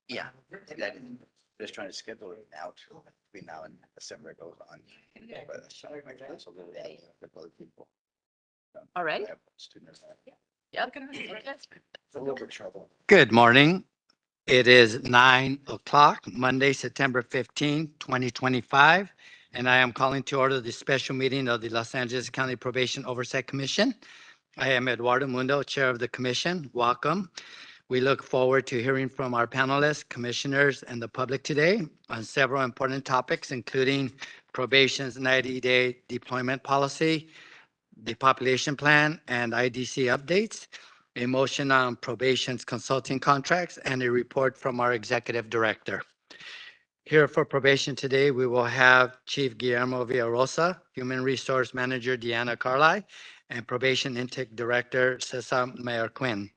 Yeah, that- just trying to schedule it out between now and December goes on. But it's a little with other people. All right. I have students. Yeah. Okay. It's a little bit trouble. Good morning. It is 9 o'clock, Monday, September 15, 2025, and I am calling to order the special meeting of the Los Angeles County Probation Oversight Commission. I am Eduardo Mundo, Chair of the Commission. Welcome. We look forward to hearing from our panelists, commissioners, and the public today on several important topics, including probation's 90-day deployment policy, the population plan, and IDC updates, a motion on probation's consulting contracts, and a report from our executive director. Here for probation today, we will have Chief Guillermo Villarosa, Human Resource Manager Deanna Carly, and Probation Intake Director Cesar Mayor Quinn.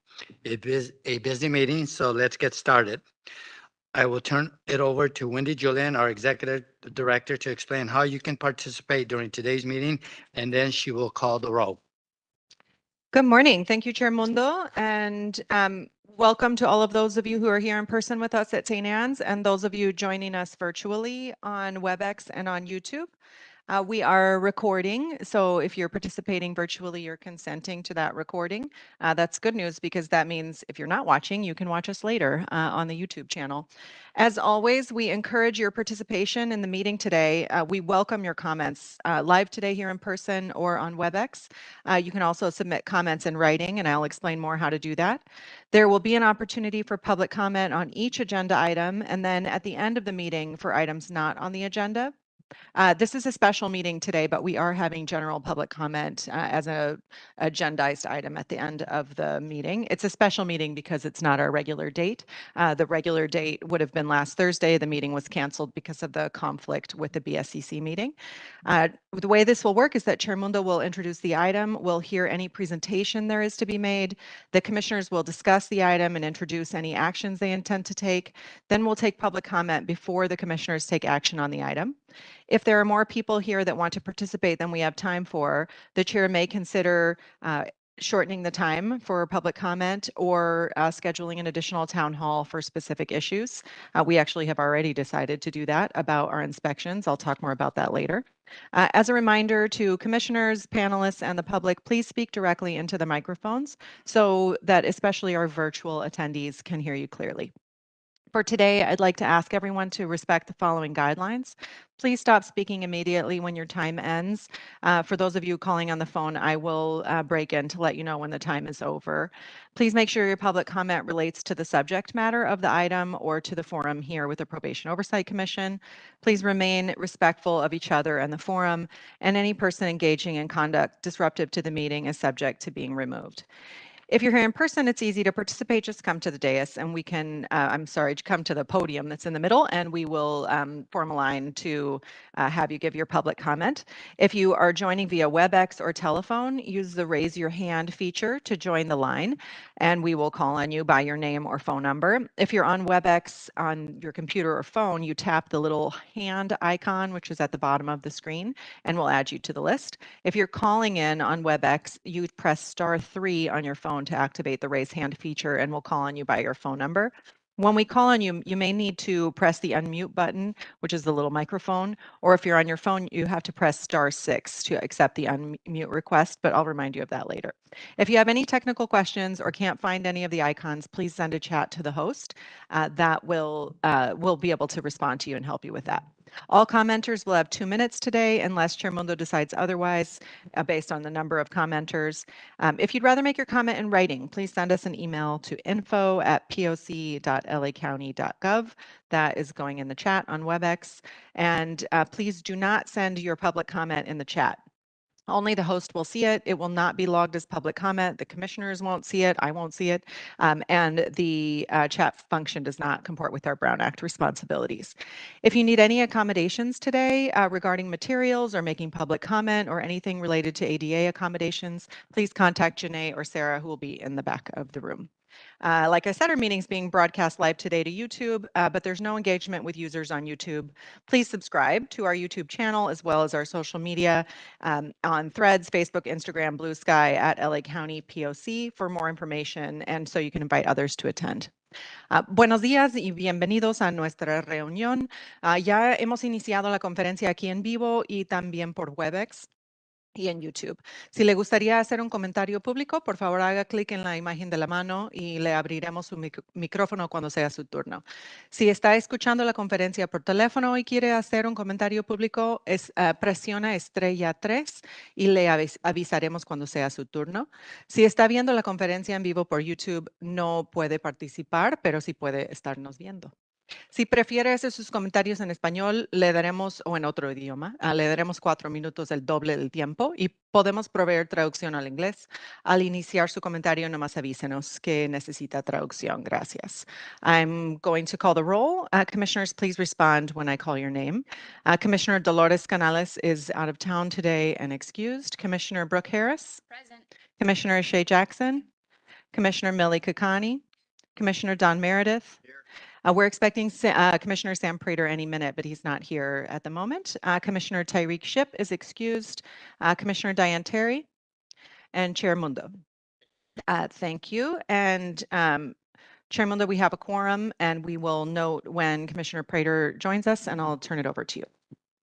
It is a busy meeting, so let's get started. I will turn it over to Wendy Julian, our Executive Director, to explain how you can participate during today's meeting, and then she will call the roll. Good morning. Thank you, Chair Mundo, and welcome to all of those of you who are here in person with us at St. Anne's and those of you joining us virtually on WebEx and on YouTube. We are recording, so if you're participating virtually, you're consenting to that recording. That's good news because that means if you're not watching, you can watch us later on the YouTube channel. As always, we encourage your participation in the meeting today. We welcome your comments live today here in person or on WebEx. You can also submit comments in writing, and I'll explain more how to do that. There will be an opportunity for public comment on each agenda item, and then at the end of the meeting for items not on the agenda. This is a special meeting today, but we are having general public comment as a agendized item at the end of the meeting. It's a special meeting because it's not our regular date. The regular date would have been last Thursday. The meeting was canceled because of the conflict with the BSCC meeting. The way this will work is that Chair Mundo will introduce the item. We'll hear any presentation there is to be made. The commissioners will discuss the item and introduce any actions they intend to take. Then we'll take public comment before the commissioners take action on the item. If there are more people here that want to participate than we have time for, the chair may consider shortening the time for public comment or scheduling an additional town hall for specific issues. We actually have already decided to do that about our inspections. I'll talk more about that later. As a reminder to commissioners, panelists, and the public, please speak directly into the microphones so that especially our virtual attendees can hear you clearly. For today, I'd like to ask everyone to respect the following guidelines. Please stop speaking immediately when your time ends. For those of you calling on the phone, I will break in to let you know when the time is over. Please make sure your public comment relates to the subject matter of the item or to the forum here with the Probation Oversight Commission. Please remain respectful of each other and the forum, and any person engaging in conduct disruptive to the meeting is subject to being removed. If you're here in person, it's easy to participate. Just come to the dais and we can, come to the podium that's in the middle and we will form a line to have you give your public comment. If you are joining via WebEx or telephone, use the raise your hand feature to join the line and we will call on you by your name or phone number. If you're on WebEx on your computer or phone, you tap the little hand icon, which is at the bottom of the screen, and we'll add you to the list. If you're calling in on WebEx, you press *3 on your phone to activate the raise hand feature, and we'll call on you by your phone number. When we call on you, you may need to press the unmute button, which is the little microphone, or if you're on your phone, you have to press *6 to accept the unmute request, but I'll remind you of that later. If you have any technical questions or can't find any of the icons, please send a chat to the host. That will be able to respond to you and help you with that. All commenters will have 2 minutes today unless Chair Mundo decides otherwise based on the number of commenters. If you'd rather make your comment in writing, please send us an email to info@poc.lacounty.gov. That is going in the chat on WebEx. And please do not send your public comment in the chat. Only the host will see it. It will not be logged as public comment. The commissioners won't see it. I won't see it. And the chat function does not comport with our Brown Act responsibilities. If you need any accommodations today regarding materials or making public comment or anything related to ADA accommodations, please contact Janae or Sarah, who will be in the back of the room. Like I said, our meeting's being broadcast live today to YouTube, but there's no engagement with users on YouTube. Please subscribe to our YouTube channel as well as our social media on Threads, Facebook, Instagram, Blue Sky at LA County POC for more information and so you can invite others to attend. Buenos días y bienvenidos a nuestra reunión. Ya hemos iniciado la conferencia aquí en vivo y también por Webex y en YouTube. Si le gustaría hacer un comentario público, por favor haga clic en la imagen de la mano y le abriremos su micrófono cuando sea su turno. Si está escuchando la conferencia por teléfono y quiere hacer un comentario público, presiona estrella 3 y le avisaremos cuando sea su turno. Si está viendo la conferencia en vivo por YouTube, no puede participar, pero sí puede estarnos viendo. Si prefiere hacer sus comentarios en español, le daremos, o en otro idioma, le daremos 4 minutos, el doble del tiempo, y podemos proveer traducción al inglés. Al iniciar su comentario, nomás avísenos que necesita traducción. Gracias. I'm going to call the roll. Commissioners, please respond when I call your name. Commissioner Dolores Canales is out of town today and excused. Commissioner Brooke Harris. Present. Commissioner Shay Jackson. Commissioner Millie Kakani. Commissioner Don Meredith. We're expecting Commissioner Sam Prater any minute, but he's not here at the moment. Commissioner Tyreek Ship is excused. Commissioner Diane Terry and Chair Mundo. Thank you. And Chair Mundo, we have a quorum and we will note when Commissioner Prater joins us and I'll turn it over to you.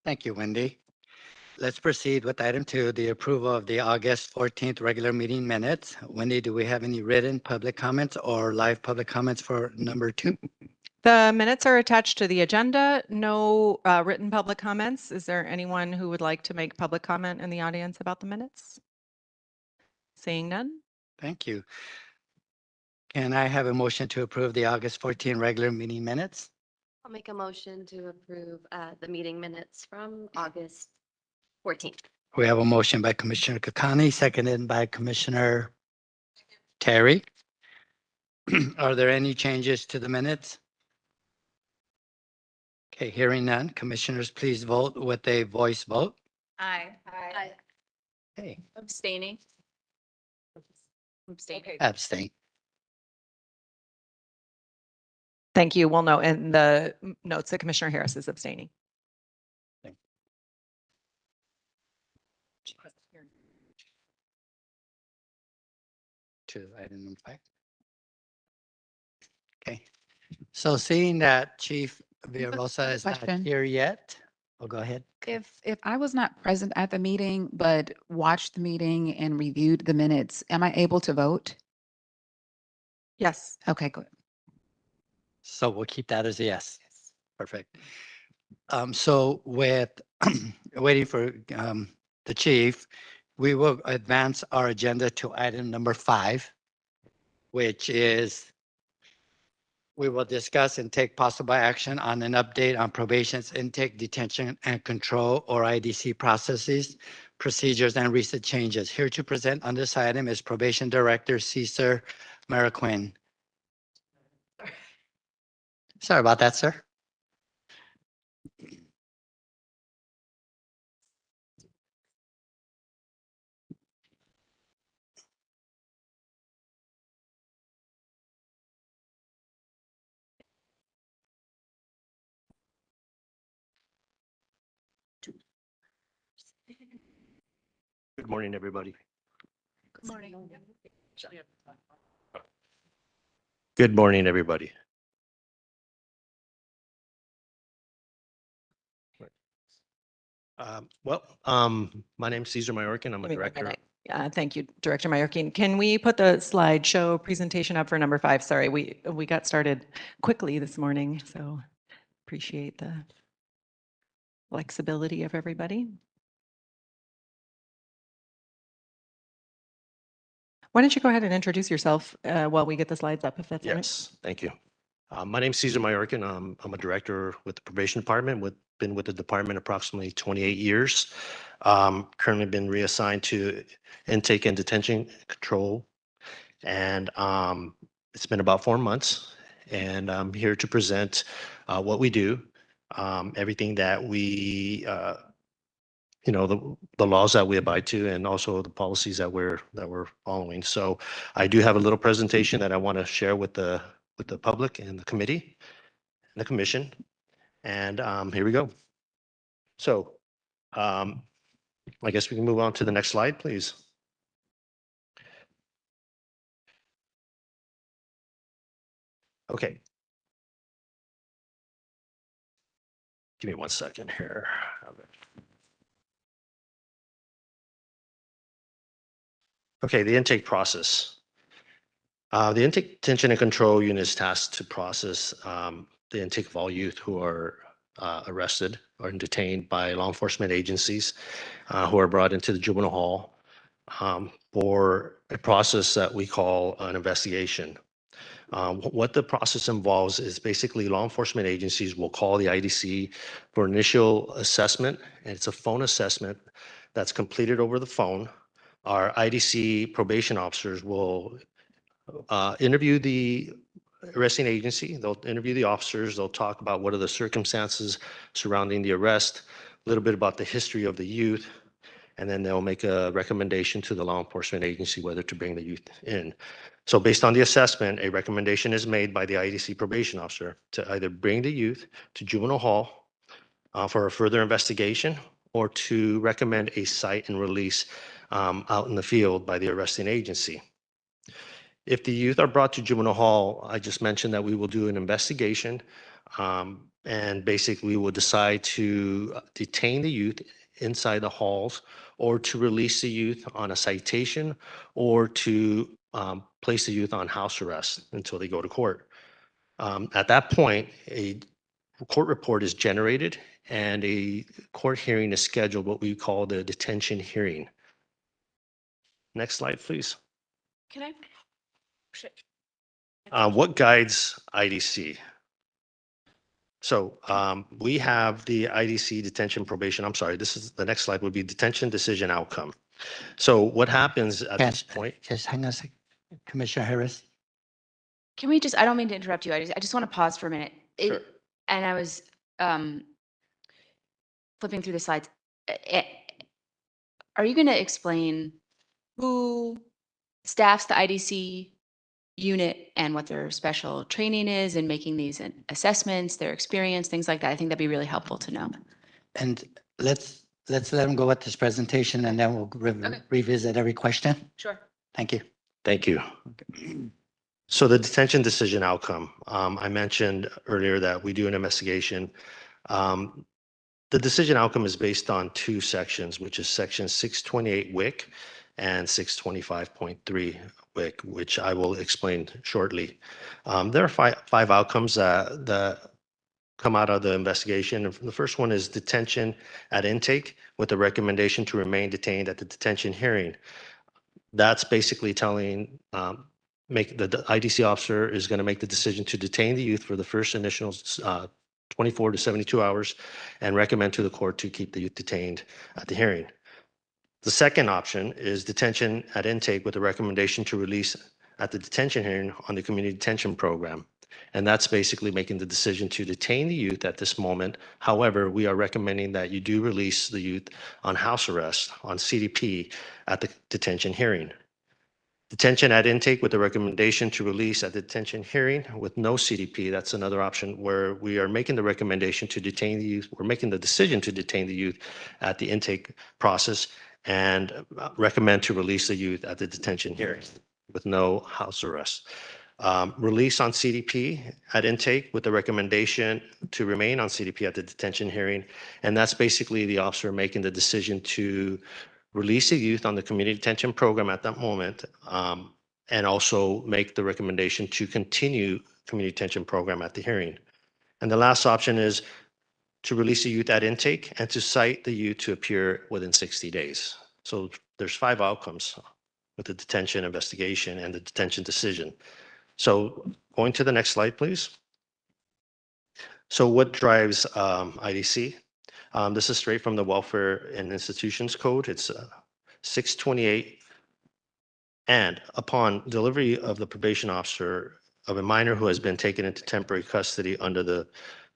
Thank you, Wendy. Let's proceed with item 2, the approval of the August 14th regular meeting minutes. Wendy, do we have any written public comments or live public comments for number 2? The minutes are attached to the agenda. No written public comments. Is there anyone who would like to make public comment in the audience about the minutes? Seeing none? Thank you. Can I have a motion to approve the August 14 regular meeting minutes? I'll make a motion to approve the meeting minutes from August 14th. We have a motion by Commissioner Kakani, seconded by Commissioner Terry. Are there any changes to the minutes? Okay, hearing none. Commissioners, please vote with a voice vote. Aye. Okay, Abstaining. Abstaining. abstain. Thank you. We'll note in the notes that Commissioner Harris is abstaining. To item number 5. Okay, so seeing that Chief Villarosa is not question. here yet, oh, go ahead. If I was not present at the meeting, but watched the meeting and reviewed the minutes, am I able to vote? Yes. Okay, good. So we'll keep that as a yes. Perfect. So with waiting for the chief, we will advance our agenda to item number 5, which is we will discuss and take possible action on an update on probation's intake, detention, and control, or IDC processes, procedures, and recent changes. Here to present on this item is Probation Director Cesar Mariquin. Sorry about that, sir. Good morning, everybody. Good morning. Good morning, everybody. My name's Cesar Mayorkin. I'm a Give me 1 director. minute. Thank you, Director Mayorkin. Can we put the slideshow presentation up for number 5? Sorry, we got started quickly this morning, so appreciate the flexibility of everybody. Why don't you go ahead and introduce yourself while we get the slides up, if that's all right? Yes, thank you. My name's Cesar Mayorkin. I'm a director with the Probation Department, been with the department approximately 28 years. Currently been reassigned to intake and detention control. And it's been about 4 months. And I'm here to present what we do, everything that we the laws that we abide to and also the policies that we're following. So I do have a little presentation that I want to share with the public and the committee and the commission. And here we go. So I guess we can move on to the next slide, please. Okay. Give me 1 second here. Okay, the intake process. The intake detention and control unit is tasked to process the intake of all youth who are arrested or detained by law enforcement agencies who are brought into the juvenile hall for a process that we call an investigation. What the process involves is basically law enforcement agencies will call the IDC for initial assessment, and it's a phone assessment that's completed over the phone. Our IDC probation officers will interview the arresting agency. They'll interview the officers. They'll talk about what are the circumstances surrounding the arrest, a little bit about the history of the youth, and then they'll make a recommendation to the law enforcement agency whether to bring the youth in. So based on the assessment, a recommendation is made by the IDC probation officer to either bring the youth to juvenile hall for a further investigation or to recommend a cite and release out in the field by the arresting agency. If the youth are brought to juvenile hall, I just mentioned that we will do an investigation and basically we will decide to detain the youth inside the halls or to release the youth on a citation or to place the youth on house arrest until they go to court. At that point, a court report is generated and a court hearing is scheduled, what we call the detention hearing. Next slide, please. Can I? What guides IDC? So we have the IDC detention probation. I'm sorry, this is the next slide would be detention decision outcome. So what happens at this point? Just hang on a sec. Commissioner Harris. Can we just, I don't mean to interrupt you. I just want to pause for a minute. Sure. And I was flipping through the slides. Are you going to explain who staffs the IDC unit and what their special training is in making these assessments, their experience, things like that? I think that'd be really helpful to know. And let's let him go with this presentation and then we'll revisit every question. Sure. Thank you. Thank you. So the detention decision outcome, I mentioned earlier that we do an investigation. The decision outcome is based on two sections, which is section 628 WIC and 625.3 WIC, which I will explain shortly. There are five outcomes that come out of the investigation. And the first one is detention at intake with a recommendation to remain detained at the detention hearing. That's basically telling, the IDC officer is going to make the decision to detain the youth for the first initial 24 to 72 hours and recommend to the court to keep the youth detained at the hearing. The second option is detention at intake with a recommendation to release at the detention hearing on the community detention program. And that's basically making the decision to detain the youth at this moment. However, we are recommending that you do release the youth on house arrest, on CDP at the detention hearing. Detention at intake with a recommendation to release at the detention hearing with no CDP. That's another option where we are making the recommendation to detain the youth. We're making the decision to detain the youth at the intake process and recommend to release the youth at the detention hearing with no house arrest. Release on CDP at intake with the recommendation to remain on CDP at the detention hearing. And that's basically the officer making the decision to release the youth on the community detention program at that moment, and also make the recommendation to continue community detention program at the hearing. And the last option is to release the youth at intake and to cite the youth to appear within 60 days. So there's 5 outcomes with the detention investigation and the detention decision. So going to the next slide, please. So what drives IDC? This is straight from the Welfare and Institutions Code. It's 628. And upon delivery of the probation officer of a minor who has been taken into temporary custody under the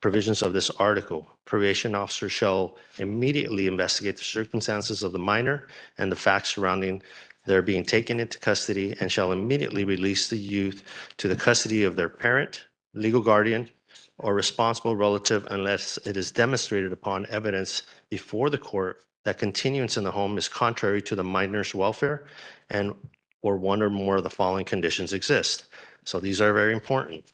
provisions of this article, probation officer shall immediately investigate the circumstances of the minor and the facts surrounding their being taken into custody and shall immediately release the youth to the custody of their parent, legal guardian, or responsible relative unless it is demonstrated upon evidence before the court that continuance in the home is contrary to the minor's welfare and or one or more of the following conditions exist. So these are very important.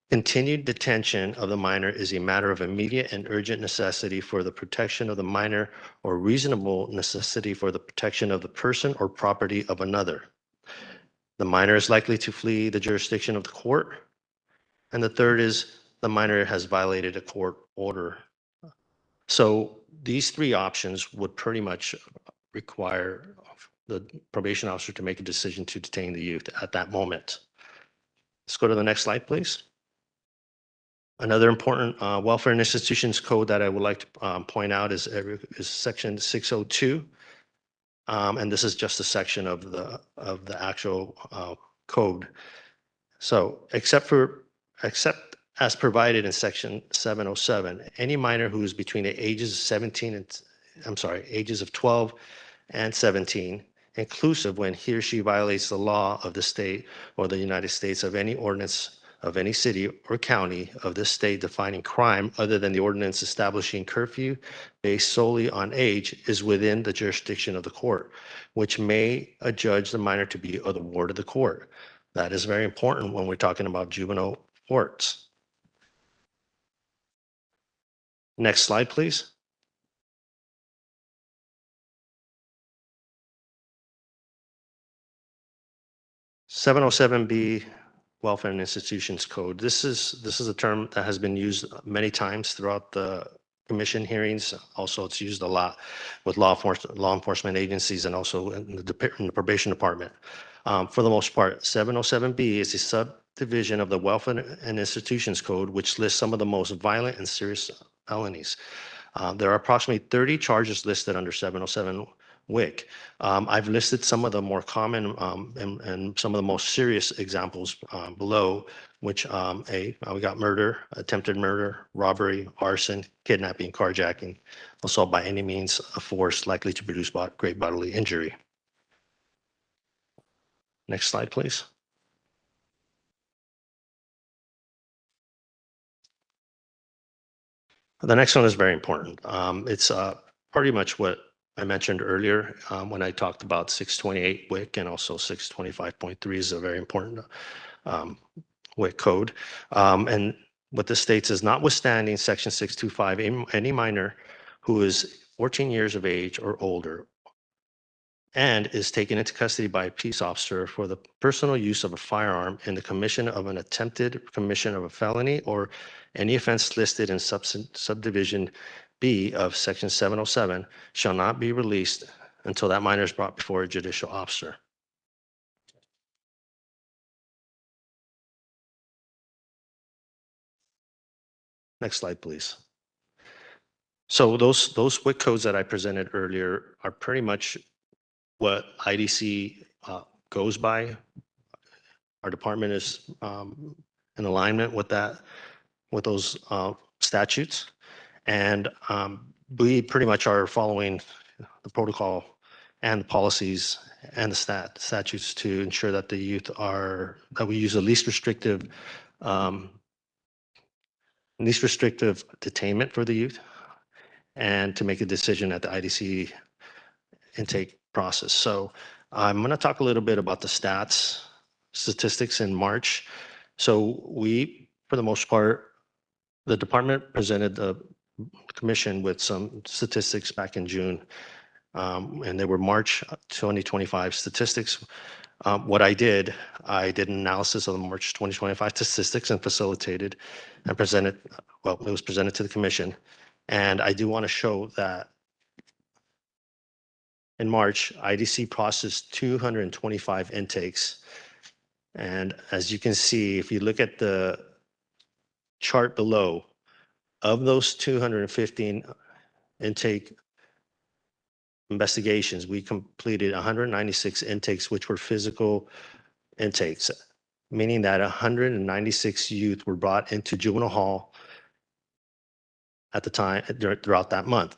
Continued detention of the minor is a matter of immediate and urgent necessity for the protection of the minor or reasonable necessity for the protection of the person or property of another. The minor is likely to flee the jurisdiction of the court. And the third is the minor has violated a court order. So these three options would pretty much require the probation officer to make a decision to detain the youth at that moment. Let's go to the next slide, please. Another important Welfare and Institutions Code that I would like to point out is Section 602. And this is just a section of the actual code. So except as provided in Section 707, any minor who is between the ages of 12 and 17, inclusive when he or she violates the law of the state or the United States of any ordinance of any city or county of this state defining crime other than the ordinance establishing curfew based solely on age is within the jurisdiction of the court, which may adjudge the minor to be of the ward of the court. That is very important when we're talking about juvenile courts. Next slide, please. (707B) Welfare and Institutions Code. This is a term that has been used many times throughout the commission hearings. Also, it's used a lot with law enforcement agencies and also in the probation department. For the most part, 707B is a subdivision of the Welfare and Institutions Code, which lists some of the most violent and serious felonies. There are approximately 30 charges listed under 707 WIC. I've listed some of the more common and some of the most serious examples below, which we got murder, attempted murder, robbery, arson, kidnapping, carjacking, assault by any means of force likely to produce great bodily injury. Next slide, please. The next one is very important. It's pretty much what I mentioned earlier when I talked about 628 WIC and also 625.3 is a very important WIC code. And what this states is notwithstanding section 625, any minor who is 14 years of age or older and is taken into custody by a peace officer for the personal use of a firearm in the commission of an attempted commission of a felony or any offense listed in subdivision B of section 707 shall not be released until that minor is brought before a judicial officer. Next slide, please. So those WIC codes that I presented earlier are pretty much what IDC goes by. Our department is in alignment with those statutes. And we pretty much are following the protocol and the policies and the statutes to ensure that the youth that we use the least restrictive detainment for the youth and to make a decision at the IDC intake process. So I'm going to talk a little bit about the statistics in March. So we, for the most part, the department presented the commission with some statistics back in June, and they were March 2025 statistics. What I did an analysis of the March 2025 statistics and facilitated and presented, well, it was presented to the commission. And I do want to show that in March, IDC processed 225 intakes. And as you can see, if you look at the chart below, of those 215 intake investigations, we completed 196 intakes, which were physical intakes, meaning that 196 youth were brought into juvenile hall at the time throughout that month.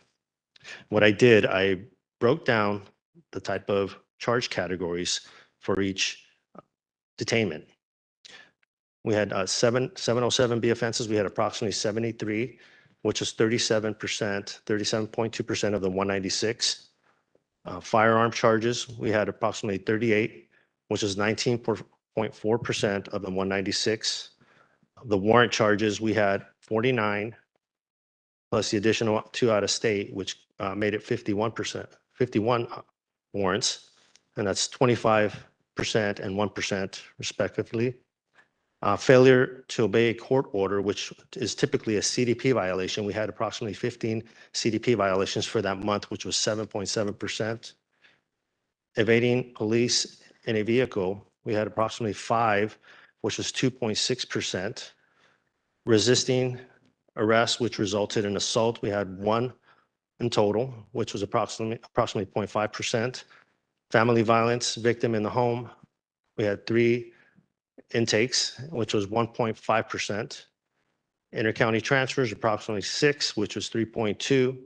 What I did, I broke down the type of charge categories for each detainment. We had 707B offenses. We had approximately 73, which is 37%, 37.2% of the 196. Firearm charges, we had approximately 38, which is 19.4% of the 196. The warrant charges, we had 49, plus the additional 2 out of state, which made it 51%, 51 warrants, and that's 25% and 1% respectively. Failure to obey a court order, which is typically a CDP violation. We had approximately 15 CDP violations for that month, which was 7.7%. Evading police in a vehicle, we had approximately 5, which was 2.6%. Resisting arrest, which resulted in assault, we had 1 in total, which was approximately 0.5%. Family violence victim in the home, we had 3 intakes, which was 1.5%. Intercounty transfers, approximately 6, which was 3.2.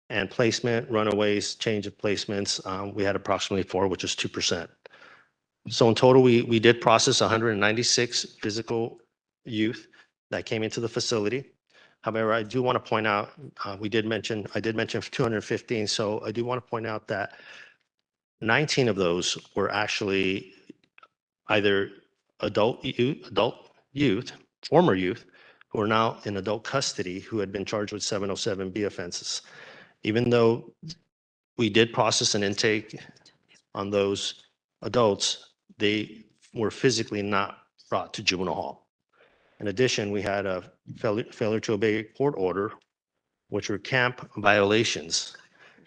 And placement, runaways, change of placements, we had approximately 4, which is 2%. So in total, we did process 196 physical youth that came into the facility. However, I do want to point out, I did mention 215. So I do want to point out that 19 of those were actually either adult youth, former youth, who are now in adult custody, who had been charged with 707B offenses. Even though we did process an intake on those adults, they were physically not brought to juvenile hall. In addition, we had a failure to obey a court order, which were camp violations,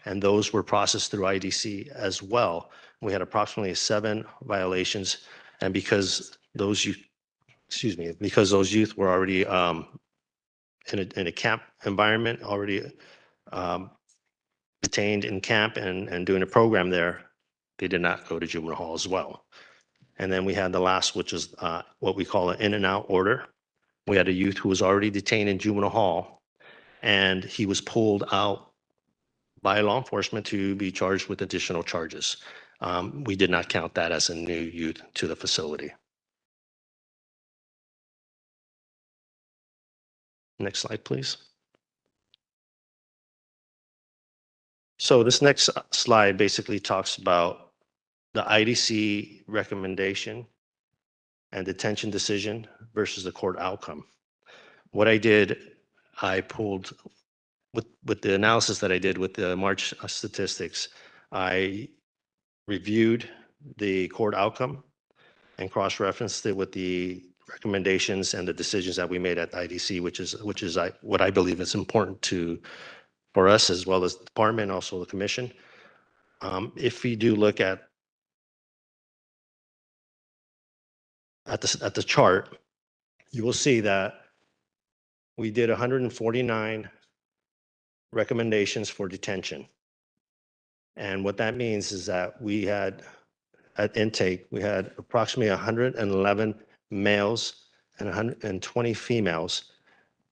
and those were processed through IDC as well. We had approximately 7 violations, and because those youth were already in a camp environment, already detained in camp and doing a program there, they did not go to juvenile hall as well. And then we had the last, which is what we call an in and out order. We had a youth who was already detained in juvenile hall, and he was pulled out by law enforcement to be charged with additional charges. We did not count that as a new youth to the facility. Next slide, please. So this next slide basically talks about the IDC recommendation and detention decision versus the court outcome. What I did, I pulled, with the analysis that I did with the March statistics, I reviewed the court outcome and cross-referenced it with the recommendations and the decisions that we made at the IDC, which is what I believe is important for us, as well as the department, also the commission. If we do look at the chart, you will see that we did 149 recommendations for detention. And what that means is that we had, at intake, we had approximately 111 males and 120 females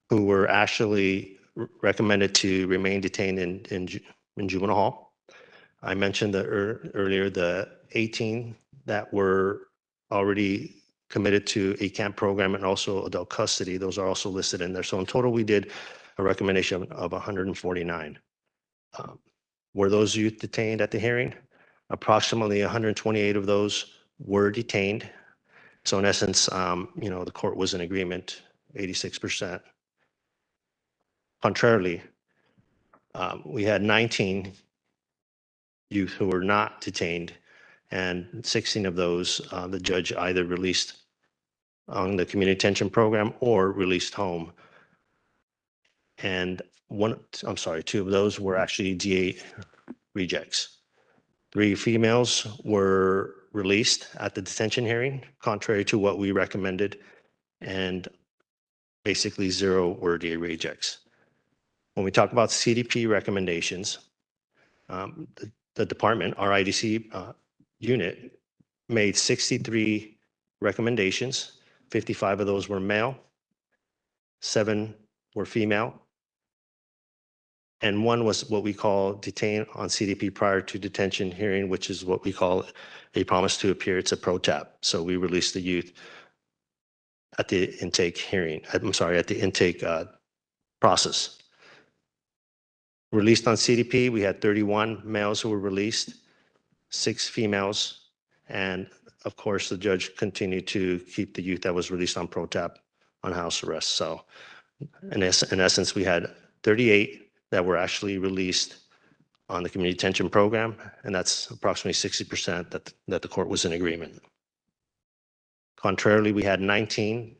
who were actually recommended to remain detained in juvenile hall. I mentioned earlier the 18 that were already committed to a camp program and also adult custody. Those are also listed in there. So in total, we did a recommendation of 149. Were those youth detained at the hearing? Approximately 128 of those were detained. So in essence, the court was in agreement, 86%. Contrarily, we had 19 youth who were not detained, and 16 of those, the judge either released on the community detention program or released home. And 2 of those were actually DA rejects. 3 females were released at the detention hearing, contrary to what we recommended, and basically 0 were DA rejects. When we talk about CDP recommendations, the department, our IDC unit, made 63 recommendations. 55 of those were male, 7 were female, And one was what we call detain on CDP prior to detention hearing, which is what we call a promise to appear. It's a pro tap. So we released the youth at the intake hearing, I'm sorry, at the intake process. Released on CDP, we had 31 males who were released, 6 females, and of course, the judge continued to keep the youth that was released on pro tap on house arrest. So in essence, we had 38 that were actually released on the community detention program, and that's approximately 60% that the court was in agreement. Contrarily, we had 19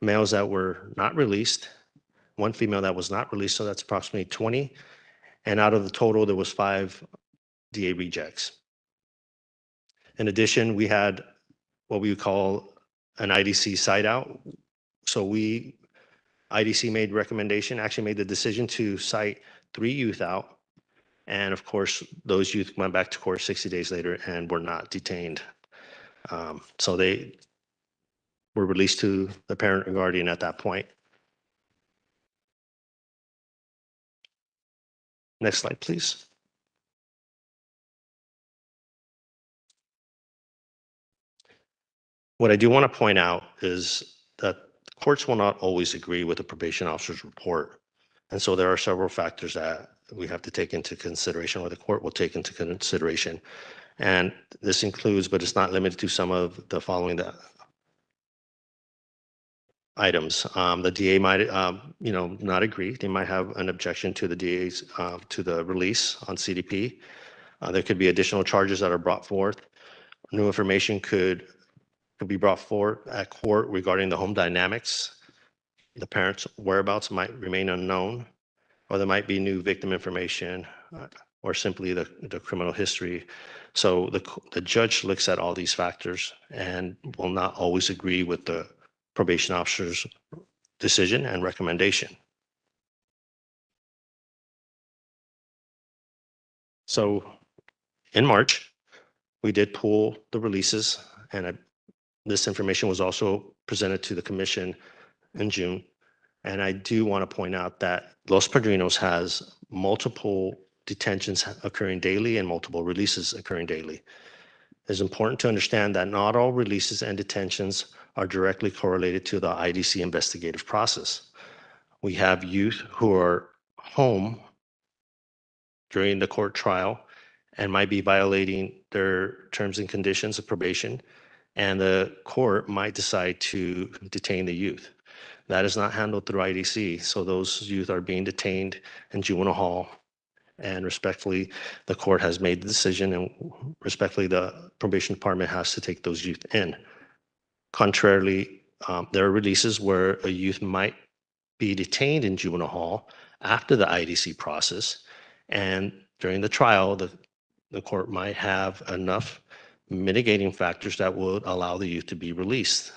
males that were not released, 1 female that was not released, so that's approximately 20. And out of the total, there was 5 DA rejects. In addition, we had what we would call an IDC site out. So IDC made recommendation, actually made the decision to cite 3 youth out. And of course, those youth went back to court 60 days later and were not detained. So they were released to the parent or guardian at that point. Next slide, please. What I do want to point out is that courts will not always agree with the probation officer's report. And so there are several factors that we have to take into consideration, or the court will take into consideration. And this includes, but it's not limited to, some of the following items. The DA might, not agree. They might have an objection to the DA's, to the release on CDP. There could be additional charges that are brought forth. New information could be brought forward at court regarding the home dynamics. The parents' whereabouts might remain unknown, or there might be new victim information, or simply the criminal history. So the judge looks at all these factors and will not always agree with the probation officer's decision and recommendation. So in March, we did pull the releases, and this information was also presented to the commission in June. And I do want to point out that Los Padrinos has multiple detentions occurring daily and multiple releases occurring daily. It's important to understand that not all releases and detentions are directly correlated to the IDC investigative process. We have youth who are home during the court trial and might be violating their terms and conditions of probation, and the court might decide to detain the youth. That is not handled through IDC, so those youth are being detained in juvenile hall, and respectfully, the court has made the decision, and respectfully, the probation department has to take those youth in. Contrarily, there are releases where a youth might be detained in juvenile hall after the IDC process, and during the trial, the court might have enough mitigating factors that would allow the youth to be released,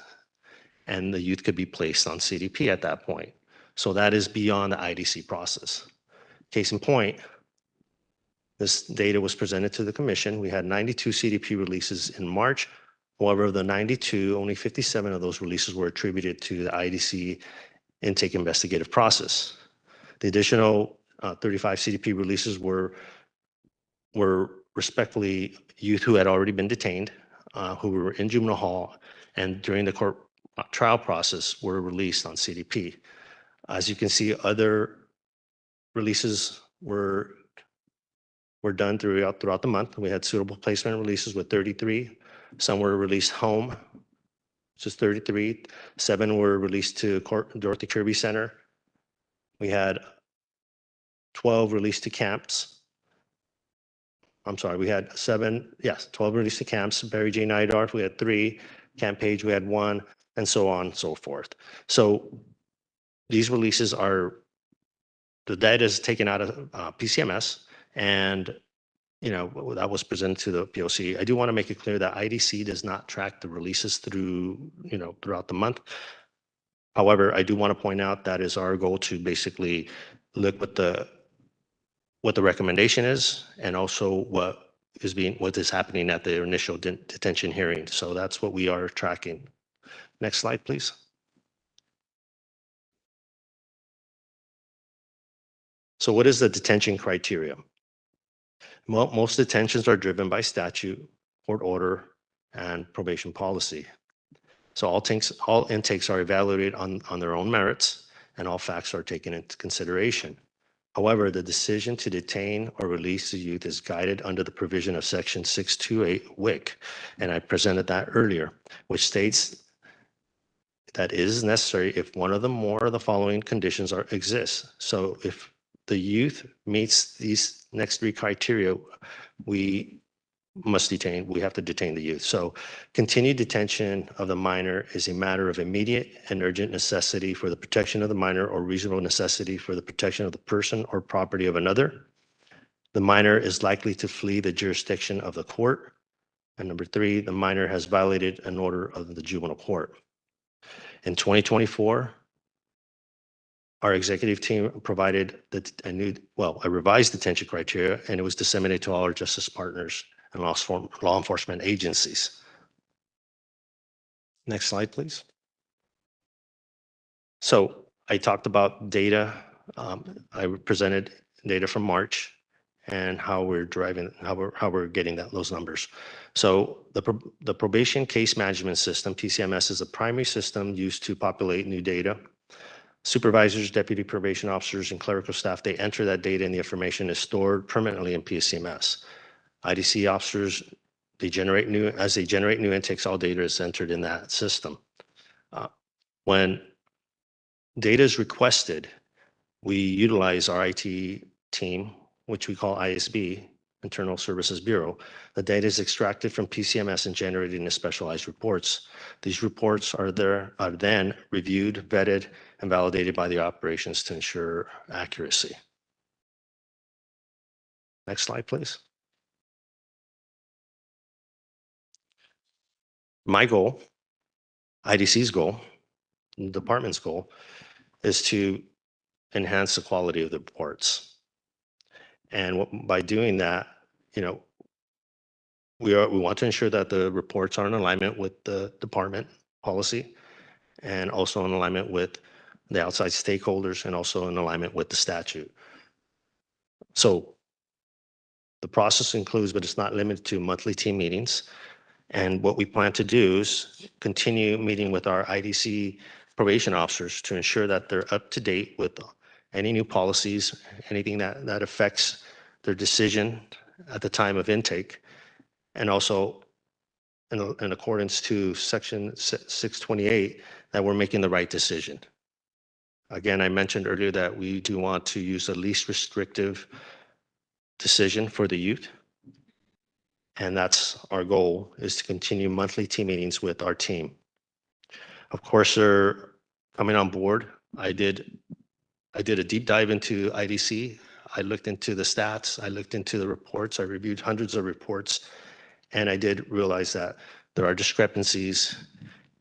and the youth could be placed on CDP at that point. So that is beyond the IDC process. Case in point, this data was presented to the commission. We had 92 CDP releases in March. However, of the 92, only 57 of those releases were attributed to the IDC intake investigative process. The additional 35 CDP releases were respectfully youth who had already been detained, who were in juvenile hall, and during the court trial process were released on CDP. As you can see, other releases were done throughout the month. We had suitable placement releases with 33. Some were released home, which is 33. 7 were released to Dorothy Kirby Center. We had 12 released to camps. I'm sorry, we had 12 released to camps. Barry J. Nydorf, we had 3. Camp Page, we had 1, and so on and so forth. So these releases the data is taken out of PCMS, and that was presented to the POC. I do want to make it clear that IDC does not track the releases throughout the month. However, I do want to point out that is our goal to basically look what the recommendation is, and also what is happening at the initial detention hearing. So that's what we are tracking. Next slide, please. So what is the detention criteria? Most detentions are driven by statute, court order, and probation policy. So all intakes are evaluated on their own merits, and all facts are taken into consideration. However, the decision to detain or release the youth is guided under the provision of Section 628 WIC, and I presented that earlier, which states that it is necessary if one of the more of the following conditions exists. So if the youth meets these next three criteria, we have to detain the youth. So continued detention of the minor is a matter of immediate and urgent necessity for the protection of the minor or reasonable necessity for the protection of the person or property of another. The minor is likely to flee the jurisdiction of the court. And number three, the minor has violated an order of the juvenile court. In 2024, our executive team provided a revised detention criteria, and it was disseminated to all our justice partners and law enforcement agencies. Next slide, please. So I talked about data. I presented data from March and how we're getting those numbers. So the probation case management system, PCMS, is a primary system used to populate new data. Supervisors, deputy probation officers, and clerical staff, they enter that data and the information is stored permanently in PCMS. IDC officers, as they generate new intakes, all data is entered in that system. When data is requested, we utilize our IT team, which we call ISB, Internal Services Bureau. The data is extracted from PCMS and generated into specialized reports. These reports are then reviewed, vetted, and validated by the operations to ensure accuracy. Next slide, please. My goal, IDC's goal, the department's goal, is to enhance the quality of the reports. And by doing that, we want to ensure that the reports are in alignment with the department policy and also in alignment with the outside stakeholders and also in alignment with the statute. So the process includes, but it's not limited to, monthly team meetings. And what we plan to do is continue meeting with our IDC probation officers to ensure that they're up to date with any new policies, anything that affects their decision at the time of intake, and also in accordance to Section 628, that we're making the right decision. Again, I mentioned earlier that we do want to use the least restrictive decision for the youth. And that's our goal, is to continue monthly team meetings with our team. Of course, they're coming on board. I did a deep dive into IDC. I looked into the stats. I looked into the reports. I reviewed hundreds of reports. And I did realize that there are discrepancies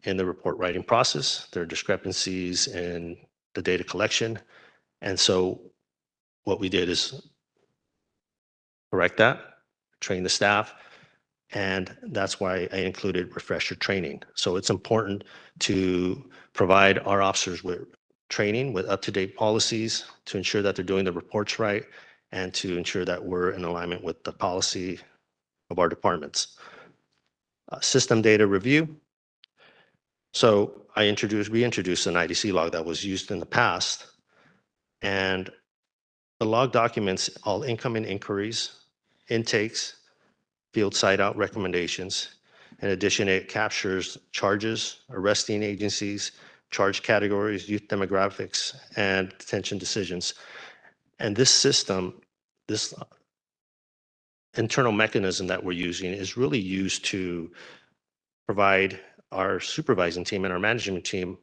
in the report writing process. There are discrepancies in the data collection. And so what we did is correct that, train the staff, and that's why I included refresher training. So it's important to provide our officers with training with up-to-date policies to ensure that they're doing the reports right and to ensure that we're in alignment with the policy of our departments. System data review. So we introduced an IDC log that was used in the past, and the log documents all incoming inquiries, intakes, field site out recommendations. In addition, it captures charges, arresting agencies, charge categories, youth demographics, and detention decisions. And this system, this internal mechanism that we're using, is really used to provide our supervising team and our management team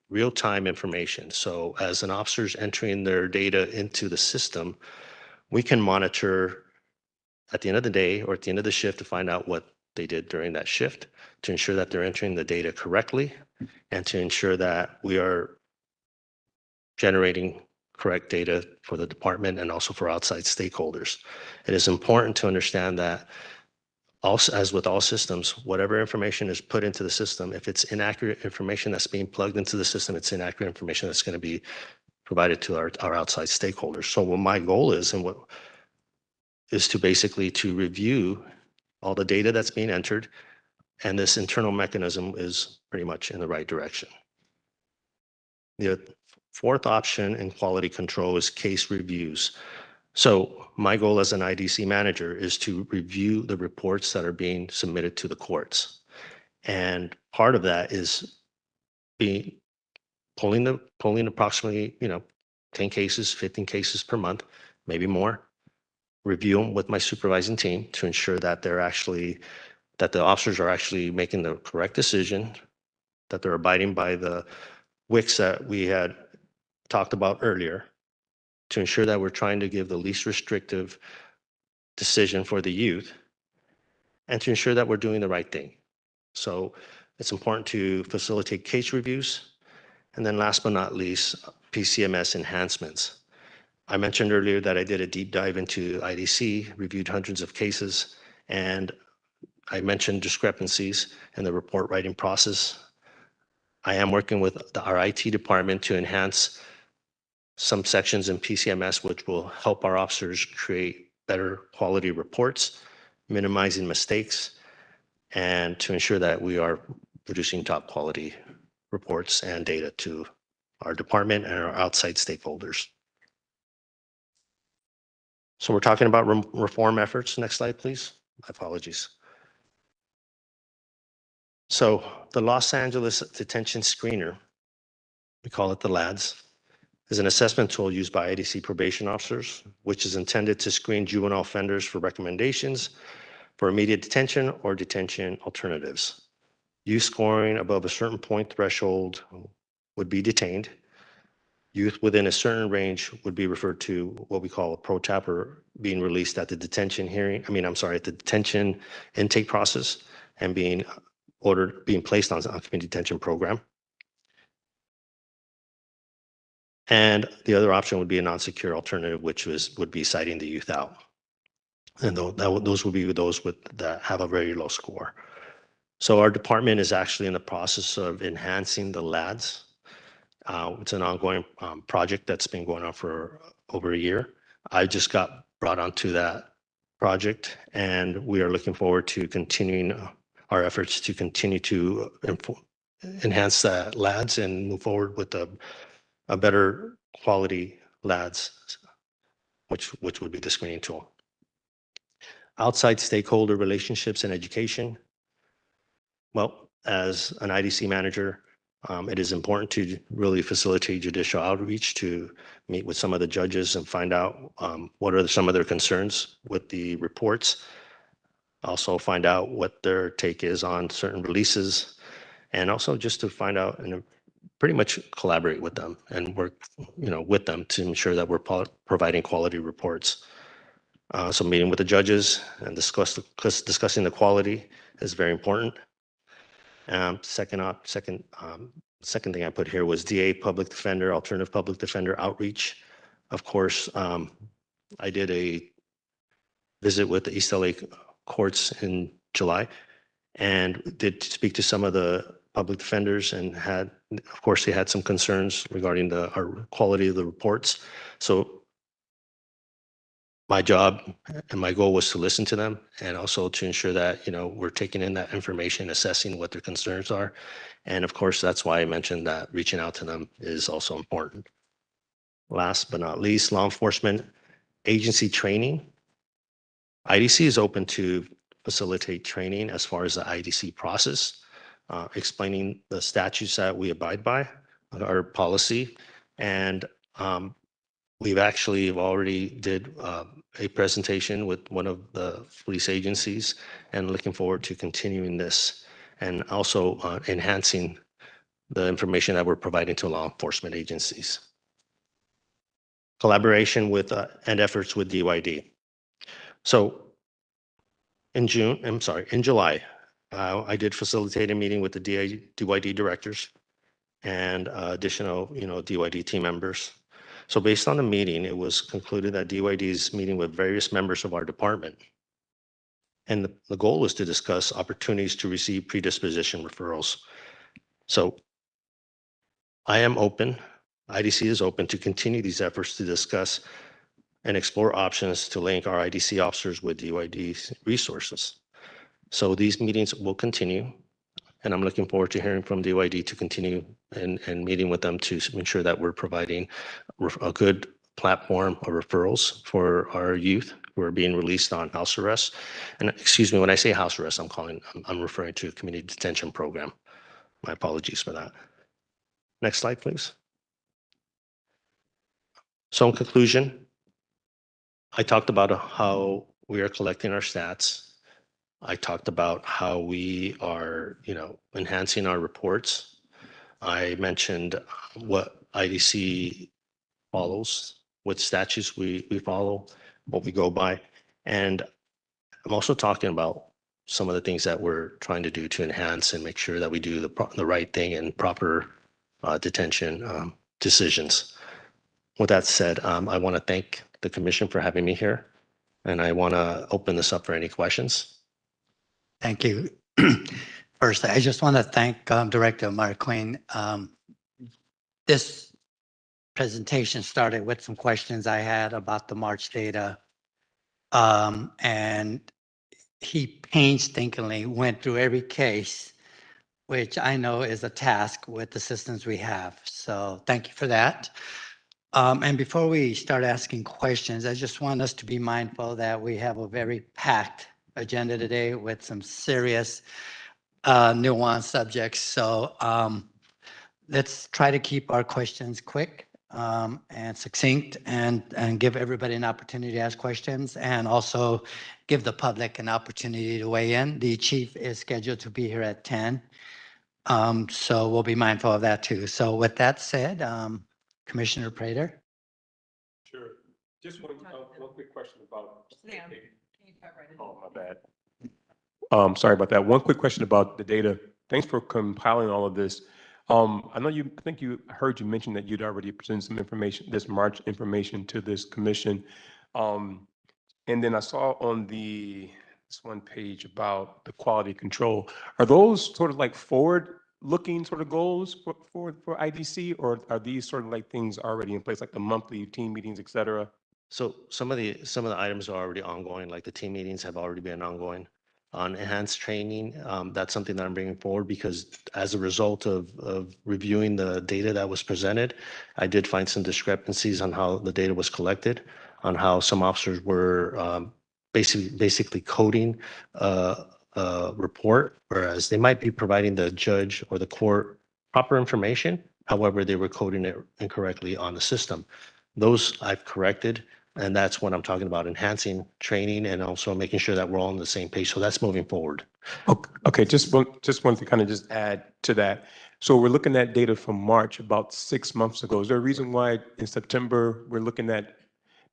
real-time information. So as an officer's entering their data into the system, we can monitor at the end of the day or at the end of the shift to find out what they did during that shift, to ensure that they're entering the data correctly, and to ensure that we are generating correct data for the department and also for outside stakeholders. It is important to understand that, also, as with all systems, whatever information is put into the system, if it's inaccurate information that's being plugged into the system, it's inaccurate information that's going to be provided to our outside stakeholders. So what my goal is and what is to basically to review all the data that's being entered, and this internal mechanism is pretty much in the right direction. The fourth option in quality control is case reviews. So my goal as an IDC manager is to review the reports that are being submitted to the courts. And part of that is pulling approximately, 10 cases, 15 cases per month, maybe more, review them with my supervising team to ensure that that the officers are actually making the correct decision, that they're abiding by the WICs that we had talked about earlier, to ensure that we're trying to give the least restrictive decision for the youth, and to ensure that we're doing the right thing. So it's important to facilitate case reviews. And then last but not least, PCMS enhancements. I mentioned earlier that I did a deep dive into IDC, reviewed hundreds of cases, and I mentioned discrepancies in the report writing process. I am working with our IT department to enhance some sections in PCMS, which will help our officers create better quality reports, minimizing mistakes, and to ensure that we are producing top quality reports and data to our department and our outside stakeholders. So we're talking about reform efforts. Next slide, please. My apologies. So the Los Angeles Detention Screener, we call it the LADS, is an assessment tool used by IDC probation officers, which is intended to screen juvenile offenders for recommendations for immediate detention or detention alternatives. Youth scoring above a certain point threshold would be detained. Youth within a certain range would be referred to what we call a pro tap, or being released at the detention at the detention intake process and being placed on a community detention program. And the other option would be a non-secure alternative, which would be citing the youth out. And those would be those that have a very low score. So our department is actually in the process of enhancing the LADS. It's an ongoing project that's been going on for over a year. I just got brought onto that project, and we are looking forward to continuing our efforts to continue to enhance that LADS and move forward with a better quality LADS, which would be the screening tool. Outside stakeholder relationships and education. Well, as an IDC manager, it is important to really facilitate judicial outreach, to meet with some of the judges and find out what are some of their concerns with the reports. Also find out what their take is on certain releases, and also just to find out and pretty much collaborate with them and work, with them to ensure that we're providing quality reports. So meeting with the judges and discussing the quality is very important. Second thing I put here was DA, public defender, alternative public defender outreach. Of course, I did a visit with the East LA courts in July and did speak to some of the public defenders, and of course, they had some concerns regarding our quality of the reports. So my job and my goal was to listen to them, and also to ensure that, we're taking in that information, assessing what their concerns are. And of course, that's why I mentioned that reaching out to them is also important. Last but not least, law enforcement agency training. IDC is open to facilitate training as far as the IDC process, explaining the statutes that we abide by, our policy, and we've actually already did a presentation with one of the police agencies, and looking forward to continuing this, and also enhancing the information that we're providing to law enforcement agencies. Collaboration with and efforts with DYD. So in July, I did facilitate a meeting with the DYD directors and additional, DYD team members. So based on the meeting, it was concluded that DYD is meeting with various members of our department. And the goal was to discuss opportunities to receive predisposition referrals. So I am open IDC is open to continue these efforts to discuss and explore options to link our IDC officers with DYD's resources. So these meetings will continue, and I'm looking forward to hearing from DYD to continue and meeting with them to ensure that we're providing a good platform of referrals for our youth who are being released on house arrest. And excuse me, when I say house arrest, I'm referring to a community detention program. My apologies for that. Next slide, please. So in conclusion, I talked about how we are collecting our stats. I talked about how we are, enhancing our reports. I mentioned what IDC follows, what statutes we follow, what we go by. And I'm also talking about some of the things that we're trying to do to enhance and make sure that we do the right thing and proper detention decisions. With that said, I want to thank the commission for having me here, and I want to open this up for any questions. Thank you. First, I just want to thank Director Mark Queen. This presentation started with some questions I had about the March data. And he painstakingly went through every case, which I know is a task with the systems we have. So thank you for that. And before we start asking questions, I just want us to be mindful that we have a very packed agenda today with some serious nuanced subjects. So let's try to keep our questions quick and succinct and give everybody an opportunity to ask questions and also give the public an opportunity to weigh in. The chief is scheduled to be here at 10. So we'll be mindful of that too. So with that said, Commissioner Prater. Sure. Just one quick question about. Oh, my bad. Sorry about that. One quick question about the data. Thanks for compiling all of this. I think I heard you mention that you'd already presented some information, this March information to this commission. And then I saw on this one page about the quality control. Are those sort of like forward-looking sort of goals for IDC, or are these sort of like things already in place, like the monthly team meetings, et cetera? So some of the items are already ongoing, like the team meetings have already been ongoing. On enhanced training, that's something that I'm bringing forward because as a result of reviewing the data that was presented, I did find some discrepancies on how the data was collected, on how some officers were basically coding a report, whereas they might be providing the judge or the court proper information. However, they were coding it incorrectly on the system. Those I've corrected. And that's what I'm talking about, enhancing training and also making sure that we're all on the same page. So that's moving forward. Okay, just want to kind of just add to that. So we're looking at data from March, about 6 months ago. Is there a reason why in September we're looking at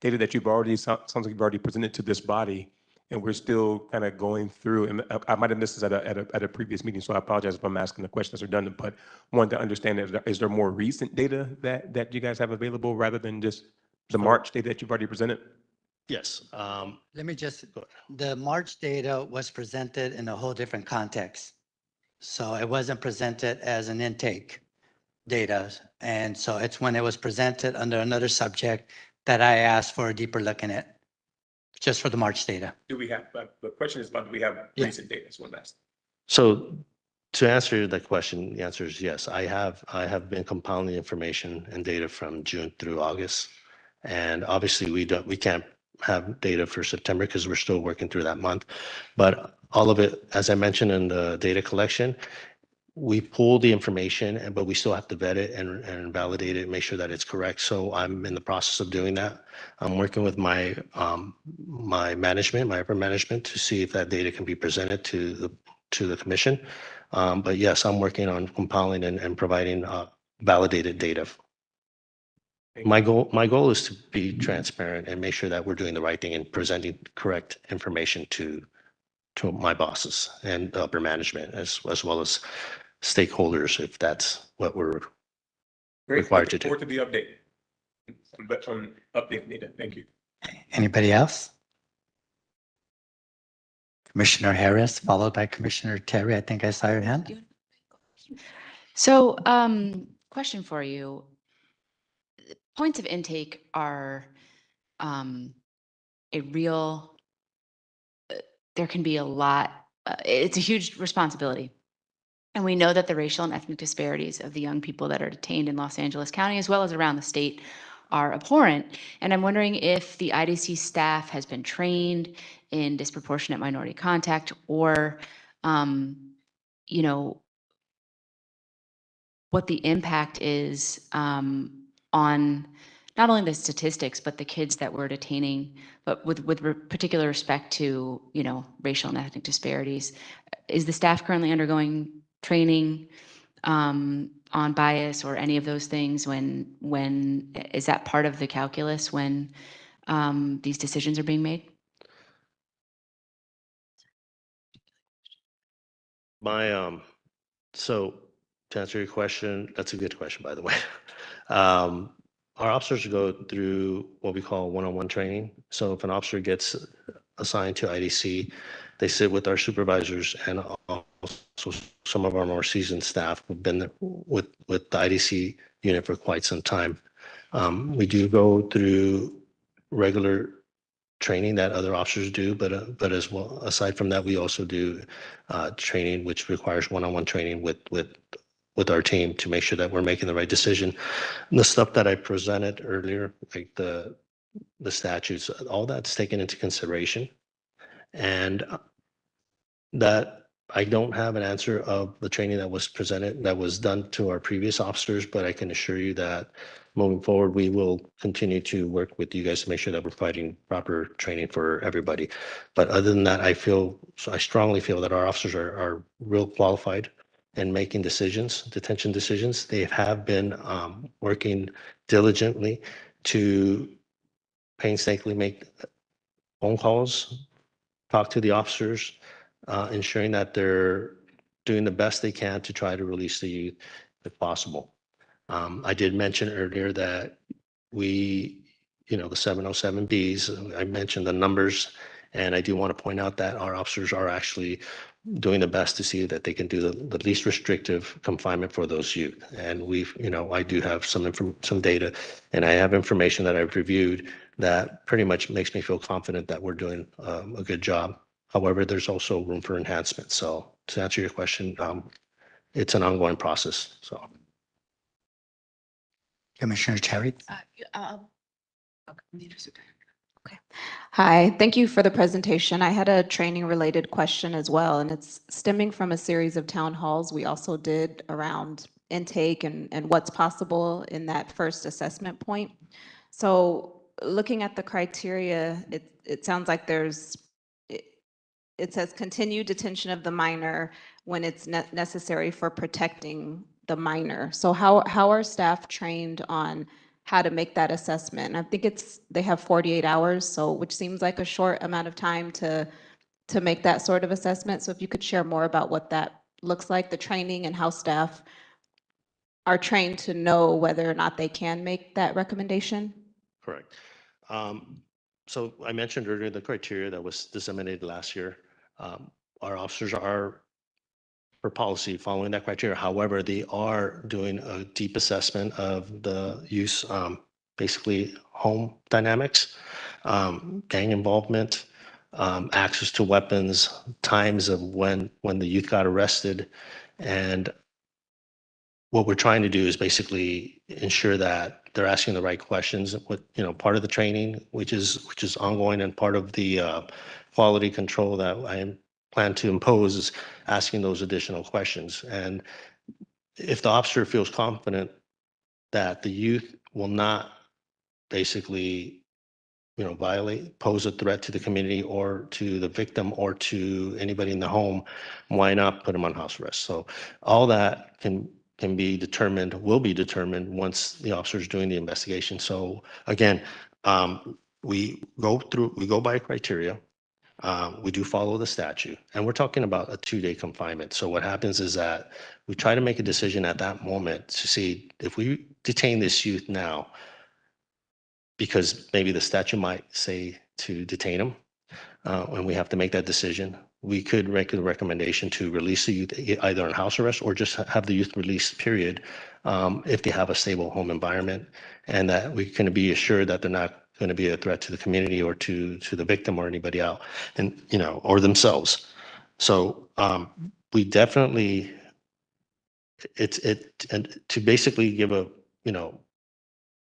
data that sounds like you've already presented to this body, and we're still kind of going through? And I might have missed this at a previous meeting, so I apologize if I'm asking the question that's redundant. But wanted to understand, is there more recent data that you guys have available rather than just the March data that you've already presented? Yes. Let me just, the March data was presented in a whole different context. So it wasn't presented as an intake data. And so it's when it was presented under another subject that I asked for a deeper look in it, just for the March data. Do we have, the question is about, do we have recent data? That's what I'm asking. So to answer that question, the answer is yes. I have been compiling the information and data from June through August. And obviously we can't have data for September because we're still working through that month. But all of it, as I mentioned in the data collection, we pull the information, but we still have to vet it and validate it and make sure that it's correct. So I'm in the process of doing that. I'm working with my my management, my upper management, to see if that data can be presented to the commission. But yes, I'm working on compiling and providing validated data. My goal is to be transparent and make sure that we're doing the right thing and presenting correct information to my bosses and upper management as well as stakeholders, if that's what we're required to do. Forward to the update. On update data. Thank you. Anybody else? Commissioner Harris, followed by Commissioner Terry. I think I saw your hand. So, question for you. points of intake are a real, there can be a lot, it's a huge responsibility. And we know that the racial and ethnic disparities of the young people that are detained in Los Angeles County, as well as around the state, are abhorrent. And I'm wondering if the IDC staff has been trained in disproportionate minority contact, or, you know, what the impact is on not only the statistics, but the kids that we're detaining, but with particular respect to, you know, racial and ethnic disparities. Is the staff currently undergoing training on bias or any of those things? When is that part of the calculus when these decisions are being made? So to answer your question, that's a good question, by the way. Our officers go through what we call one-on-one training. So if an officer gets assigned to IDC, they sit with our supervisors and also some of our more seasoned staff who've been with the IDC unit for quite some time. We do go through regular training that other officers do, but as well, aside from that, we also do training which requires one-on-one training with our team to make sure that we're making the right decision. And the stuff that I presented earlier, like the statutes, all that's taken into consideration. And that I don't have an answer of the training that was presented, that was done to our previous officers, but I can assure you that moving forward, we will continue to work with you guys to make sure that we're providing proper training for everybody. But other than that, I strongly feel that our officers are real qualified in making decisions, detention decisions. They have been working diligently to painstakingly make phone calls, talk to the officers, ensuring that they're doing the best they can to try to release the youth if possible. I did mention earlier that we, the 707Bs, I mentioned the numbers, and I do want to point out that our officers are actually doing the best to see that they can do the least restrictive confinement for those youth. And I do have some data, and I have information that I've reviewed that pretty much makes me feel confident that we're doing a good job. However, there's also room for enhancement. So to answer your question, it's an ongoing process. So. Commissioner Cherry? Okay. Hi, thank you for the presentation. I had a training related question as well, and it's stemming from a series of town halls we also did around intake and what's possible in that first assessment point. So looking at the criteria, it sounds like it says continued detention of the minor when it's necessary for protecting the minor. So how are staff trained on how to make that assessment? And I think they have 48 hours, so which seems like a short amount of time to make that sort of assessment. So if you could share more about what that looks like, the training, and how staff are trained to know whether or not they can make that recommendation. Correct. So I mentioned earlier the criteria that was disseminated last year. Our officers are, per policy, following that criteria. However, they are doing a deep assessment of the use, basically home dynamics, gang involvement, access to weapons, times of when the youth got arrested, and what we're trying to do is basically ensure that they're asking the right questions. Part of the training, which is ongoing, and part of the quality control that I plan to impose, is asking those additional questions. And if the officer feels confident that the youth will not basically pose a threat to the community or to the victim or to anybody in the home, why not put them on house arrest? So all that can be determined, will be determined once the officer is doing the investigation. So again, we go by criteria. We do follow the statute, and we're talking about a 2-day confinement. So what happens is that we try to make a decision at that moment to see if we detain this youth now, because maybe the statute might say to detain them, and we have to make that decision. we could make a recommendation to release the youth either on house arrest or just have the youth released, period, if they have a stable home environment, and that we can be assured that they're not going to be a threat to the community or to the victim or anybody else, and or themselves. So we definitely, and to basically give a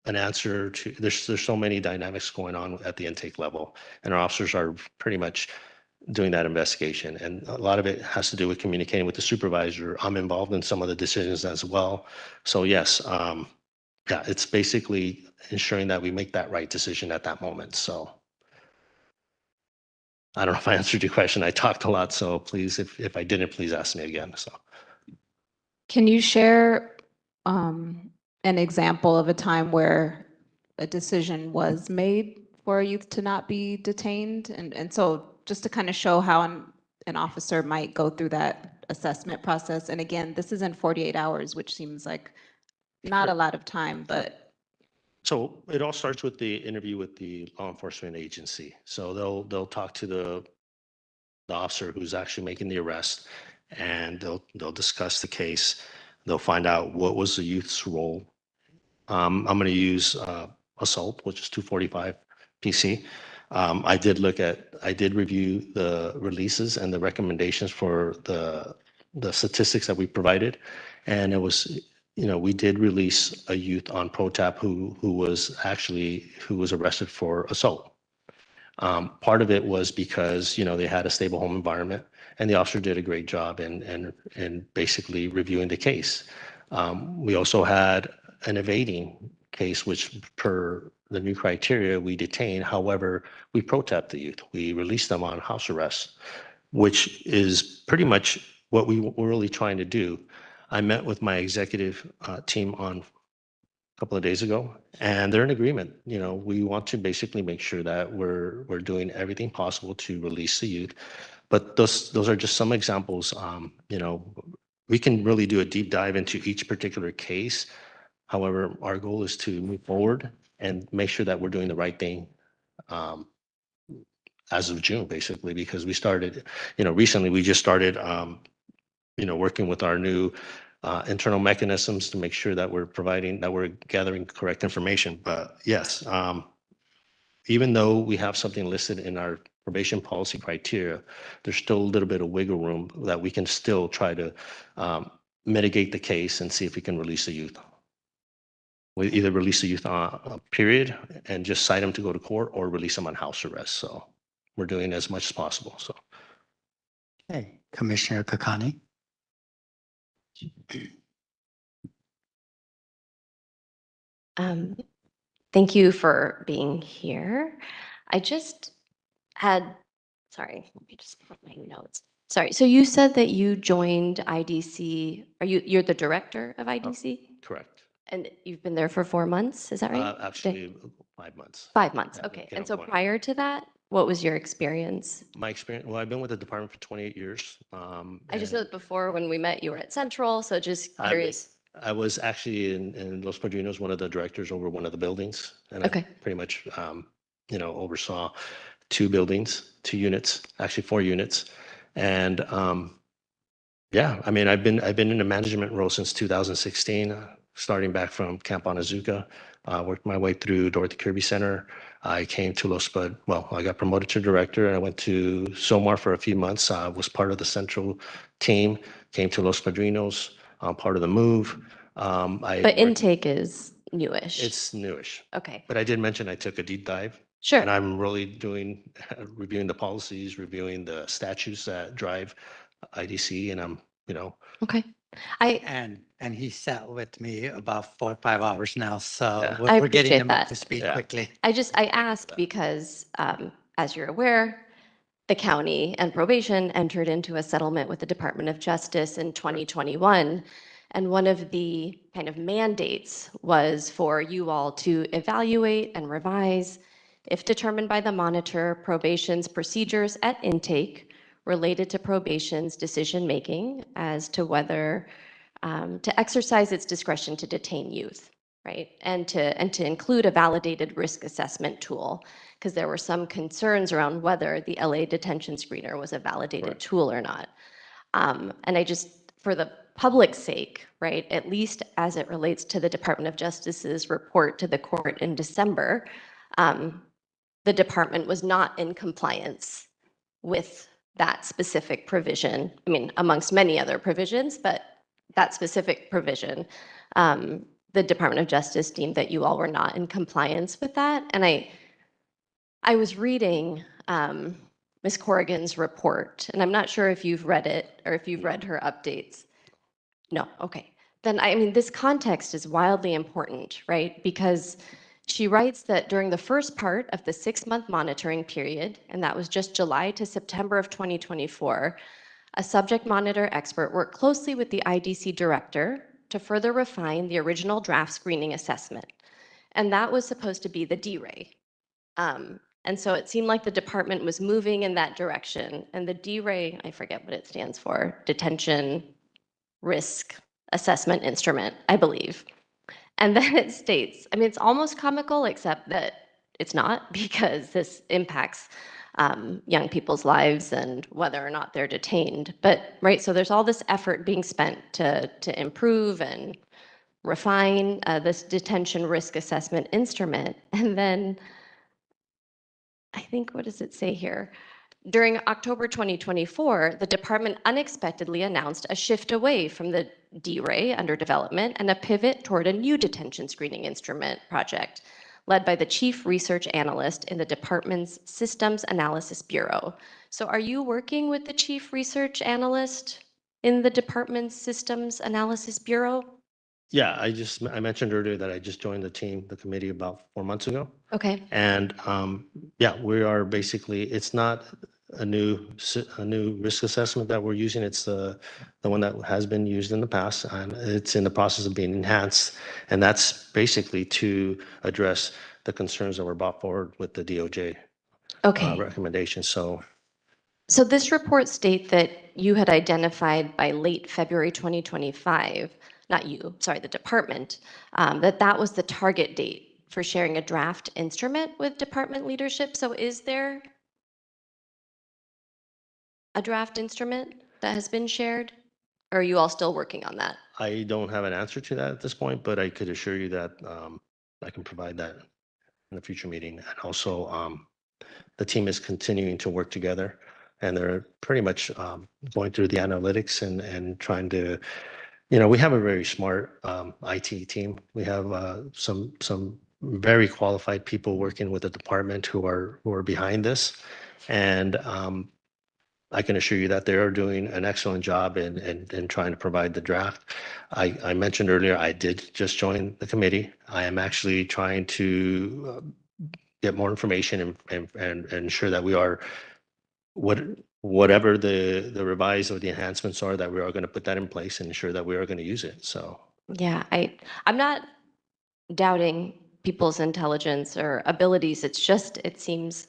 an answer to, there's so many dynamics going on at the intake level, and our officers are pretty much doing that investigation. And a lot of it has to do with communicating with the supervisor. I'm involved in some of the decisions as well. So yes, yeah, it's basically ensuring that we make that right decision at that moment. So I don't know if I answered your question. I talked a lot, so please, if I didn't, please ask me again. So Can you share an example of a time where a decision was made for a youth to not be detained? And so just to kind of show how an officer might go through that assessment process. And again, this is in 48 hours, which seems like not a Sure. lot of time, but So it all starts with the interview with the law enforcement agency. So they'll talk to the officer who's actually making the arrest, and they'll discuss the case. They'll find out what was the youth's role. I'm going to use assault, which is 245 PC. I did review the releases and the recommendations for the statistics that we provided, and it was, we did release a youth on ProTap who was arrested for assault. Part of it was because, they had a stable home environment, and the officer did a great job in basically reviewing the case. We also had an evading case, which per the new criteria, we detain. However, we pro-tapped the youth. We released them on house arrest, which is pretty much what we were really trying to do. I met with my executive team on couple of days ago, and they're in agreement. We want to basically make sure that we're doing everything possible to release the youth. But those are just some examples. We can really do a deep dive into each particular case. However, our goal is to move forward and make sure that we're doing the right thing as of June, basically, because we started, recently we just started, working with our new internal mechanisms to make sure that we're gathering correct information. But yes, even though we have something listed in our probation policy criteria, there's still a little bit of wiggle room that we can still try to mitigate the case and see if we can release the youth. We either release the youth on a period and just cite them to go to court, or release them on house arrest. So we're doing as much as possible. So. Okay, Commissioner Kakani. Thank you for being here. I just had, sorry, let me just put my notes. Sorry, so you said that you joined IDC. You're the director of IDC? Correct. And you've been there for 4 months, is that right? Actually, 5 months. 5 months, Yeah, okay. get And on so point. prior to that, what was your experience? My experience, well, I've been with the department for 28 years. I just and know that before when we met, you were at Central, so just curious. I was actually in Los Padrinos, one of the directors over one of the buildings. And I Okay. pretty much, oversaw 2 buildings, 2 units, actually 4 units. And yeah, I mean, I've been in a management role since 2016, starting back from Camp Anazuka, worked my way through Dorothy Kirby Center. I came to I got promoted to director, and I went to Somar for a few months. I was part of the central team, came to Los Padrinos, part of the move. But intake is newish. It's newish. Okay, But I did mention I took a deep dive. sure. And I'm really reviewing the policies, reviewing the statutes that drive IDC, and I'm, Okay. And he sat with me about 4 or 5 hours now, so Yeah. we're I we're getting appreciate him up that. to speed Yeah. quickly. I asked because, as you're aware, the county and probation entered into a settlement with the Department of Justice in 2021. And one of the kind of mandates was for you all to evaluate and revise, if determined by the monitor, probation's procedures at intake related to probation's decision-making as to whether to exercise its discretion to detain youth. right? And to include a validated risk assessment tool, because there were some concerns around whether the LA detention screener was a validated Correct. tool or not. And I just, for the public's sake, right, at least as it relates to the Department of Justice's report to the court in December, the department was not in compliance with that specific provision. I mean, amongst many other provisions, but that specific provision, the Department of Justice deemed that you all were not in compliance with that. And I was reading Ms. Corrigan's report, and I'm not sure if you've read it or if you've read her updates. No, okay. Then, I mean, this context is wildly important, right? Because she writes that during the first part of the 6-month monitoring period, and that was just July to September of 2024, a subject monitor expert worked closely with the IDC director to further refine the original draft screening assessment. And that was supposed to be the D-Ray. And so it seemed like the department was moving in that direction. And the D-Ray, I forget what it stands for, Detention Risk Assessment Instrument, I believe. And then it states, I mean, it's almost comical, except that it's not, because this impacts young people's lives and whether or not they're detained. But, right, so there's all this effort being spent to improve and refine this detention risk assessment instrument. And then I think, what does it say here? During October 2024, the department unexpectedly announced a shift away from the D-Ray under development and a pivot toward a new detention screening instrument project led by the chief research analyst in the department's Systems Analysis Bureau. So are you working with the chief research analyst in the department's Systems Analysis Bureau? Yeah, I mentioned earlier that I just joined the committee about 4 months ago. Okay. And yeah, we are basically, it's not a new risk assessment that we're using. It's the one that has been used in the past, and it's in the process of being enhanced. And that's basically to address the concerns that were brought forward with the DOJ Okay. recommendation. So this report states that you had identified by late February 2025, not you, sorry, the department, that was the target date for sharing a draft instrument with department leadership. So is there a draft instrument that has been shared? Or are you all still working on that? I don't have an answer to that at this point, but I could assure you that I can provide that in a future meeting. And also, the team is continuing to work together, and they're pretty much going through the analytics and trying to, we have a very smart IT team. We have some very qualified people working with the department who are behind this, and I can assure you that they are doing an excellent job in trying to provide the draft. I mentioned earlier, I did just join the committee. I am actually trying to get more information and ensure that we are, whatever the revise or the enhancements are, that we are going to put that in place and ensure that we are going to use it. So Yeah, I'm not doubting people's intelligence or abilities. It's just, it seems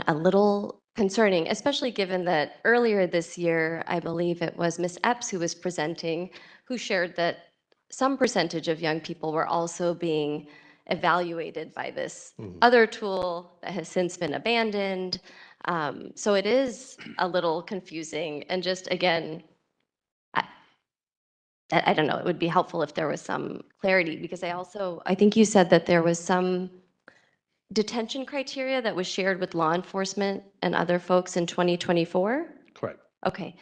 a little concerning, especially given that earlier this year, I believe it was Ms. Epps who was presenting, who shared that some percentage of young people were also being evaluated by this other tool that has since been abandoned. So it is a little confusing. And just again, I don't know, it would be helpful if there was some clarity, because I think you said that there was some detention criteria that was shared with law enforcement and other folks in 2024? correct. Okay.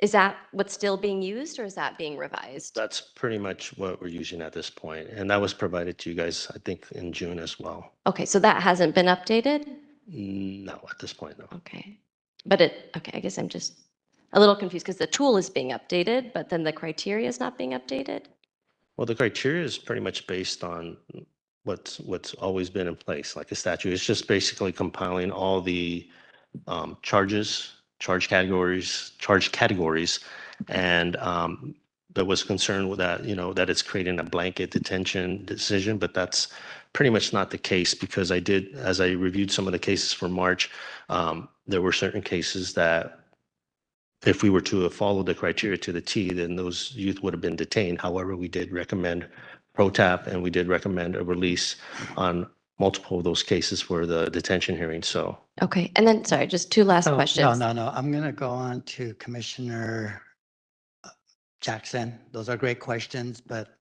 Is that what's still being used, or is that being revised? That's pretty much what we're using at this point, and that was provided to you guys, I think, in June as well. Okay, so that hasn't been updated? No, at this point, no. Okay. But okay, I guess I'm just a little confused because the tool is being updated, but then the criteria is not being updated? Well, the criteria is pretty much based on what's always been in place, like a statute. It's just basically compiling all the charge categories, and there was concern with that, that it's creating a blanket detention decision, but that's pretty much not the case, because as I reviewed some of the cases for March, there were certain cases that if we were to have followed the criteria to the T, then those youth would have been detained. However, we did recommend pro tap, and we did recommend a release on multiple of those cases for the detention hearing. So Okay, and then, sorry, just two last So, questions. No. I'm going to go on to Commissioner Jackson. Those are great questions, but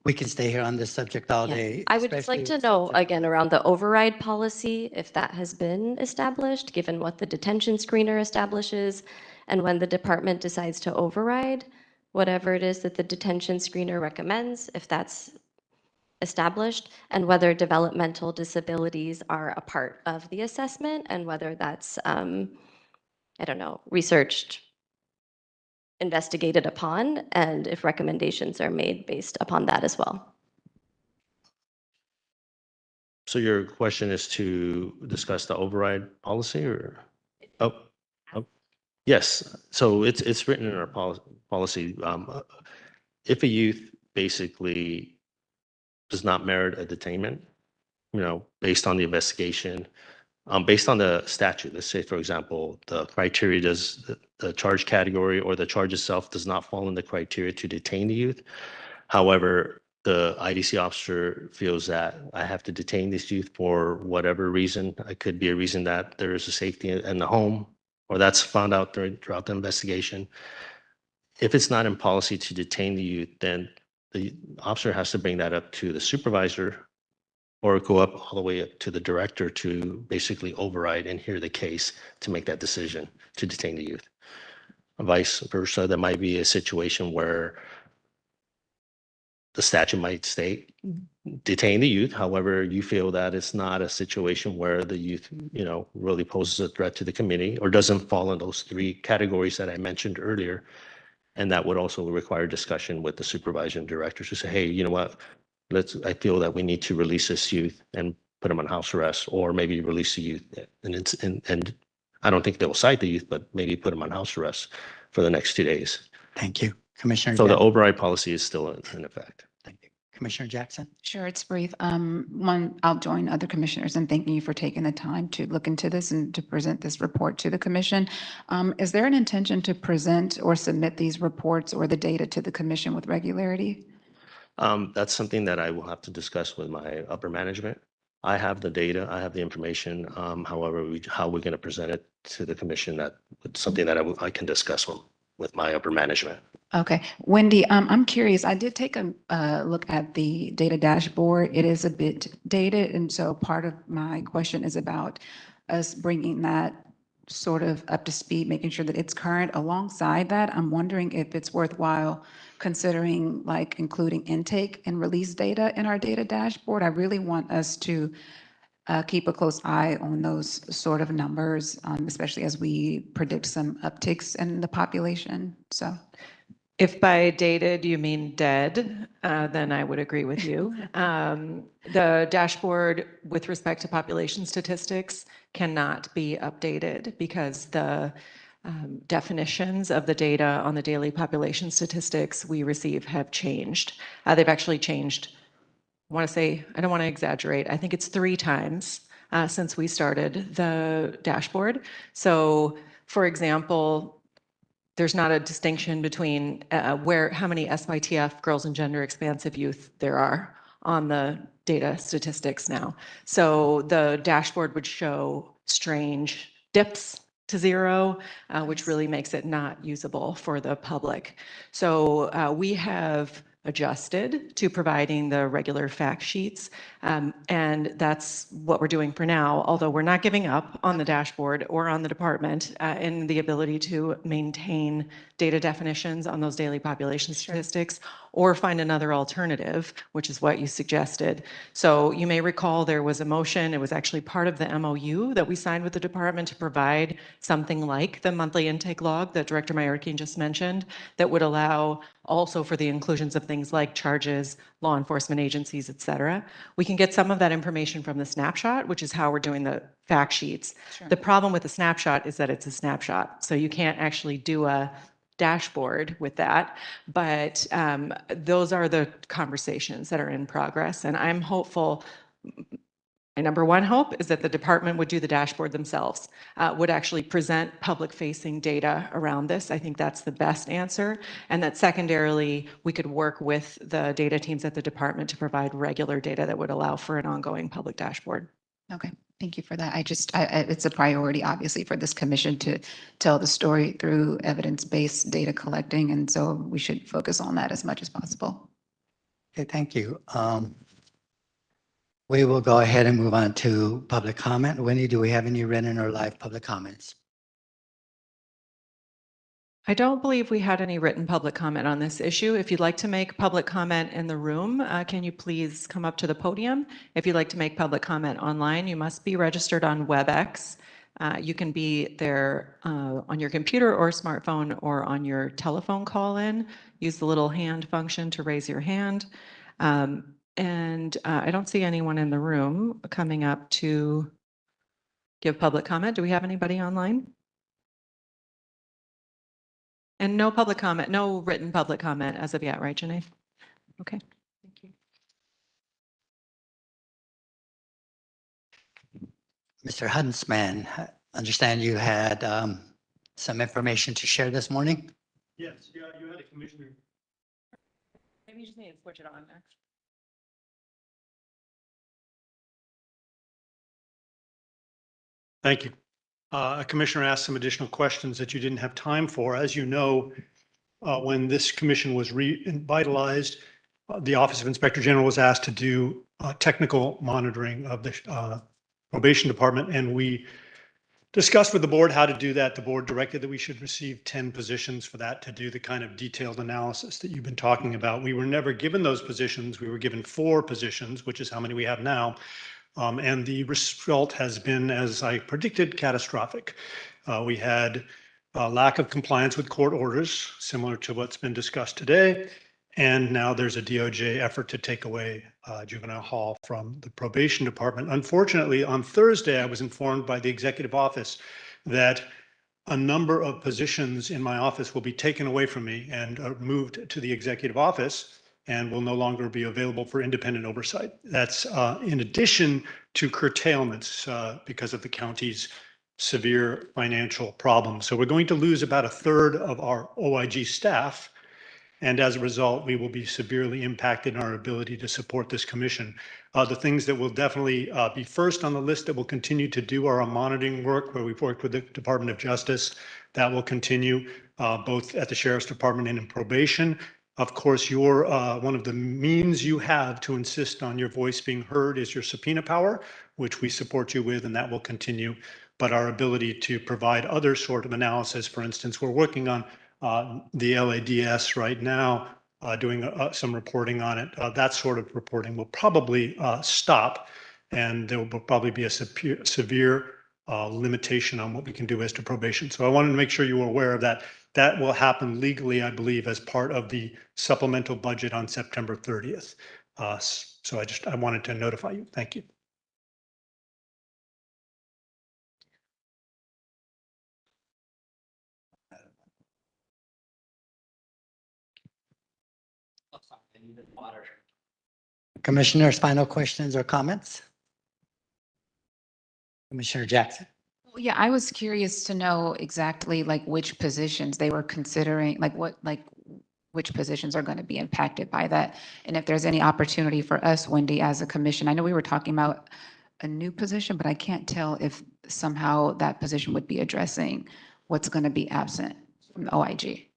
we can stay here on this subject all Yeah. day. I would just like especially to know, since it- again, around the override policy, if that has been established, given what the detention screener establishes, and when the department decides to override whatever it is that the detention screener recommends, if that's established, and whether developmental disabilities are a part of the assessment, and whether that's, I don't know, researched, investigated upon, and if recommendations are made based upon that as well. So your question is to discuss the override policy or? Oh, oh, yes. So it's written in our policy. If a youth basically does not merit a detainment, based on the investigation, based on the statute, let's say, for example, the criteria the charge category or the charge itself does not fall in the criteria to detain the youth. However, the IDC officer feels that I have to detain this youth for whatever reason. It could be a reason that there is a safety in the home, or that's found out throughout the investigation. If it's not in policy to detain the youth, then the officer has to bring that up to the supervisor or go up all the way up to the director to basically override and hear the case to make that decision to detain the youth. Vice versa, there might be a situation where the statute might state detain the youth. However, you feel that it's not a situation where the youth, really poses a threat to the community or doesn't fall in those three categories that I mentioned earlier. And that would also require discussion with the supervisor and directors to say, hey, you know what? I feel that we need to release this youth and put them on house arrest, or maybe release the youth. And I don't think they will cite the youth, but maybe put them on house arrest for the next 2 days. Thank you. Commissioner. So the Jackson. override policy is still in effect. Thank you. Commissioner Jackson? Sure, it's brief. I'll join other commissioners in thanking you for taking the time to look into this and to present this report to the commission. Is there an intention to present or submit these reports or the data to the commission with regularity? That's something that I will have to discuss with my upper management. I have the data, I have the information. However, how we're going to present it to the commission, that's something that I can discuss with my upper management. Okay, Wendy, I'm curious. I did take a look at the data dashboard. It is a bit dated, and so part of my question is about us bringing that sort of up to speed, making sure that it's current. Alongside that, I'm wondering if it's worthwhile considering like including intake and release data in our data dashboard. I really want us to keep a close eye on those sort of numbers, especially as we predict some upticks in the population. So. If by dated you mean dead, then I would agree with you. The dashboard with respect to population statistics cannot be updated because the definitions of the data on the daily population statistics we receive have changed. They've actually changed, I don't want to exaggerate, I think it's 3 times since we started the dashboard. So, for example, there's not a distinction between how many SYTF, girls and gender expansive youth, there are on the data statistics now. So the dashboard would show strange dips to 0, which really makes it not usable for the public. So we have adjusted to providing the regular fact sheets. And that's what we're doing for now, although we're not giving up on the dashboard or on the department in the ability to maintain data definitions on those daily population statistics or find another alternative, which is what you suggested. So you may recall there was a motion, it was actually part of the MOU that we signed with the department to provide something like the monthly intake log that Director Mayorkin just mentioned that would allow also for the inclusions of things like charges, law enforcement agencies, et cetera. We can get some of that information from the snapshot, which is how we're doing the fact sheets. Sure. The problem with the snapshot is that it's a snapshot. So you can't actually do a dashboard with that, but those are the conversations that are in progress. And I'm hopeful, My number one hope is that the department would do the dashboard themselves, would actually present public-facing data around this. I think that's the best answer. And that secondarily, we could work with the data teams at the department to provide regular data that would allow for an ongoing public dashboard. Okay, thank you for that. It's a priority, obviously, for this commission to tell the story through evidence-based data collecting, and so we should focus on that as much as possible. Okay, thank you. We will go ahead and move on to public comment. Winnie, do we have any written or live public comments? I don't believe we had any written public comment on this issue. If you'd like to make public comment in the room, can you please come up to the podium? If you'd like to make public comment online, you must be registered on WebEx. You can be there on your computer or smartphone or on your telephone call-in. Use the little hand function to raise your hand. I don't see anyone in the room coming up to give public comment. Do we have anybody online? And no public comment, no written public comment as of yet, right, Janae? Okay, thank you. Mr. Huntsman, I understand you had some information to share this morning? Yes, yeah, you had a commissioner. Maybe you just need to switch it on next. Thank you. A commissioner asked some additional questions that you didn't have time for. As you know, when this commission was revitalized, the Office of Inspector General was asked to do technical monitoring of the probation department, and we discussed with the board how to do that. The board directed that we should receive 10 positions for that to do the kind of detailed analysis that you've been talking about. We were never given those positions. We were given 4 positions, which is how many we have now. And the result has been, as I predicted, catastrophic. We had a lack of compliance with court orders, similar to what's been discussed today. And now there's a DOJ effort to take away juvenile hall from the probation department. Unfortunately, on Thursday, I was informed by the executive office that a number of positions in my office will be taken away from me and moved to the executive office and will no longer be available for independent oversight. That's in addition to curtailments because of the county's severe financial problems. So we're going to lose about 1/3 of our OIG staff. And as a result, we will be severely impacted in our ability to support this commission. The things that will definitely be first on the list that will continue to do our monitoring work, where we've worked with the Department of Justice. That will continue both at the Sheriff's Department and in probation. Of course, one of the means you have to insist on your voice being heard is your subpoena power, which we support you with, and that will continue. But our ability to provide other sort of analysis, for instance, we're working on the LADS right now, doing some reporting on it. That sort of reporting will probably stop, and there will probably be a severe limitation on what we can do as to probation. So I wanted to make sure you were aware of that. That will happen legally, I believe, as part of the supplemental budget on September 30th. So I wanted to notify you. Thank you. Commissioners, final questions or comments? Commissioner Jackson. Well, yeah, I was curious to know exactly like which positions they were considering, which positions are going to be impacted by that. And if there's any opportunity for us, Wendy, as a commission. I know we were talking about a new position, but I can't tell if somehow that position would be addressing what's going to be absent from the OIG.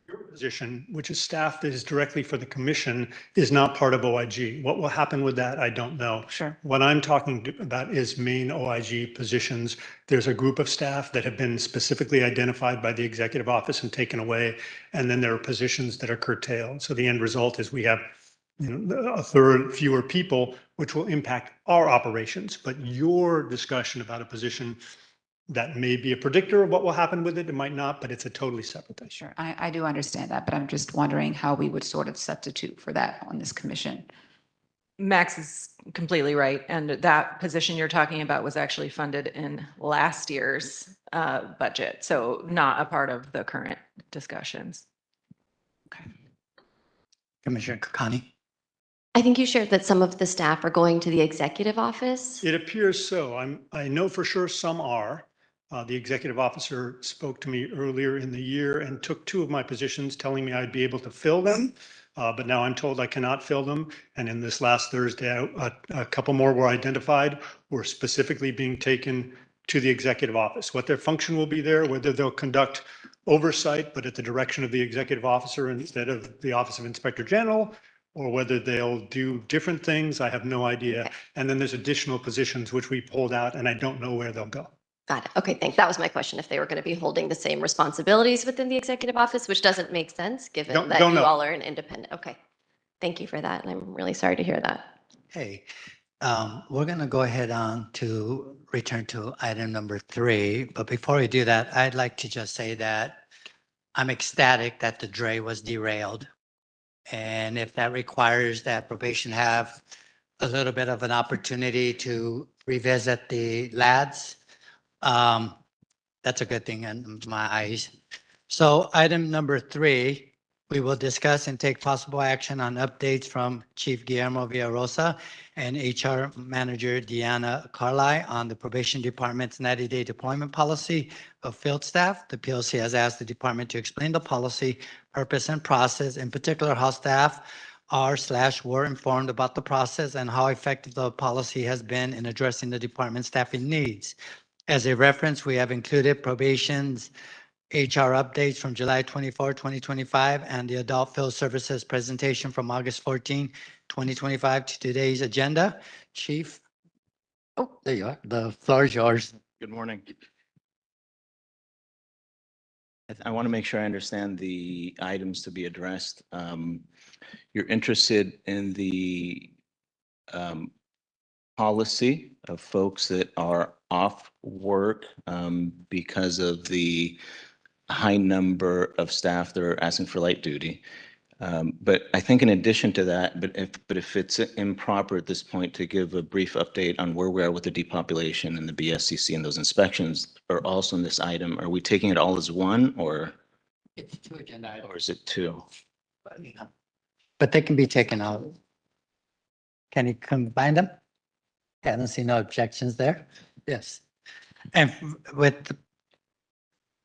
Your position, which is staff that is directly for the commission, is not part of OIG. What will happen with that, I don't know. Sure. What I'm talking about is main OIG positions. There's a group of staff that have been specifically identified by the executive office and taken away. And then there are positions that are curtailed. So the end result is we have 1/3 fewer people, which will impact our operations. But your discussion about a position that may be a predictor of what will happen with it. It might not, but it's a totally separate thing. Sure, I do understand that, but I'm just wondering how we would sort of substitute for that on this commission. Max is completely right. And that position you're talking about was actually funded in last year's budget. So not a part of the current discussions. Okay. Commissioner Kokani. I think you shared that some of the staff are going to the executive office. It appears so. I know for sure some are. The executive officer spoke to me earlier in the year and took two of my positions, telling me I'd be able to fill them. But now I'm told I cannot fill them. And in this last Thursday, a couple more were identified, were specifically being taken to the executive office. What their function will be there, whether they'll conduct oversight, but at the direction of the executive officer instead of the Office of Inspector General, or whether they'll do different things, I have no idea. Okay. And then there's additional positions which we pulled out, and I don't know where they'll go. Got it. Okay, thanks. That was my question, if they were going to be holding the same responsibilities within the executive office, which doesn't make sense, given Don't that you know. all are an independent. Okay. Thank you for that, and I'm really sorry to hear that. Hey, we're going to go ahead on to return to item number 3. But before we do that, I'd like to just say that I'm ecstatic that the dray was derailed. And if that requires that probation have a little bit of an opportunity to revisit the lads, that's a good thing in my eyes. So item number 3, we will discuss and take possible action on updates from Chief Guillermo Villarosa and HR Manager Deanna Carly on the Probation Department's 90-day deployment policy of field staff. The POC has asked the department to explain the policy, purpose, and process, in particular how staff were informed about the process and how effective the policy has been in addressing the department's staffing needs. As a reference, we have included probation's HR updates from July 24, 2025, and the Adult Field Services presentation from August 14, 2025 to today's agenda. Chief? Oh, there you are. The floor is yours. Good morning. I want to make sure I understand the items to be addressed. You're interested in the policy of folks that are off work because of the high number of staff that are asking for light duty. But I think in addition to that, but if it's improper at this point to give a brief update on where we are with the depopulation and the BSCC and those inspections are also in this item, are we taking it all as one or It's 2 agenda items. or is it two? But they can be taken out. Can you combine them? I don't see no objections there. Yes. And with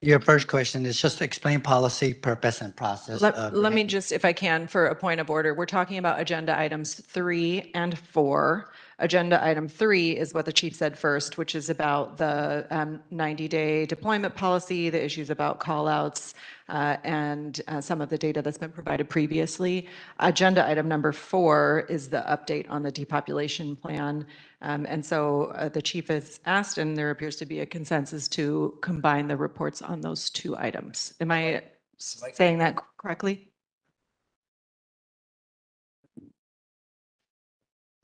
your first question is just to explain policy, purpose, and process. Let me just, if I can, for a point of order, we're talking about agenda items 3 and 4. Agenda item 3 is what the chief said first, which is about the 90-day deployment policy, the issues about callouts, and some of the data that's been provided previously. Agenda item number 4 is the update on the depopulation plan. And so the chief has asked, and there appears to be a consensus to combine the reports on those 2 items. Am I saying that correctly?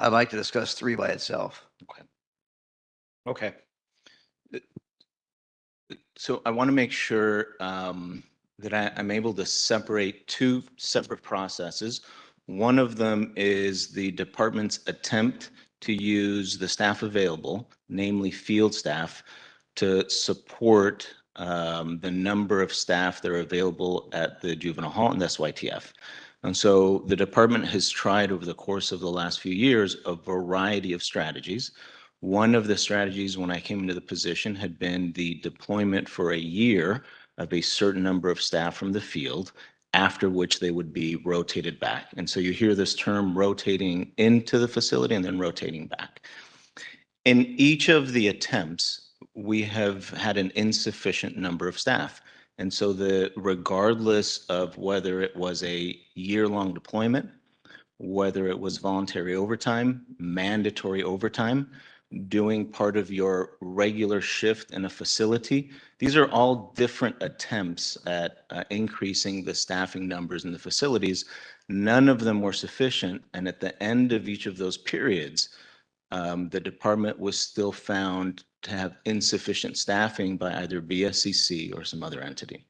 I'd like to discuss 3 by itself. Okay. So I want to make sure that I'm able to separate 2 separate processes. One of them is the department's attempt to use the staff available, namely field staff, to support the number of staff that are available at the juvenile hall and the SYTF. And so the department has tried over the course of the last few years a variety of strategies. One of the strategies when I came into the position had been the deployment for a year of a certain number of staff from the field, after which they would be rotated back. And so you hear this term rotating into the facility and then rotating back. In each of the attempts, we have had an insufficient number of staff. And so regardless of whether it was a year-long deployment, whether it was voluntary overtime, mandatory overtime, doing part of your regular shift in a facility, these are all different attempts at increasing the staffing numbers in the facilities. None of them were sufficient. And at the end of each of those periods, the department was still found to have insufficient staffing by either BSCC or some other entity.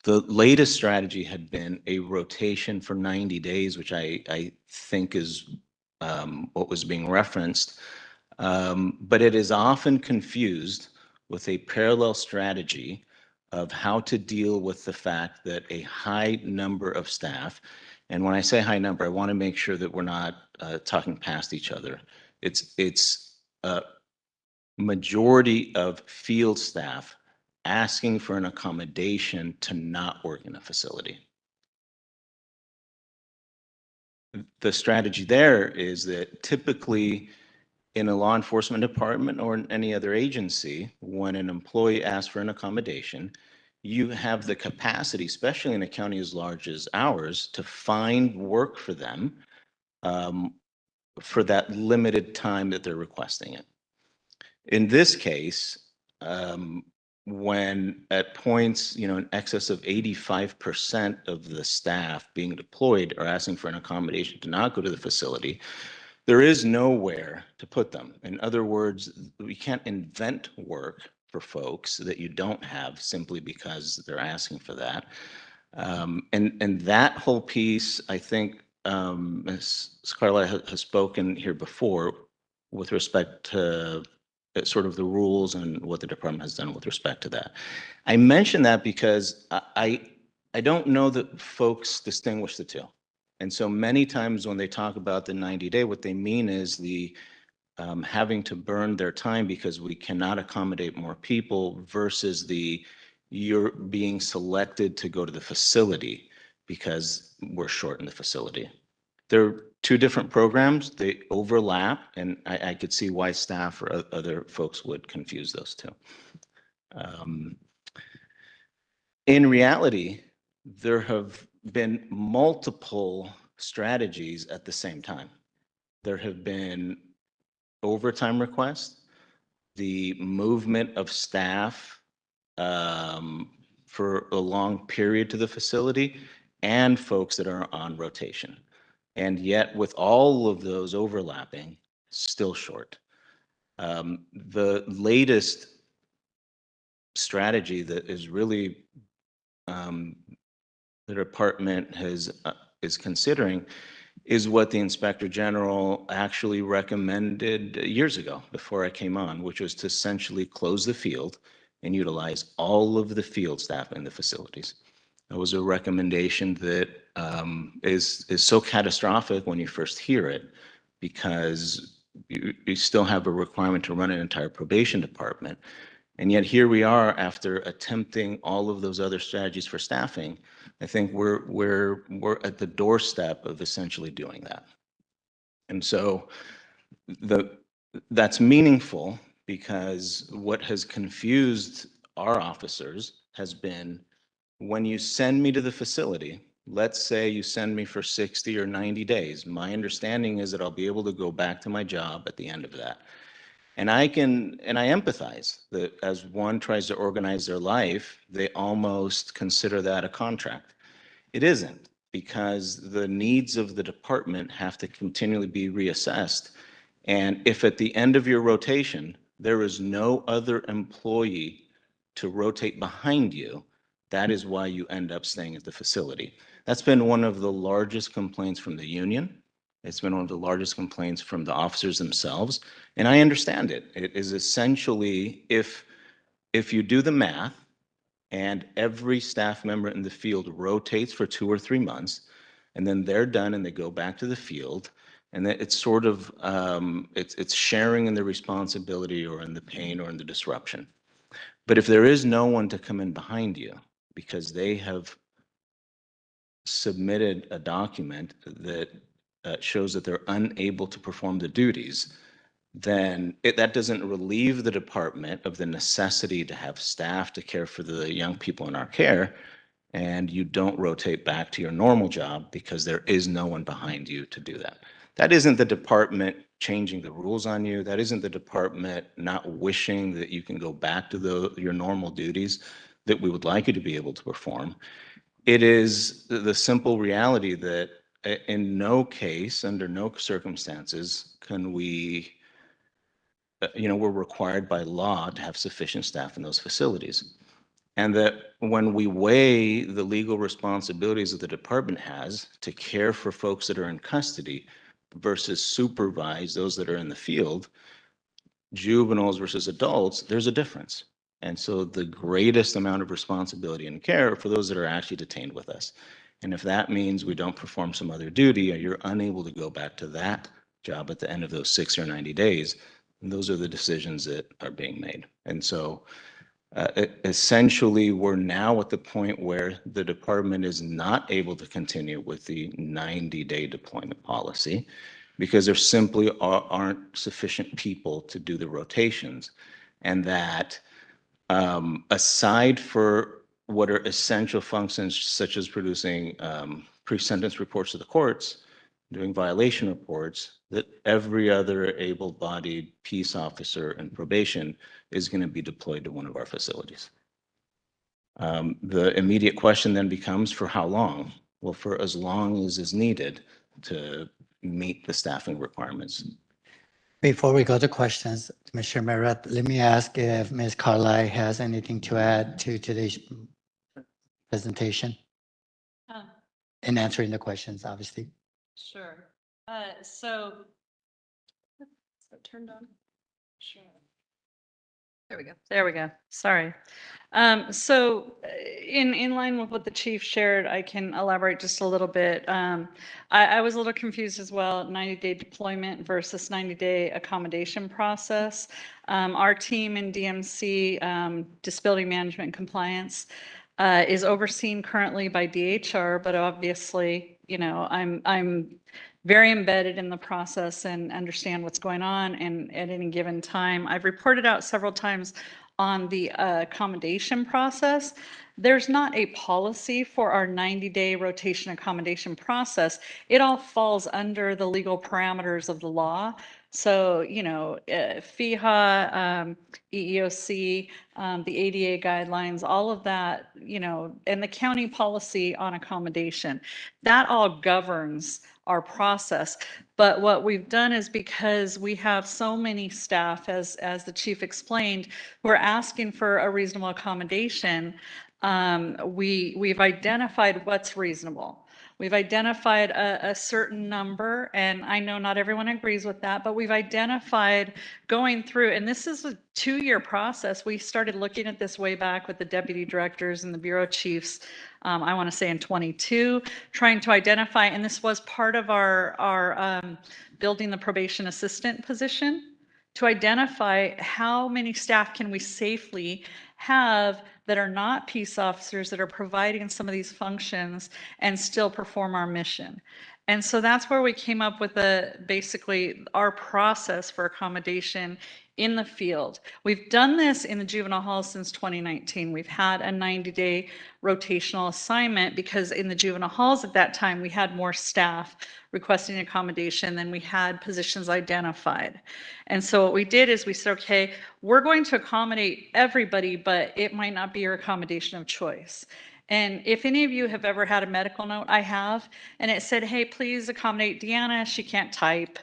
The latest strategy had been a rotation for 90 days, which I think is what was being referenced. But it is often confused with a parallel strategy of how to deal with the fact that a high number of staff And when I say high number, I want to make sure that we're not talking past each other. It's a majority of field staff asking for an accommodation to not work in a facility. The strategy there is that typically in a law enforcement department or in any other agency, when an employee asks for an accommodation, you have the capacity, especially in a county as large as ours, to find work for them for that limited time that they're requesting it. In this case, when at points, in excess of 85% of the staff being deployed are asking for an accommodation to not go to the facility, there is nowhere to put them. In other words, we can't invent work for folks that you don't have simply because they're asking for that. And that whole piece, I think, Ms. Carla has spoken here before with respect to sort of the rules and what the department has done with respect to that. I mention that because I don't know that folks distinguish the two. And so many times when they talk about the 90-day, what they mean is the having to burn their time because we cannot accommodate more people versus the you're being selected to go to the facility because we're short in the facility. They're two different programs. They overlap, and I could see why staff or other folks would confuse those two. In reality, there have been multiple strategies at the same time. There have been overtime requests, the movement of staff for a long period to the facility, and folks that are on rotation. And yet with all of those overlapping, still short. The latest strategy that is really the department is considering is what the Inspector General actually recommended years ago before I came on, which was to essentially close the field and utilize all of the field staff in the facilities. That was a recommendation that is so catastrophic when you first hear it, because you still have a requirement to run an entire probation department. And yet here we are after attempting all of those other strategies for staffing. I think we're at the doorstep of essentially doing that. And so that's meaningful because what has confused our officers has been when you send me to the facility, let's say you send me for 60 or 90 days, my understanding is that I'll be able to go back to my job at the end of that. And I empathize that as one tries to organize their life, they almost consider that a contract. It isn't, because the needs of the department have to continually be reassessed. And if at the end of your rotation, there is no other employee to rotate behind you, that is why you end up staying at the facility. That's been one of the largest complaints from the union. It's been one of the largest complaints from the officers themselves. And I understand it. It is essentially, if you do the math and every staff member in the field rotates for 2 or 3 months, and then they're done and they go back to the field, and that it's sort of, it's sharing in the responsibility or in the pain or in the disruption. But if there is no one to come in behind you because they have submitted a document that shows that they're unable to perform the duties, then that doesn't relieve the department of the necessity to have staff to care for the young people in our care, and you don't rotate back to your normal job because there is no one behind you to do that. That isn't the department changing the rules on you. That isn't the department not wishing that you can go back to your normal duties that we would like you to be able to perform. It is the simple reality that in no case, under no circumstances, can we, we're required by law to have sufficient staff in those facilities. And that when we weigh the legal responsibilities that the department has to care for folks that are in custody versus supervise those that are in the field, juveniles versus adults, there's a difference. And so the greatest amount of responsibility and care for those that are actually detained with us. And if that means we don't perform some other duty, or you're unable to go back to that job at the end of those 60 or 90 days, those are the decisions that are being made. And so essentially, we're now at the point where the department is not able to continue with the 90-day deployment policy because there simply aren't sufficient people to do the rotations. And that aside for what are essential functions such as producing pre-sentence reports to the courts, doing violation reports, that every other able-bodied peace officer in probation is going to be deployed to one of our facilities. The immediate question then becomes, for how long? Well, for as long as is needed to meet the staffing requirements. Before we go to questions, Commissioner Merritt, let me ask if Ms. Carly has anything to add to today's presentation in answering the questions, obviously. Sure. So turned on? Sure. There we go. There we go. Sorry. So in line with what the chief shared, I can elaborate just a little bit. I was a little confused as well, 90-day deployment versus 90-day accommodation process. Our team in DMC, Disability Management and Compliance, is overseen currently by DHR, but obviously, you know, I'm very embedded in the process and understand what's going on. And at any given time, I've reported out several times on the accommodation process. There's not a policy for our 90-day rotation accommodation process. It all falls under the legal parameters of the law. So, you know, FEHA, EEOC, the ADA guidelines, all of that, you know, and the county policy on accommodation, that all governs our process. But what we've done is, because we have so many staff, as the chief explained, who are asking for a reasonable accommodation, we've identified what's reasonable. We've identified a certain number, and I know not everyone agrees with that, but we've identified going through, and this is a 2-year process. We started looking at this way back with the deputy directors and the bureau chiefs, I want to say in 22, trying to identify, and this was part of our building the probation assistant position, to identify how many staff can we safely have that are not peace officers, that are providing some of these functions and still perform our mission. And so that's where we came up with basically our process for accommodation in the field. We've done this in the juvenile hall since 2019. We've had a 90-day rotational assignment because in the juvenile halls at that time, we had more staff requesting accommodation than we had positions identified. And so what we did is we said, okay, we're going to accommodate everybody, but it might not be your accommodation of choice. And if any of you have ever had a medical note, I have, and it said, hey, please accommodate Deanna. She can't type.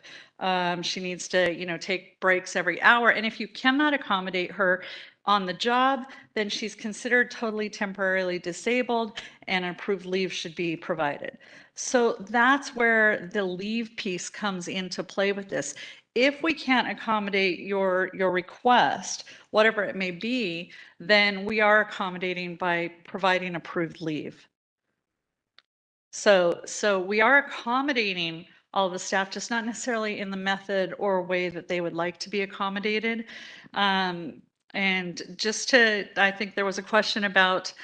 She needs to, you know, take breaks every hour. And if you cannot accommodate her on the job, then she's considered totally temporarily disabled and approved leave should be provided. So that's where the leave piece comes into play with this. If we can't accommodate your request, whatever it may be, then we are accommodating by providing approved leave. So we are accommodating all the staff, just not necessarily in the method or way that they would like to be accommodated. And just to, I think there was a question about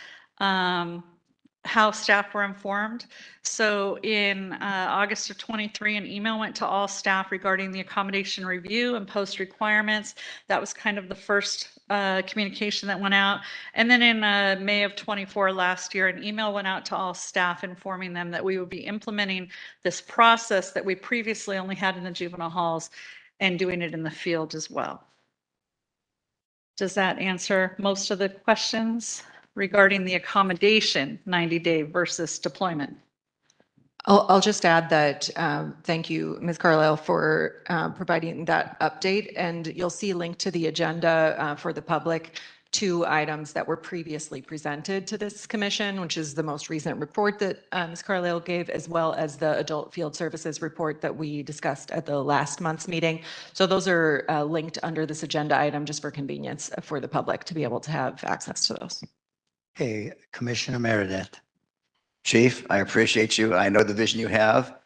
how staff were informed. So in August of 23, an email went to all staff regarding the accommodation review and post requirements. That was kind of the first communication that went out. And then in May of 24 last year, an email went out to all staff informing them that we would be implementing this process that we previously only had in the juvenile halls and doing it in the field as well. Does that answer most of the questions regarding the accommodation 90-day versus deployment? I'll just add that, thank you, Ms. Carlisle, for providing that update. And you'll see a link to the agenda for the public, 2 items that were previously presented to this commission, which is the most recent report that Ms. Carlisle gave, as well as the adult field services report that we discussed at the last month's meeting. So those are linked under this agenda item just for convenience for the public to be able to have access to those. Hey, Commissioner Meredith. Chief, I appreciate you. I know the vision you have.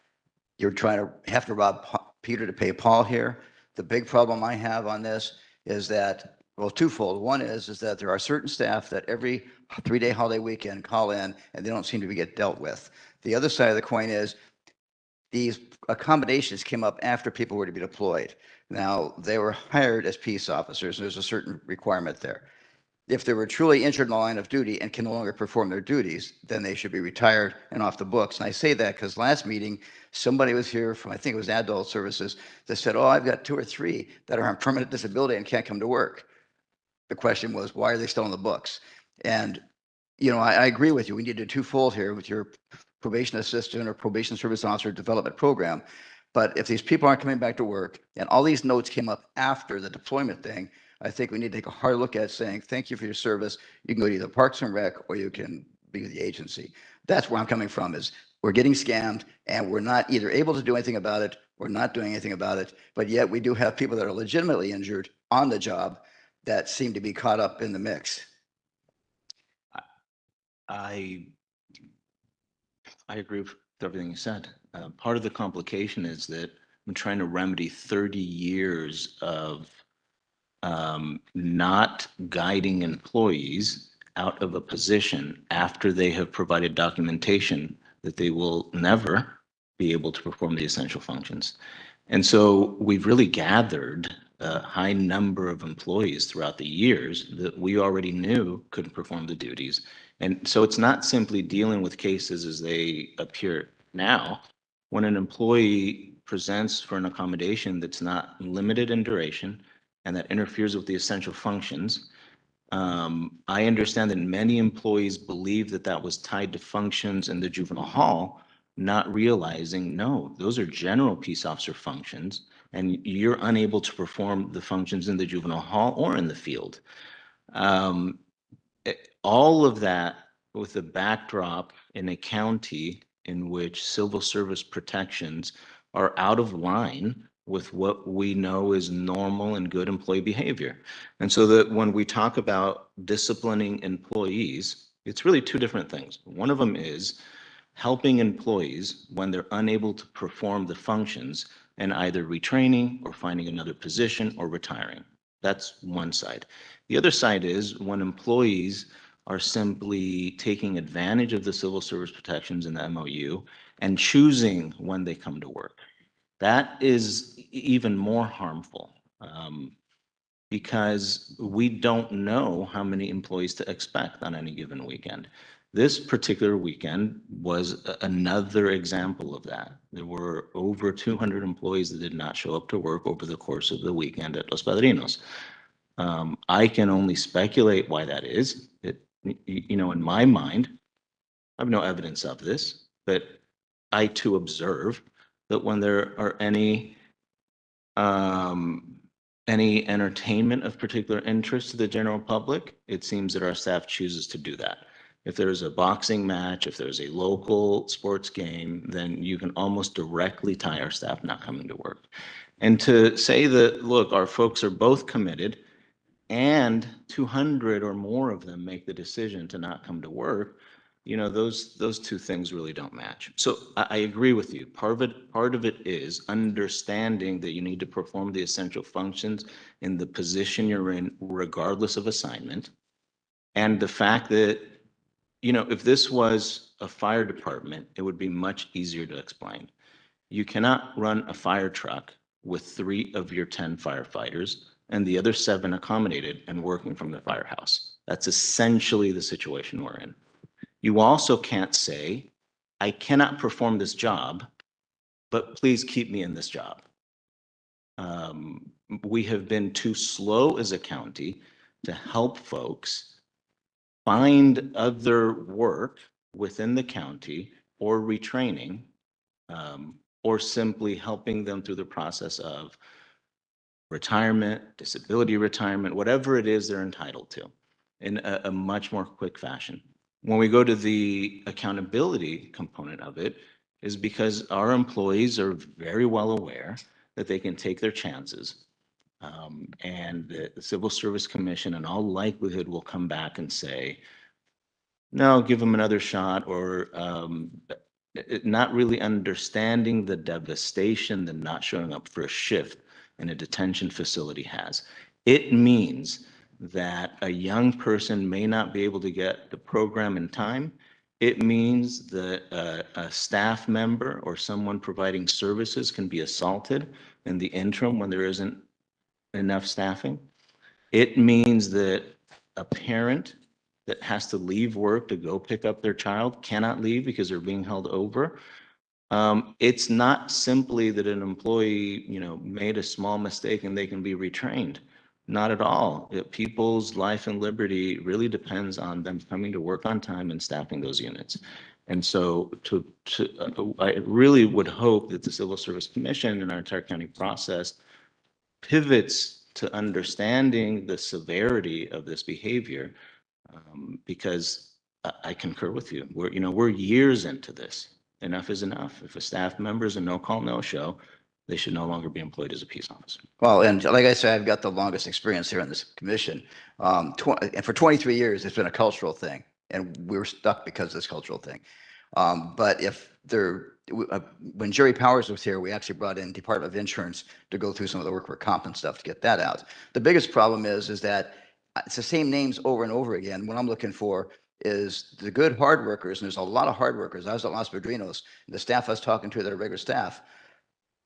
You're trying to have to rob Peter to pay Paul here. The big problem I have on this is that, well, twofold. One is that there are certain staff that every 3-day holiday weekend call in and they don't seem to get dealt with. The other side of the coin is these accommodations came up after people were to be deployed. Now, they were hired as peace officers. There's a certain requirement there. If they were truly injured in the line of duty and can no longer perform their duties, then they should be retired and off the books. And I say that because last meeting, somebody was here from, I think it was Adult Services, that said, oh, I've got 2 or 3 that are on permanent disability and can't come to work. The question was, why are they still on the books? And, you know, I agree with you. We need a twofold here with your probation assistant or probation service officer development program. But if these people aren't coming back to work and all these notes came up after the deployment thing, I think we need to take a hard look at saying, thank you for your service. You can go to either Parks and Rec or you can be with the agency. That's where I'm coming from is we're getting scammed and we're not either able to do anything about it or not doing anything about it. But yet we do have people that are legitimately injured on the job that seem to be caught up in the mix. I agree with everything you said. Part of the complication is that I'm trying to remedy 30 years of not guiding employees out of a position after they have provided documentation that they will never be able to perform the essential functions. And so we've really gathered a high number of employees throughout the years that we already knew couldn't perform the duties. And so it's not simply dealing with cases as they appear now. When an employee presents for an accommodation that's not limited in duration and that interferes with the essential functions, I understand that many employees believe that that was tied to functions in the juvenile hall, not realizing, no, those are general peace officer functions, and you're unable to perform the functions in the juvenile hall or in the field. All of that with the backdrop in a county in which civil service protections are out of line with what we know is normal and good employee behavior. And so that when we talk about disciplining employees, it's really 2 different things. One of them is helping employees when they're unable to perform the functions and either retraining or finding another position or retiring. That's one side. The other side is when employees are simply taking advantage of the civil service protections in the MOU and choosing when they come to work. That is even more harmful because we don't know how many employees to expect on any given weekend. This particular weekend was another example of that. There were over 200 employees that did not show up to work over the course of the weekend at Los Padrinos. I can only speculate why that is. You know, in my mind, I have no evidence of this, but I too observe that when there are any entertainment of particular interest to the general public, it seems that our staff chooses to do that. If there's a boxing match, if there's a local sports game, then you can almost directly tie our staff not coming to work. And to say that, look, our folks are both committed and 200 or more of them make the decision to not come to work, you know, those 2 things really don't match. So I agree with you. Part of it is understanding that you need to perform the essential functions in the position you're in, regardless of assignment. And the fact that, you know, if this was a fire department, it would be much easier to explain. You cannot run a fire truck with 3 of your 10 firefighters and the other 7 accommodated and working from the firehouse. That's essentially the situation we're in. You also can't say, I cannot perform this job, but please keep me in this job. We have been too slow as a county to help folks find other work within the county or retraining, or simply helping them through the process of retirement, disability retirement, whatever it is they're entitled to in a much more quick fashion. When we go to the accountability component of it is because our employees are very well aware that they can take their chances. And the Civil Service Commission in all likelihood will come back and say, no, give them another shot, or not really understanding the devastation that not showing up for a shift in a detention facility has. It means that a young person may not be able to get the program in time. It means that a staff member or someone providing services can be assaulted in the interim when there isn't enough staffing. It means that a parent that has to leave work to go pick up their child cannot leave because they're being held over. It's not simply that an employee, made a small mistake and they can be retrained. Not at all. People's life and liberty really depends on them coming to work on time and staffing those units. And so I really would hope that the Civil Service Commission and our entire county process pivots to understanding the severity of this behavior, because I concur with you. We're years into this. Enough is enough. If a staff member is a no-call, no-show, they should no longer be employed as a peace officer. Well, and like I said, I've got the longest experience here in this commission. And for 23 years, it's been a cultural thing, and we were stuck because of this cultural thing. But when Jerry Powers was here, we actually brought in Department of Insurance to go through some of the workers' comp and stuff to get that out. The biggest problem is that it's the same names over and over again. What I'm looking for is the good hard workers, and there's a lot of hard workers. I was at Los Padrinos, the staff I was talking to that are regular staff,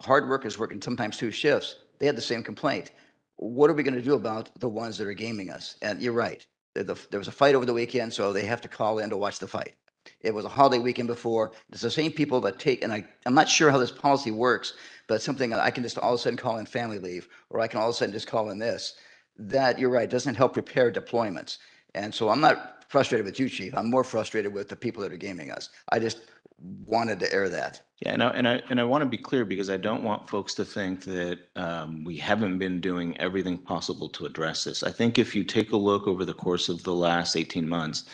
hard workers working sometimes 2 shifts, they had the same complaint. What are we going to do about the ones that are gaming us? And you're right. There was a fight over the weekend, so they have to call in to watch the fight. It was a holiday weekend before. It's the same people that take, and I'm not sure how this policy works, but it's something that I can just all of a sudden call in family leave, or I can all of a sudden just call in this. That, you're right, doesn't help prepare deployments. And so I'm not frustrated with you, Chief. I'm more frustrated with the people that are gaming us. I just wanted to air that. Yeah, and I want to be clear, because I don't want folks to think that we haven't been doing everything possible to address this. I think if you take a look over the course of the last 18 months,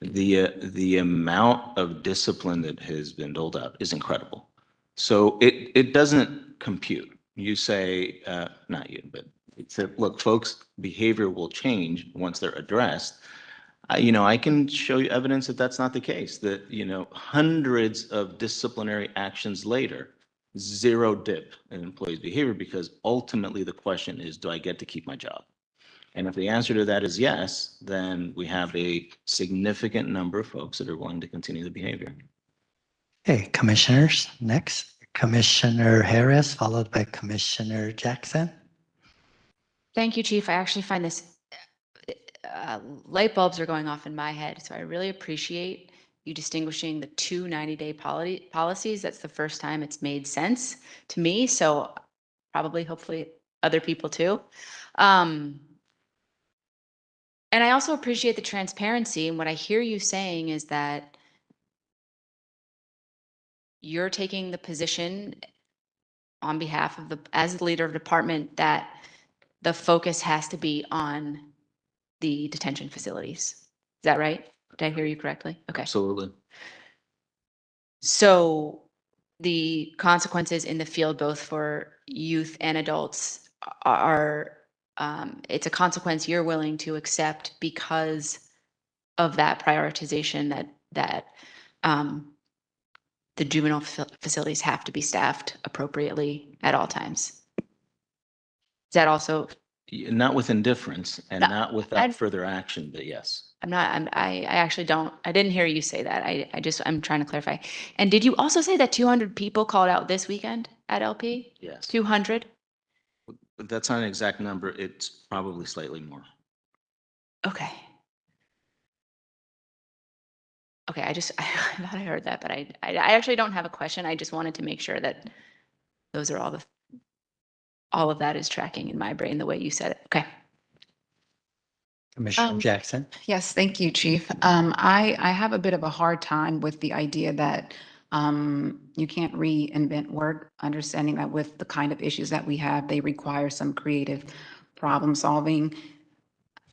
the amount of discipline that has been doled out is incredible. So it doesn't compute. You say, not you, but it's that, look, folks' behavior will change once they're addressed. I can show you evidence that that's not the case, that, hundreds of disciplinary actions later, 0 dip in employees' behavior, because ultimately the question is, do I get to keep my job? And if the answer to that is yes, then we have a significant number of folks that are willing to continue the behavior. Okay, commissioners, next. Commissioner Harris, followed by Commissioner Jackson. Thank you, Chief. I actually find this, light bulbs are going off in my head. So I really appreciate you distinguishing the 2 90-day policies. That's the first time it's made sense to me. So probably, hopefully, other people too. And I also appreciate the transparency. And what I hear you saying is that you're taking the position on behalf of as the leader of department, that the focus has to be on the detention facilities. Is that right? Did I hear you correctly? Okay. Absolutely. So the consequences in the field, both for youth and adults, are, it's a consequence you're willing to accept because of that prioritization that the juvenile facilities have to be staffed appropriately at all times. Is that also? Not with indifference and No, not without further action, but yes. I actually don't, I didn't hear you say that. I'm trying to clarify. And did you also say that 200 people called out this weekend at LP? Yes. 200? But that's not an exact number. It's probably slightly more. Okay. Okay, I thought I heard that, but I actually don't have a question. I just wanted to make sure that those are all of that is tracking in my brain the way you said it. Okay. Commissioner Jackson. Yes, thank you, Chief. I have a bit of a hard time with the idea that you can't reinvent work, understanding that with the kind of issues that we have, they require some creative problem solving.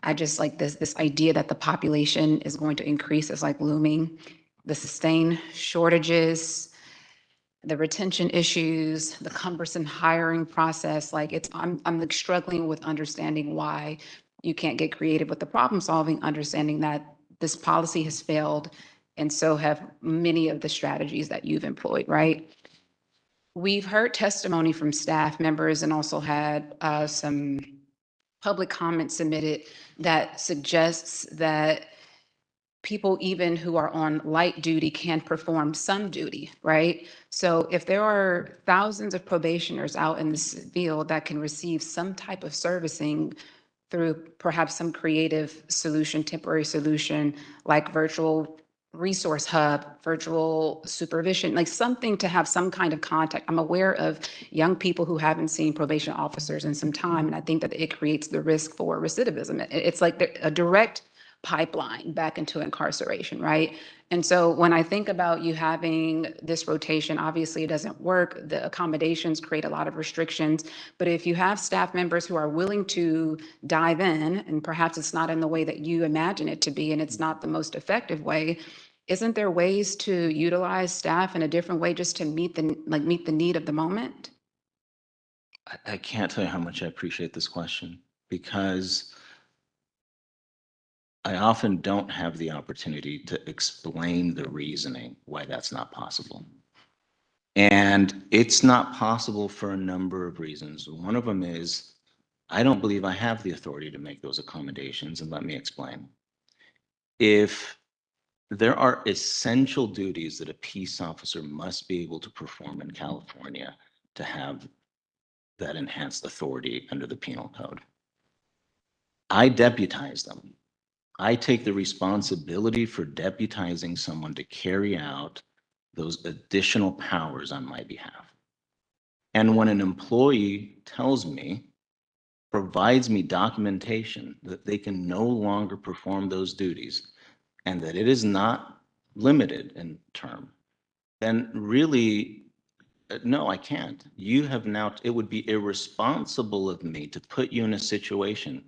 I just like this idea that the population is going to increase is like looming. The sustained shortages, the retention issues, the cumbersome hiring process, I'm like struggling with understanding why you can't get creative with the problem solving, understanding that this policy has failed, and so have many of the strategies that you've employed, right? We've heard testimony from staff members and also had some public comments submitted that suggests that people even who are on light duty can perform some duty, right? So if there are thousands of probationers out in this field that can receive some type of servicing through perhaps some creative solution, temporary solution, like virtual resource hub, virtual supervision, like something to have some kind of contact. I'm aware of young people who haven't seen probation officers in some time, and I think that it creates the risk for recidivism. It's like a direct pipeline back into incarceration, right? And so when I think about you having this rotation, obviously it doesn't work. The accommodations create a lot of restrictions. But if you have staff members who are willing to dive in, and perhaps it's not in the way that you imagine it to be, and it's not the most effective way, isn't there ways to utilize staff in a different way just to meet the need of the moment? I can't tell you how much I appreciate this question, because I often don't have the opportunity to explain the reasoning why that's not possible. And it's not possible for a number of reasons. One of them is I don't believe I have the authority to make those accommodations, and let me explain. If there are essential duties that a peace officer must be able to perform in California to have that enhanced authority under the penal code, I deputize them. I take the responsibility for deputizing someone to carry out those additional powers on my behalf. And when an employee tells me, provides me documentation that they can no longer perform those duties and that it is not limited in term, then really, no, I can't. You have now, it would be irresponsible of me to put you in a situation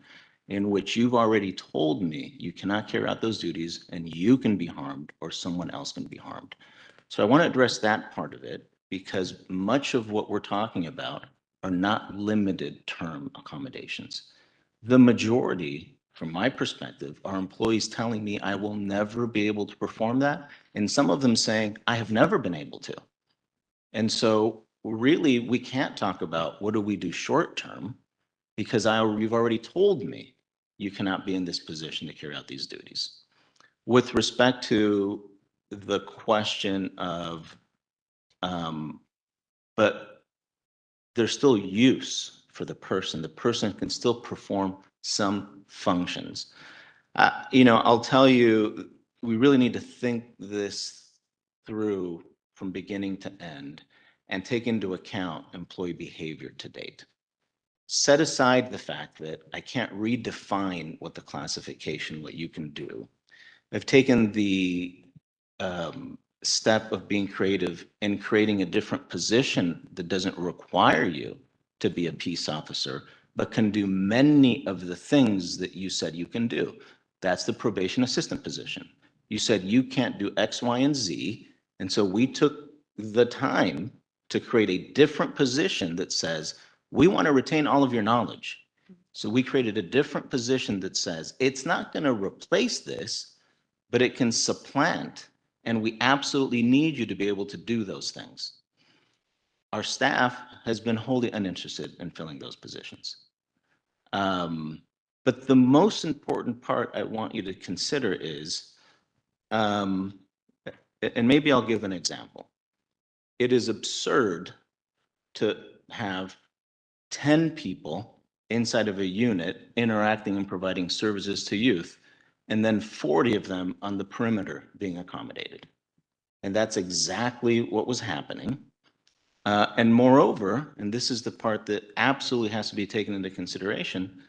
in which you've already told me you cannot carry out those duties and you can be harmed or someone else can be harmed. So I want to address that part of it, because much of what we're talking about are not limited term accommodations. The majority, from my perspective, are employees telling me I will never be able to perform that, and some of them saying I have never been able to. And so really, we can't talk about what do we do short term, because you've already told me you cannot be in this position to carry out these duties. With respect to the question of, but there's still use for the person can still perform some functions. I'll tell you, we really need to think this through from beginning to end and take into account employee behavior to date. Set aside the fact that I can't redefine what the classification, what you can do. I've taken the step of being creative and creating a different position that doesn't require you to be a peace officer, but can do many of the things that you said you can do. That's the probation assistant position. You said you can't do X, Y, and Z. And so we took the time to create a different position that says, we want to retain all of your knowledge. So we created a different position that says, it's not going to replace this, but it can supplant. And we absolutely need you to be able to do those things. Our staff has been wholly uninterested in filling those positions. But the most important part I want you to consider is, and maybe I'll give an example. It is absurd to have 10 people inside of a unit interacting and providing services to youth, and then 40 of them on the perimeter being accommodated. And that's exactly what was happening. And moreover, and this is the part that absolutely has to be taken into consideration,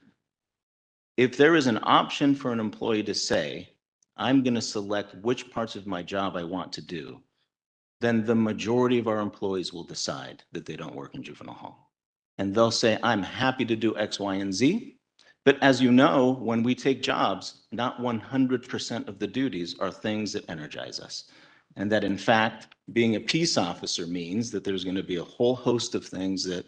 if there is an option for an employee to say, I'm going to select which parts of my job I want to do, then the majority of our employees will decide that they don't work in juvenile hall. And they'll say, I'm happy to do X, Y, and Z. But as you know, when we take jobs, not 100% of the duties are things that energize us. And that in fact, being a peace officer means that there's going to be a whole host of things that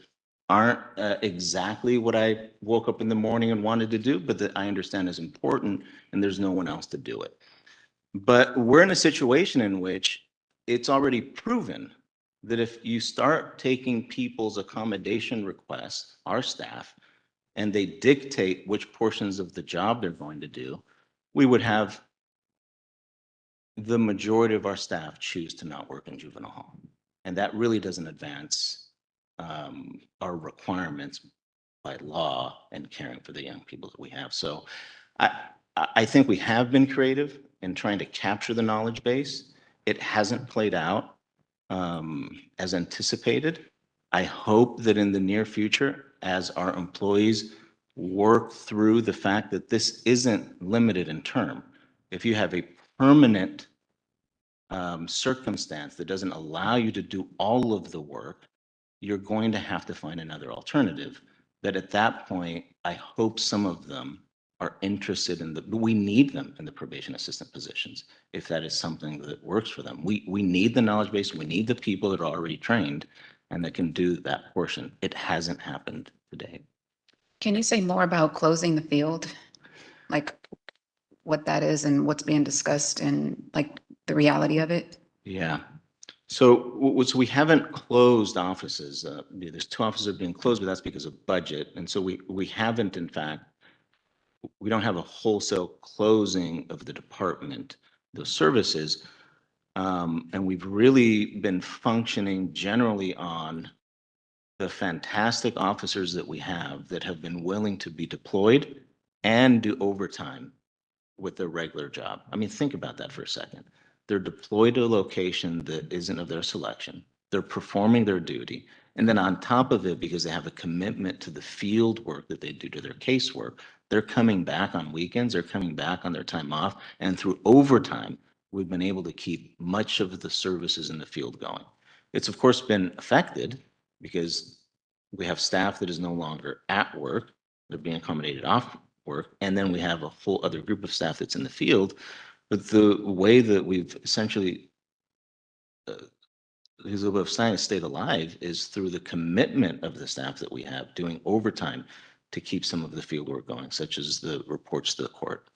aren't exactly what I woke up in the morning and wanted to do, but that I understand is important, and there's no one else to do it. But we're in a situation in which it's already proven that if you start taking people's accommodation requests, our staff, and they dictate which portions of the job they're going to do, we would have the majority of our staff choose to not work in juvenile hall. And that really doesn't advance our requirements by law and caring for the young people that we have. So I think we have been creative in trying to capture the knowledge base. It hasn't played out as anticipated. I hope that in the near future, as our employees work through the fact that this isn't limited in term, if you have a permanent circumstance that doesn't allow you to do all of the work, you're going to have to find another alternative. That at that point, I hope some of them are interested in we need them in the probation assistant positions, if that is something that works for them. We need the knowledge base, we need the people that are already trained and that can do that portion. It hasn't happened today. Can you say more about closing the field? Like what that is and what's being discussed and like the reality of it? Yeah. So we haven't closed offices. There's 2 offices being closed, but that's because of budget. And so we haven't, in fact, we don't have a wholesale closing of the department, those services. And we've really been functioning generally on the fantastic officers that we have that have been willing to be deployed and do overtime with their regular job. I mean, think about that for a second. They're deployed to a location that isn't of their selection. They're performing their duty. And then on top of it, because they have a commitment to the field work that they do to their casework, they're coming back on weekends, they're coming back on their time off. And through overtime, we've been able to keep much of the services in the field going. It's of course been affected because we have staff that is no longer at work. They're being accommodated off work. And then we have a whole other group of staff that's in the field. But the way that we've essentially, his of science stayed alive is through the commitment of the staff that we have doing overtime to keep some of the field work going, such as the reports to the court.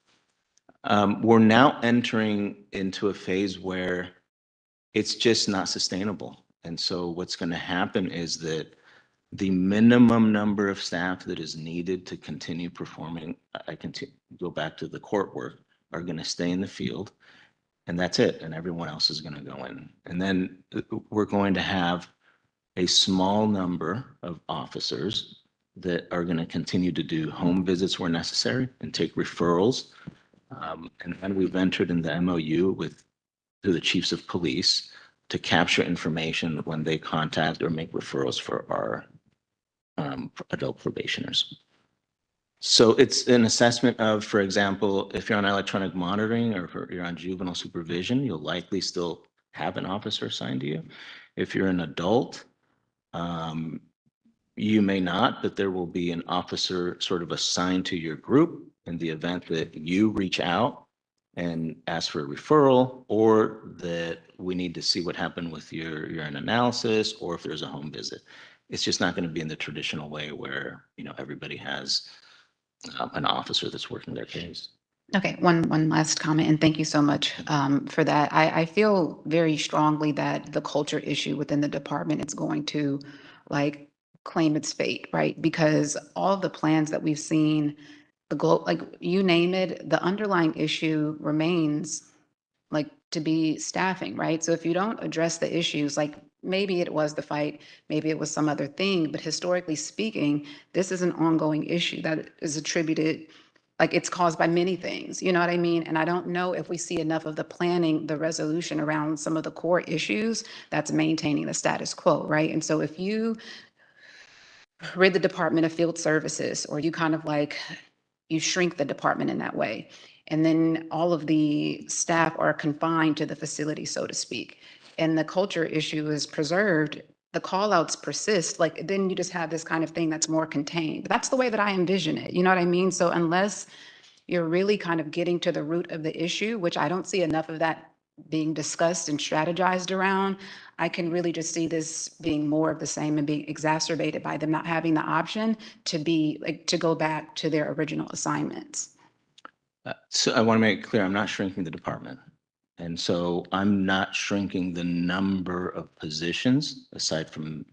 We're now entering into a phase where it's just not sustainable. And so what's going to happen is that the minimum number of staff that is needed to continue performing, I can go back to the court work, are going to stay in the field, and that's it. And everyone else is going to go in. And then we're going to have a small number of officers that are going to continue to do home visits where necessary and take referrals. And then we've entered in the MOU through the chiefs of police to capture information when they contact or make referrals for our adult probationers. So it's an assessment of, for example, if you're on electronic monitoring or if you're on juvenile supervision, you'll likely still have an officer assigned to you. If you're an adult, you may not, but there will be an officer sort of assigned to your group in the event that you reach out and ask for a referral, or that we need to see what happened with your analysis, or if there's a home visit. It's just not going to be in the traditional way where, everybody has an officer that's working their case. Okay, one last comment, and thank you so much for that. I feel very strongly that the culture issue within the department is going to claim its fate, right? Because all the plans that we've seen, you name it, the underlying issue remains to be staffing, right? So if you don't address the issues, maybe it was the fight, maybe it was some other thing, but historically speaking, this is an ongoing issue that is attributed, it's caused by many things, you know what I mean? And I don't know if we see enough of the planning, the resolution around some of the core issues that's maintaining the status quo, right? And so if you rid the Department of Field Services, or you you shrink the department in that way, and then all of the staff are confined to the facility, so to speak, and the culture issue is preserved, the call outs persist, then you just have this kind of thing that's more contained. That's the way that I envision it. You know what I mean? So unless you're really kind of getting to the root of the issue, which I don't see enough of that being discussed and strategized around, I can really just see this being more of the same and being exacerbated by them not having the option to go back to their original assignments. So I want to make it clear, I'm not shrinking the department. And so I'm not shrinking the number of positions aside from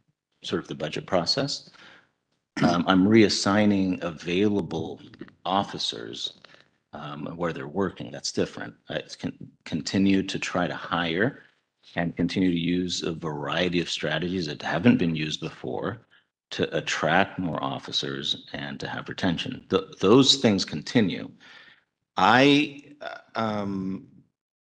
sort of the budget process. I'm reassigning available officers where they're working. That's different. I can continue to try to hire and continue to use a variety of strategies that haven't been used before to attract more officers and to have retention. Those things continue. I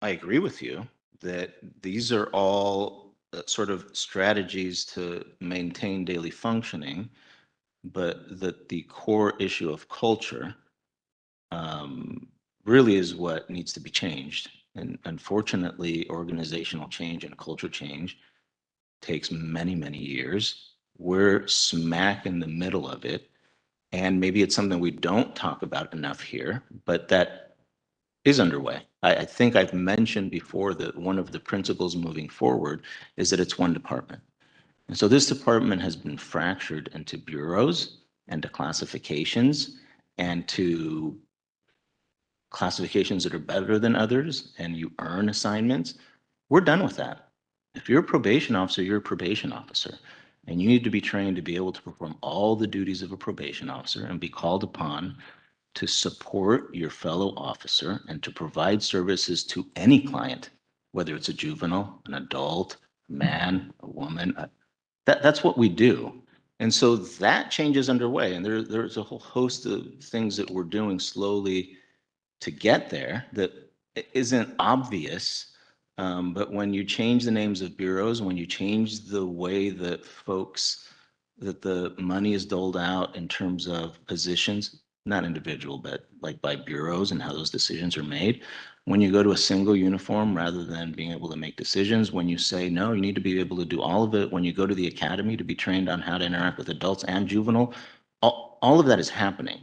I agree with you that these are all sort of strategies to maintain daily functioning, but that the core issue of culture really is what needs to be changed. And unfortunately, organizational change and culture change takes many, many years. We're smack in the middle of it. And maybe it's something we don't talk about enough here, but that is underway. I think I've mentioned before that one of the principles moving forward is that it's one department. And so this department has been fractured into bureaus and to classifications and to classifications that are better than others, and you earn assignments. We're done with that. If you're a probation officer, you're a probation officer. And you need to be trained to be able to perform all the duties of a probation officer and be called upon to support your fellow officer and to provide services to any client, whether it's a juvenile, an adult, a man, a woman. That's what we do. And so that change is underway. And there's a whole host of things that we're doing slowly to get there that isn't obvious. But when you change the names of bureaus, when you change the way that that the money is doled out in terms of positions, not individual, but like by bureaus and how those decisions are made. When you go to a single uniform rather than being able to make decisions, when you say, no, you need to be able to do all of it. When you go to the academy to be trained on how to interact with adults and juvenile, all of that is happening.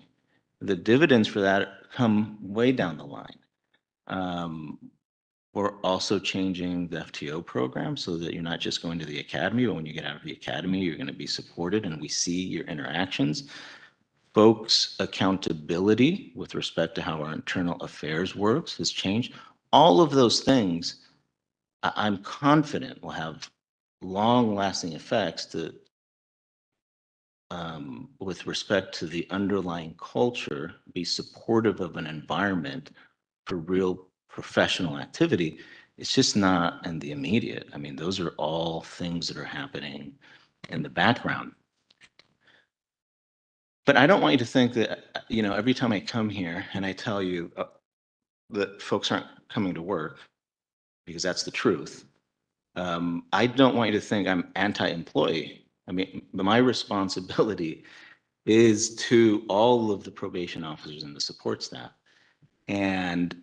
The dividends for that come way down the line. We're also changing the FTO program so that you're not just going to the academy, but when you get out of the academy, you're going to be supported and we see your interactions. Folks' accountability with respect to how our internal affairs works has changed. All of those things, I'm confident will have long-lasting effects to with respect to the underlying culture, be supportive of an environment for real professional activity. It's just not in the immediate. I mean, those are all things that are happening in the background. But I don't want you to think that, every time I come here and I tell you that folks aren't coming to work, because that's the truth. I don't want you to think I'm anti-employee. I mean, my responsibility is to all of the probation officers and the support staff. And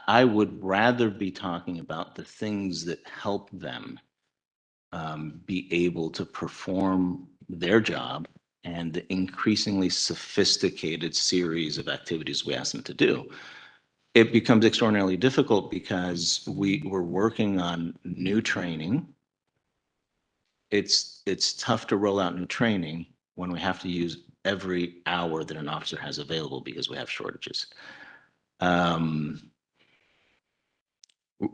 I would rather be talking about the things that help them be able to perform their job and the increasingly sophisticated series of activities we ask them to do. It becomes extraordinarily difficult because we're working on new training. It's tough to roll out new training when we have to use every hour that an officer has available because we have shortages.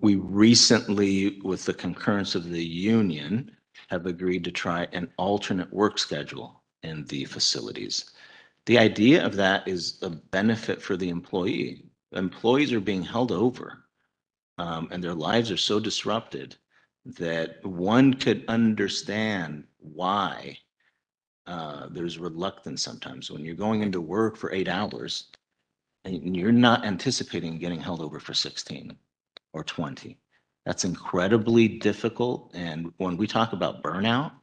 We recently, with the concurrence of the union, have agreed to try an alternate work schedule in the facilities. The idea of that is a benefit for the employee. Employees are being held over, and their lives are so disrupted that one could understand why there's reluctance sometimes when you're going into work for 8 hours and you're not anticipating getting held over for 16 or 20. That's incredibly difficult. And when we talk about burnout,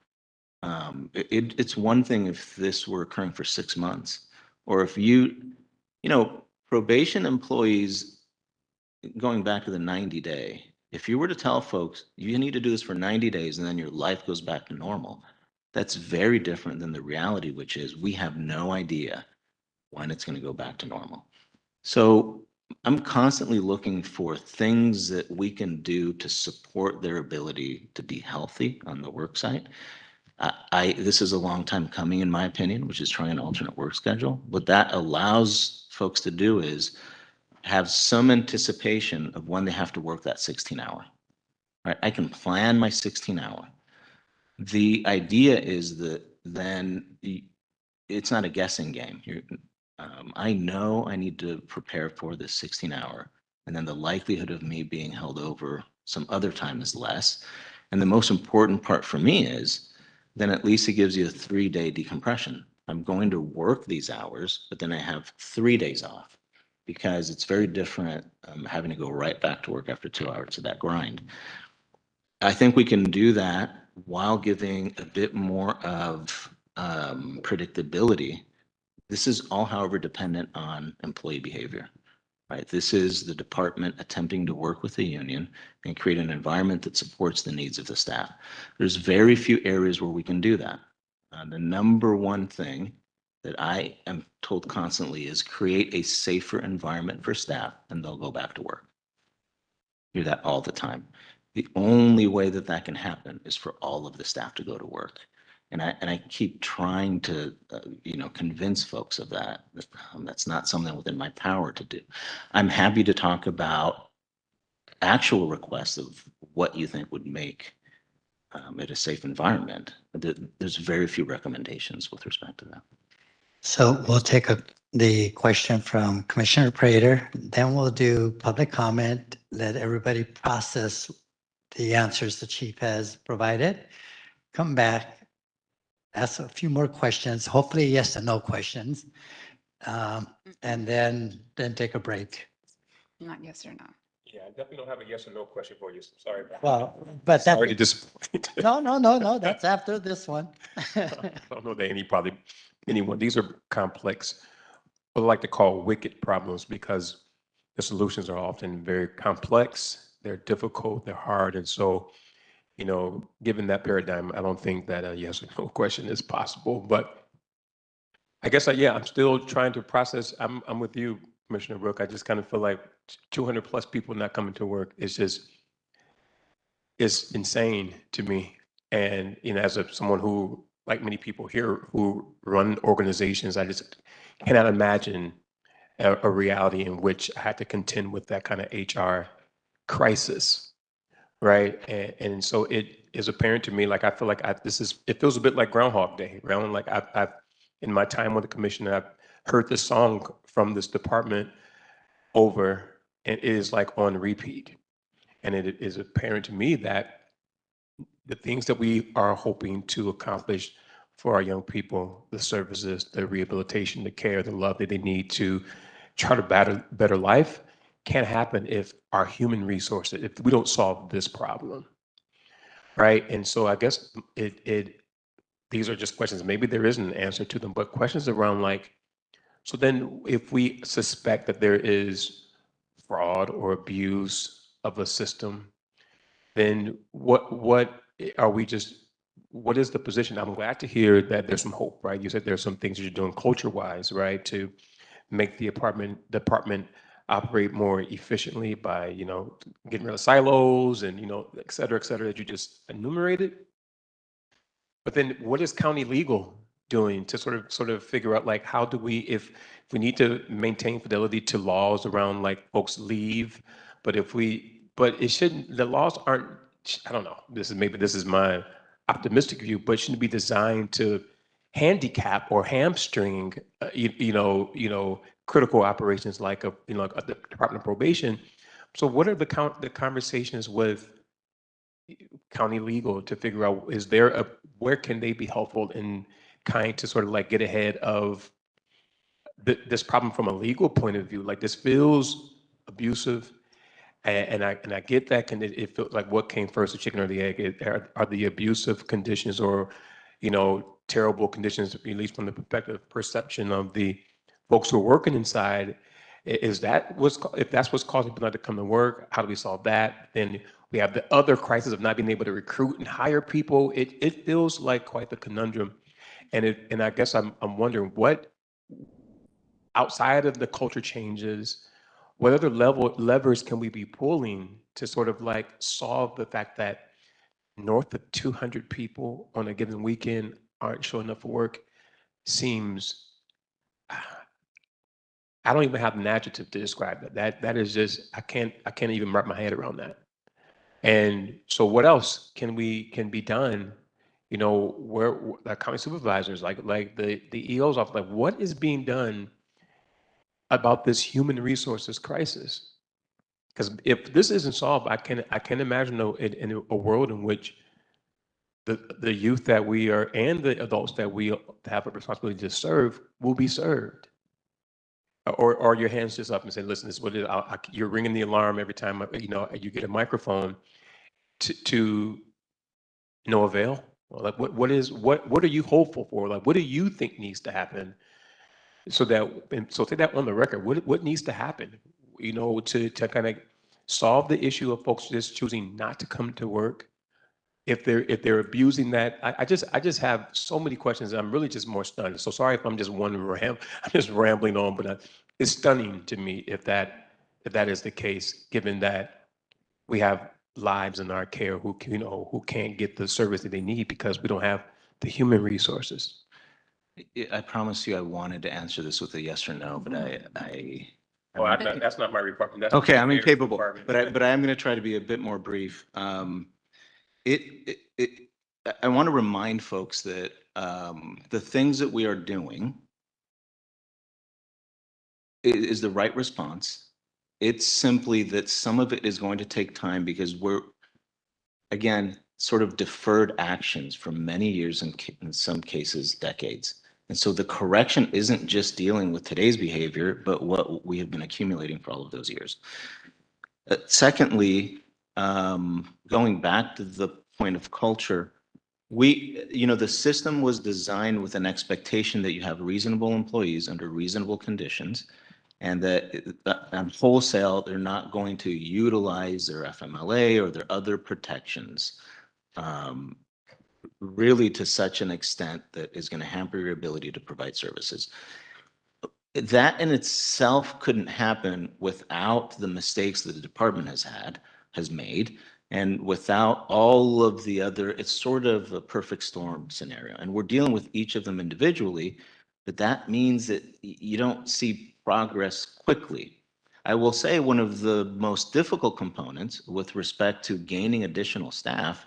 it's one thing if this were occurring for 6 months, or if probation employees, going back to the 90-day, if you were to tell folks you need to do this for 90 days and then your life goes back to normal, that's very different than the reality, which is we have no idea when it's going to go back to normal. So I'm constantly looking for things that we can do to support their ability to be healthy on the work site. This is a long time coming, in my opinion, which is trying an alternate work schedule. What that allows folks to do is have some anticipation of when they have to work that 16-hour. Right? I can plan my 16-hour. The idea is that then it's not a guessing game. I know I need to prepare for this 16-hour, and then the likelihood of me being held over some other time is less. And the most important part for me is then at least it gives you a 3-day decompression. I'm going to work these hours, but then I have 3 days off because it's very different having to go right back to work after 2 hours of that grind. I think we can do that while giving a bit more of predictability. This is all, however, dependent on employee behavior, right? This is the department attempting to work with the union and create an environment that supports the needs of the staff. There's very few areas where we can do that. The number one thing that I am told constantly is create a safer environment for staff and they'll go back to work. Hear that all the time. The only way that that can happen is for all of the staff to go to work. And I keep trying to, convince folks of that. That's not something within my power to do. I'm happy to talk about actual requests of what you think would make it a safe environment. There's very few recommendations with respect to that. So we'll take the question from Commissioner Prater, then we'll do public comment, let everybody process the answers the chief has provided, come back, ask a few more questions, hopefully yes and no questions, and then take a break. Not yes or no. Yeah, I definitely don't have a yes or no question for you. Sorry about that. Well, but Sorry to that's, disappoint. no, that's after this one. I don't know that anyone, these are complex, what I like to call wicked problems because the solutions are often very complex, they're difficult, they're hard. And so, given that paradigm, I don't think that a yes or no question is possible. But I guess, I'm still trying to process. I'm with you, Commissioner Brooke. I just kind of feel like 200 plus people not coming to work is just, it's insane to me. And, as someone who, like many people here who run organizations, I just cannot imagine a reality in which I had to contend with that kind of HR crisis, right? And so it is apparent to me, like I feel like it feels a bit like Groundhog Day, right? Like I've in my time with the commission, I've heard this song from this department over, and it is like on repeat. And it is apparent to me that the things that we are hoping to accomplish for our young people, the services, the rehabilitation, the care, the love that they need to chart a better life, can't happen if our human resources, if we don't solve this problem, right? And so I guess these are just questions. Maybe there isn't an answer to them, but questions around like, so then if we suspect that there is fraud or abuse of a system, then what are we just, what is the position? I'm glad to hear that there's some hope, right? You said there's some things that you're doing culture-wise, right, to make the department operate more efficiently by, getting rid of silos and, et cetera, that you just enumerated. But then what is county legal doing to sort of figure out like how do we, if we need to maintain fidelity to laws around like folks leave, but it shouldn't, the laws aren't, I don't know, this is my optimistic view, but shouldn't be designed to handicap or hamstring, critical operations like the Department of Probation. So what are the conversations with county legal to figure out, where can they be helpful in kind to sort of like get ahead of this problem from a legal point of view? Like this feels abusive, and I get that. It feels like what came first, the chicken or the egg? Are the abusive conditions or, terrible conditions, at least from the perception of the folks who are working inside? If that's what's causing people not to come to work, how do we solve that? Then we have the other crisis of not being able to recruit and hire people. It feels like quite the conundrum. And I guess I'm wondering what, outside of the culture changes, what other levers can we be pulling to sort of like solve the fact that north of 200 people on a given weekend aren't showing up for work? Seems I don't even have an adjective to describe that. That is just, I can't even wrap my head around that. And so what else can be done? You know, where like county supervisors, like the EO's office, like what is being done about this human resources crisis? Because if this isn't solved, I can imagine in a world in which the youth that we are and the adults that we have a responsibility to serve will be served. Or your hands just up and say, listen, this is what it is. You're ringing the alarm every time you get a microphone to no avail. Like what are you hopeful for? Like what do you think needs to happen so take that on the record. What needs to happen? To kind of solve the issue of folks just choosing not to come to work. If they're abusing that, I just have so many questions. And I'm really just more stunned. So sorry if I'm just I'm just rambling on, but it's stunning to me if that is the case, given that we have lives in our care who can't get the service that they need because we don't have the human resources. I promise you I wanted to answer this with a yes or no, but That's not my requirement. That's okay, the I'm mayor's incapable, requirement. but I am going to try to be a bit more brief. I want to remind folks that the things that we are doing is the right response. It's simply that some of it is going to take time because we're, again, sort of deferred actions for many years and in some cases, decades. And so the correction isn't just dealing with today's behavior, but what we have been accumulating for all of those years. Secondly, going back to the point of culture, the system was designed with an expectation that you have reasonable employees under reasonable conditions, and that on wholesale, they're not going to utilize their FMLA or their other protections really to such an extent that is going to hamper your ability to provide services. That in itself couldn't happen without the mistakes that the department has made, and without all of the other, it's sort of a perfect storm scenario. And we're dealing with each of them individually, but that means that you don't see progress quickly. I will say one of the most difficult components with respect to gaining additional staff,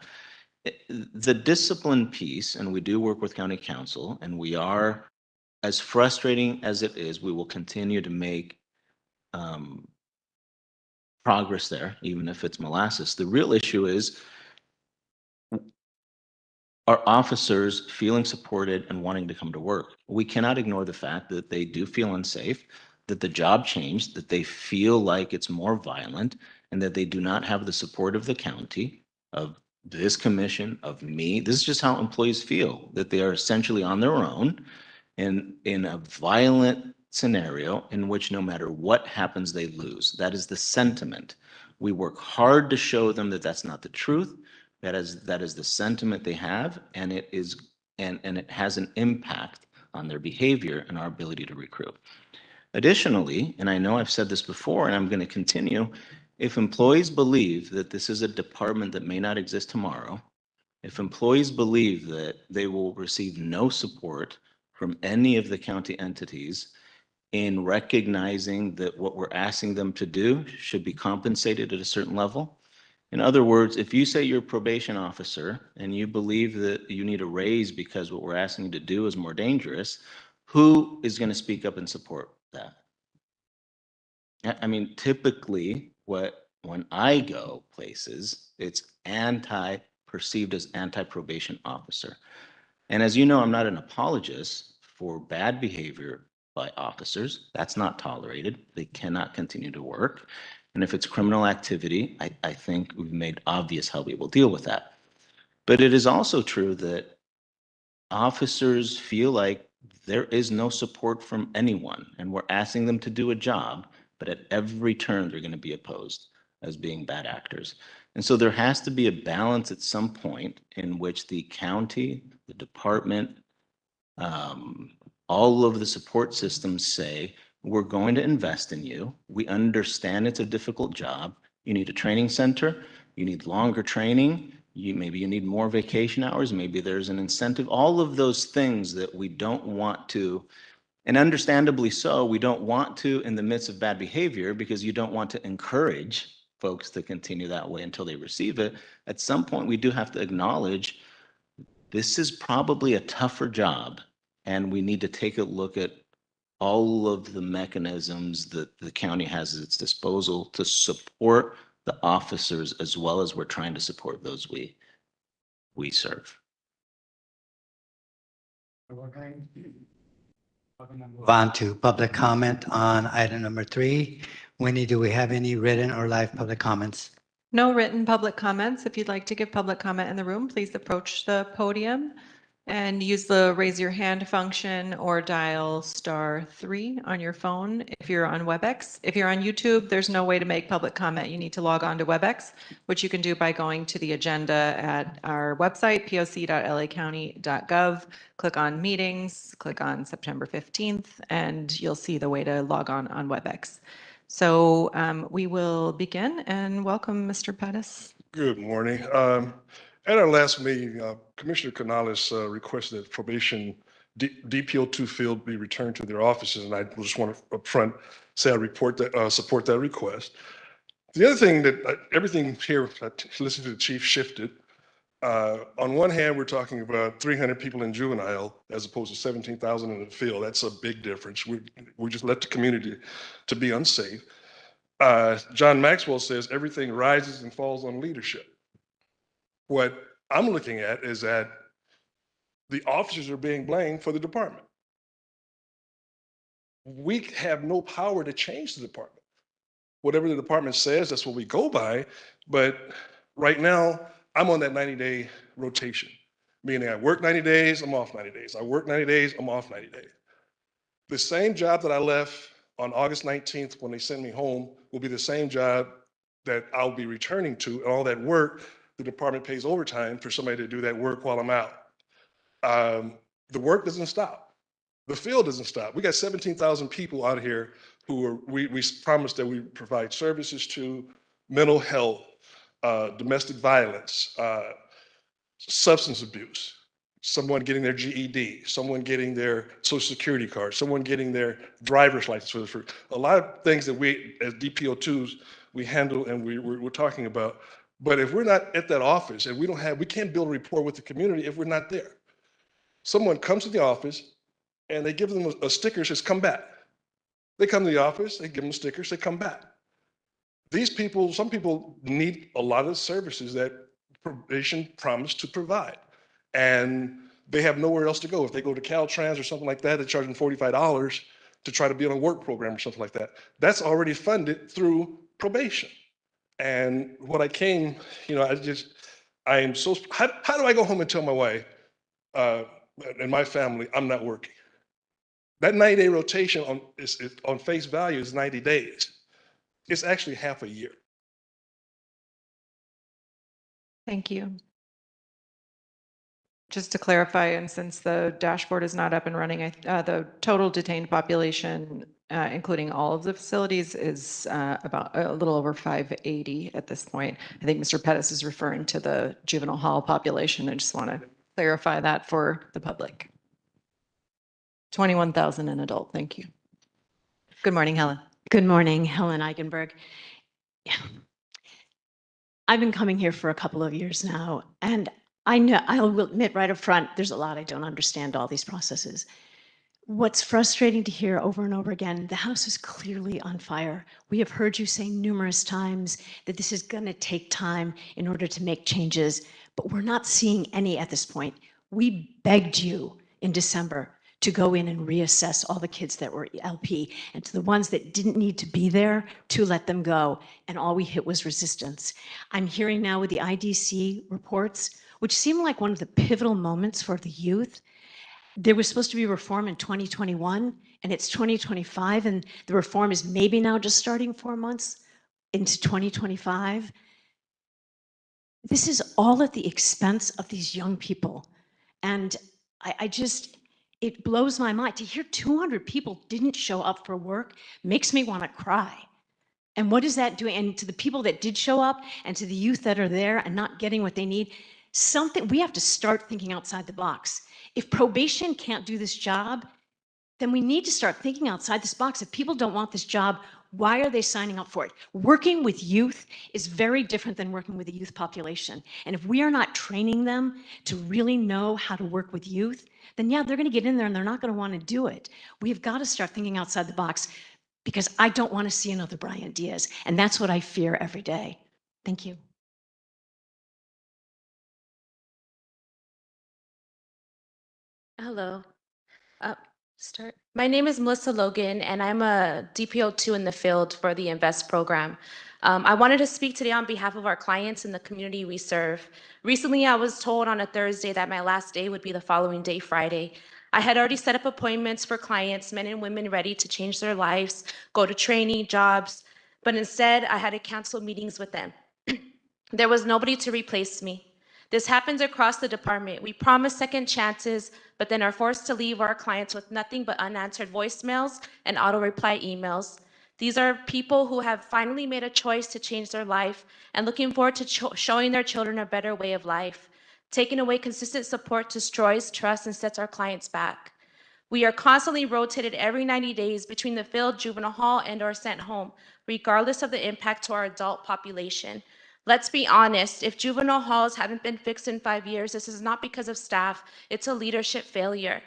the discipline piece, and we do work with county council, and we are, as frustrating as it is, we will continue to make progress there, even if it's molasses. The real issue is our officers feeling supported and wanting to come to work. We cannot ignore the fact that they do feel unsafe, that the job changed, that they feel like it's more violent, and that they do not have the support of the county, of this commission, of me. This is just how employees feel, that they are essentially on their own in a violent scenario in which no matter what happens, they lose. That is the sentiment. We work hard to show them that that's not the truth. That is the sentiment they have, and it has an impact on their behavior and our ability to recruit. Additionally, and I know I've said this before, and I'm going to continue, if employees believe that this is a department that may not exist tomorrow, if employees believe that they will receive no support from any of the county entities in recognizing that what we're asking them to do should be compensated at a certain level. In other words, if you say you're a probation officer and you believe that you need a raise because what we're asking you to do is more dangerous, who is going to speak up and support that? I mean, typically when I go places, it's perceived as anti-probation officer. And as you know, I'm not an apologist for bad behavior by officers. That's not tolerated. They cannot continue to work. And if it's criminal activity, I think we've made obvious how we will deal with that. But it is also true that officers feel like there is no support from anyone, and we're asking them to do a job, but at every turn, they're going to be opposed as being bad actors. And so there has to be a balance at some point in which the county, the department, all of the support systems say, we're going to invest in you. We understand it's a difficult job. You need a training center. You need longer training. Maybe you need more vacation hours. Maybe there's an incentive. All of those things that we don't want to And understandably so, we don't want to in the midst of bad behavior because you don't want to encourage folks to continue that way until they receive it. At some point, we do have to acknowledge this is probably a tougher job, and we need to take a look at all of the mechanisms that the county has at its disposal to support the officers as well as we're trying to support those we serve. Move on to public comment on item number 3. Winnie, do we have any written or live public comments? No written public comments. If you'd like to give public comment in the room, please approach the podium and use the raise your hand function or dial *3 on your phone if you're on WebEx. If you're on YouTube, there's no way to make public comment. You need to log on to WebEx, which you can do by going to the agenda at our website, poc.lacounty.gov. Click on meetings, click on September 15th, and you'll see the way to log on WebEx. So we will begin and welcome Mr. Pettis. Good morning. At our last meeting, Commissioner Canales requested that probation DPO2 field be returned to their offices, and I just want to upfront say I support that request. The other thing that everything here, listening to the chief, shifted. On one hand, we're talking about 300 people in juvenile as opposed to 17,000 in the field. That's a big difference. We just let the community to be unsafe. John Maxwell says everything rises and falls on leadership. What I'm looking at is that the officers are being blamed for the department. We have no power to change the department. Whatever the department says, that's what we go by. But right now, I'm on that 90-day rotation, meaning I work 90 days, I'm off 90 days. I work 90 days, I'm off 90 days. The same job that I left on August 19th when they sent me home will be the same job that I'll be returning to, and all that work, the department pays overtime for somebody to do that work while I'm out. The work doesn't stop. The field doesn't stop. We got 17,000 people out here who we promised that we provide services to: mental health, domestic violence, substance abuse, someone getting their GED, someone getting their social security card, someone getting their driver's license for the first. A lot of things that we as DPO2s, we handle and we're talking about. But if we're not at that office and we can't build a rapport with the community if we're not there. Someone comes to the office and they give them a sticker that says, "Come back." They come to the office, they give them a sticker, say, "Come back." These people, some people need a lot of the services that probation promised to provide. And they have nowhere else to go. If they go to Caltrans or something like that, they're charging $45 to try to be on a work program or something like that. That's already funded through probation. And what I came, I am so, how do I go home and tell my wife and my family I'm not working? That 90-day rotation on face value is 90 days. It's actually half a year. Thank you. Just to clarify, and since the dashboard is not up and running, the total detained population, including all of the facilities, is about a little over 580 at this point. I think Mr. Pettis is referring to the juvenile hall population. I just want to clarify that for the public. 21,000 in adult. Thank you. Good morning, Helen. Good morning, Helen Eichenberg. Yeah. I've been coming here for a couple of years now, and I know, I'll admit right up front, there's a lot I don't understand all these processes. What's frustrating to hear over and over again, the house is clearly on fire. We have heard you say numerous times that this is going to take time in order to make changes, but we're not seeing any at this point. We begged you in December to go in and reassess all the kids that were LP, and to the ones that didn't need to be there, to let them go. And all we hit was resistance. I'm hearing now with the IDC reports, which seem like one of the pivotal moments for the youth. There was supposed to be reform in 2021, and it's 2025, and the reform is maybe now just starting 4 months into 2025. This is all at the expense of these young people. And it blows my mind to hear 200 people didn't show up for work. Makes me want to cry. And what is that doing? And to the people that did show up and to the youth that are there and not getting what they need, we have to start thinking outside the box. If probation can't do this job, then we need to start thinking outside this box. If people don't want this job, why are they signing up for it? Working with youth is very different than working with the youth population. And if we are not training them to really know how to work with youth, then yeah, they're going to get in there and they're not going to want to do it. We've got to start thinking outside the box because I don't want to see another Brian Diaz. And that's what I fear every day. Thank you. Hello. My name is Melissa Logan, and I'm a DPO2 in the field for the INVEST program. I wanted to speak today on behalf of our clients and the community we serve. Recently, I was told on a Thursday that my last day would be the following day, Friday. I had already set up appointments for clients, men and women ready to change their lives, go to training, jobs, but instead, I had to cancel meetings with them. There was nobody to replace me. This happens across the department. We promise second chances, but then are forced to leave our clients with nothing but unanswered voicemails and auto-reply emails. These are people who have finally made a choice to change their life and looking forward to showing their children a better way of life. Taking away consistent support destroys trust and sets our clients back. We are constantly rotated every 90 days between the field, juvenile hall, and/or sent home, regardless of the impact to our adult population. Let's be honest, if juvenile halls haven't been fixed in 5 years, this is not because of staff, it's a leadership failure.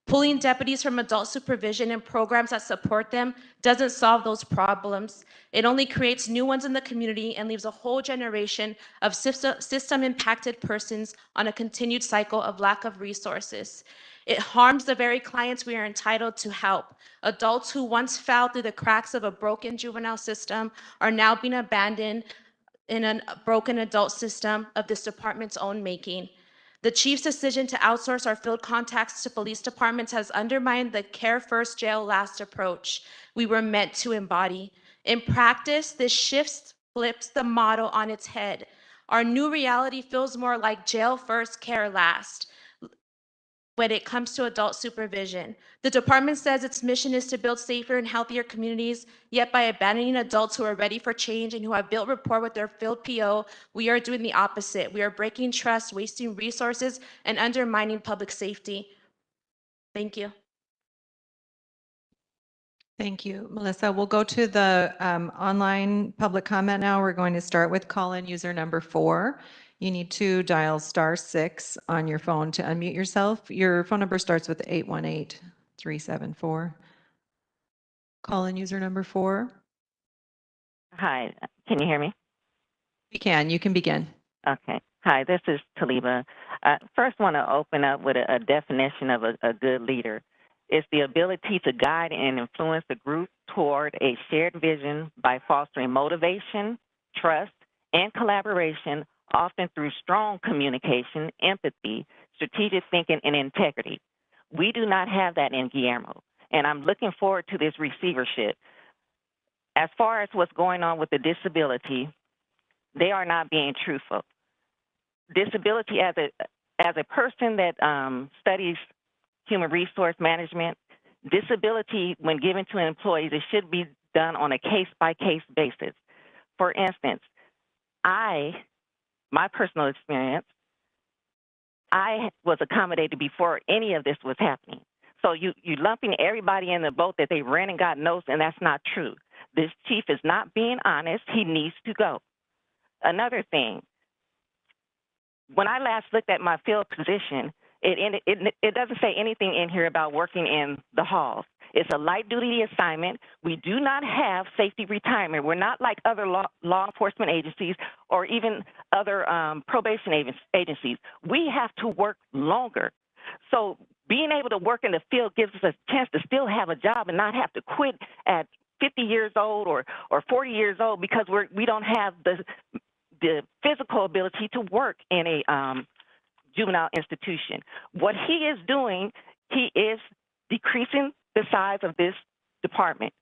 Pulling deputies from adult supervision and programs that support them doesn't solve those problems. It only creates new ones in the community and leaves a whole generation of system-impacted persons on a continued cycle of lack of resources. It harms the very clients we are entitled to help. Adults who once fell through the cracks of a broken juvenile system are now being abandoned in a broken adult system of this department's own making. The chief's decision to outsource our field contacts to police departments has undermined the care first, jail last approach we were meant to embody. In practice, this flips the model on its head. Our new reality feels more like jail first, care last when it comes to adult supervision. The department says its mission is to build safer and healthier communities, yet by abandoning adults who are ready for change and who have built rapport with their field PO, we are doing the opposite. We are breaking trust, wasting resources, and undermining public safety. Thank you. Thank you, Melissa. We'll go to the online public comment now. We're going to start with call-in user number 4. You need to dial *6 on your phone to unmute yourself. Your phone number starts with 818-374. Call-in user number 4. Hi, can you hear me? You can. You can begin. Okay. Hi, this is Taliba. First, want to open up with a definition of a good leader. It's the ability to guide and influence the group toward a shared vision by fostering motivation, trust, and collaboration, often through strong communication, empathy, strategic thinking, and integrity. We do not have that in Guillermo, and I'm looking forward to this receivership. As far as what's going on with the disability, they are not being truthful. Disability, as a person that studies human resource management, disability, when given to employees, it should be done on a case-by-case basis. For instance, my personal experience, I was accommodated before any of this was happening. So you lumping everybody in the boat that they ran and got notes, and that's not true. This chief is not being honest. He needs to go. Another thing, when I last looked at my field position, it doesn't say anything in here about working in the halls. It's a light duty assignment. We do not have safety retirement. We're not like other law enforcement agencies or even other probation agencies. We have to work longer. So being able to work in the field gives us a chance to still have a job and not have to quit at 50 years old or 40 years old because we don't have the physical ability to work in a juvenile institution. What he is doing, he is decreasing the size of this department.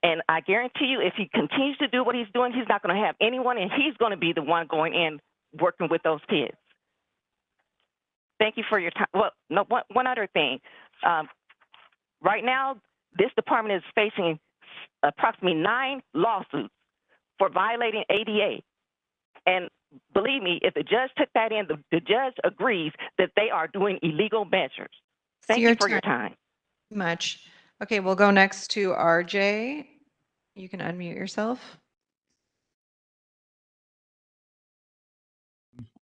And I guarantee you, if he continues to do what he's doing, he's not going to have anyone, and he's going to be the one going in working with those kids. Thank you for your time. Well, no, one other thing. Right now, this department is facing approximately 9 lawsuits for violating ADA. And believe me, if the judge took that in, the judge agrees that they are doing illegal measures. Thank you for your time. Much. Okay, we'll go next to RJ. You can unmute yourself.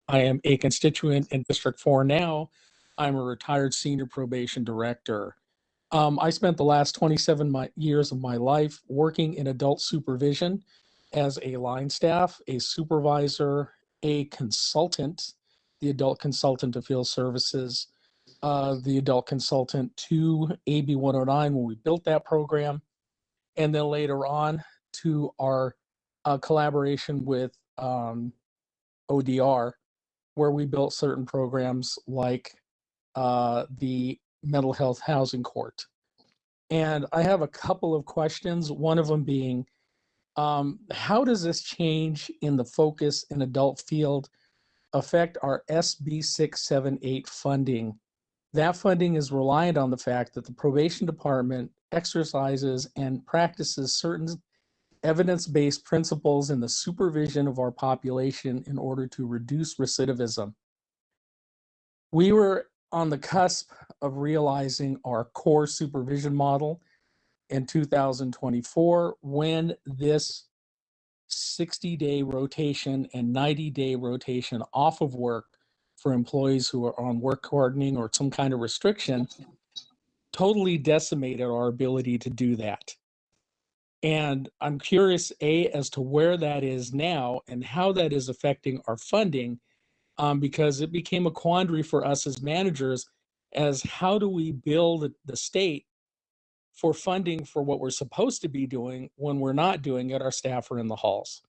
I am a constituent in District 4 now. I'm a retired senior probation director. I spent the last 27 years of my life working in adult supervision as a line staff, a supervisor, a consultant, the adult consultant to field services, the adult consultant to AB 109 when we built that program, and then later on to our collaboration with ODR, where we built certain programs like the mental health housing court. And I have a couple of questions, one of them being, how does this change in the focus in adult field affect our SB 678 funding? That funding is reliant on the fact that the probation department exercises and practices certain evidence-based principles in the supervision of our population in order to reduce recidivism. We were on the cusp of realizing our core supervision model in 2024 when this 60-day rotation and 90-day rotation off of work for employees who are on work hardening or some kind of restriction totally decimated our ability to do that. And I'm curious, as to where that is now and how that is affecting our funding, because it became a quandary for us as managers as how do we build the state for funding for what we're supposed to be doing when we're not doing it, our staff are in the halls.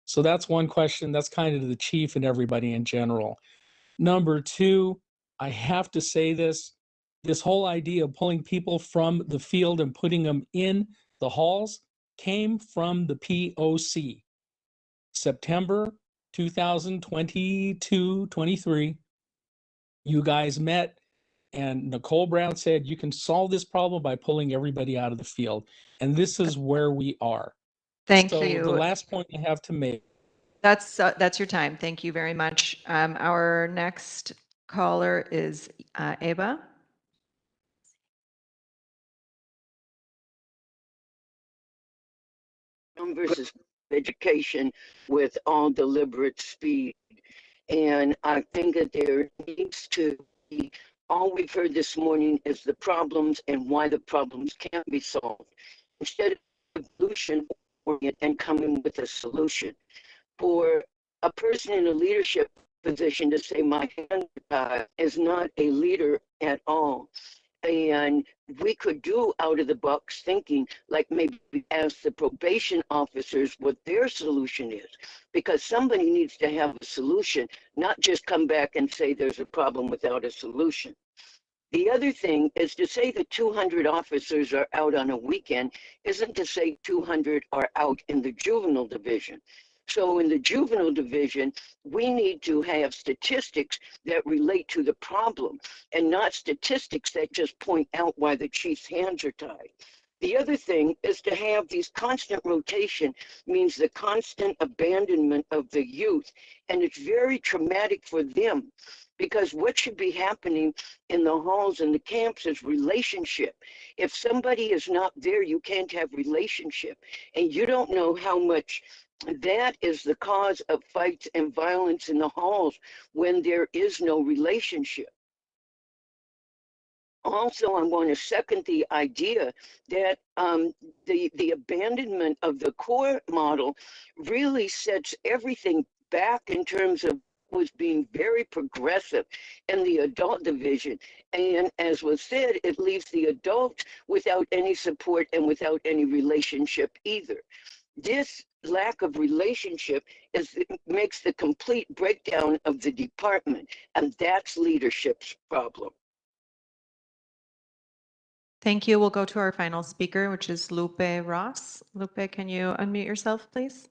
So that's one question. That's kind of to the chief and everybody in general. Number two, I have to say this whole idea of pulling people from the field and putting them in the halls came from the POC. September 2022-23, you guys met and Nicole Brown said you can solve this problem by pulling everybody out of the field. And this is where we are. Thank So you. the last point I have to make. That's your time. Thank you very much. Our next caller is Eva. Versus education with all deliberate speed. And I think that there needs to be, all we've heard this morning is the problems and why the problems can't be solved. Instead of solution and coming with a solution. For a person in a leadership position to say my hand is not a leader at all. And we could do out of the box thinking, like maybe ask the probation officers what their solution is, because somebody needs to have a solution, not just come back and say there's a problem without a solution. The other thing is to say that 200 officers are out on a weekend isn't to say 200 are out in the juvenile division. So in the juvenile division, we need to have statistics that relate to the problem and not statistics that just point out why the chief's hands are tied. The other thing is to have these constant rotation means the constant abandonment of the youth. And it's very traumatic for them because what should be happening in the halls and the camps is relationship. If somebody is not there, you can't have relationship. And you don't know how much that is the cause of fights and violence in the halls when there is no relationship. Also, I want to second the idea that the abandonment of the core model really sets everything back in terms of was being very progressive in the adult division. And as was said, it leaves the adults without any support and without any relationship either. This lack of relationship makes the complete breakdown of the department, and that's leadership's problem. Thank you. We'll go to our final speaker, which is Lupe Ross. Lupe, can you unmute yourself, please?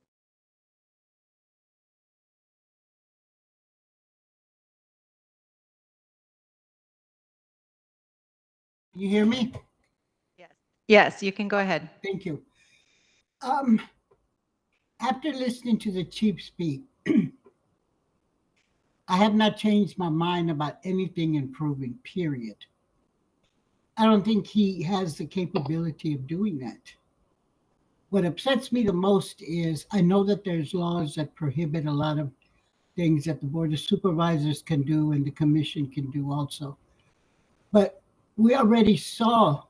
Can you hear me? Yes. Yes, you can go ahead. Thank you. After listening to the chief speak, I have not changed my mind about anything improving, period. I don't think he has the capability of doing that. What upsets me the most is I know that there's laws that prohibit a lot of things that the Board of Supervisors can do and the Commission can do also. But we already saw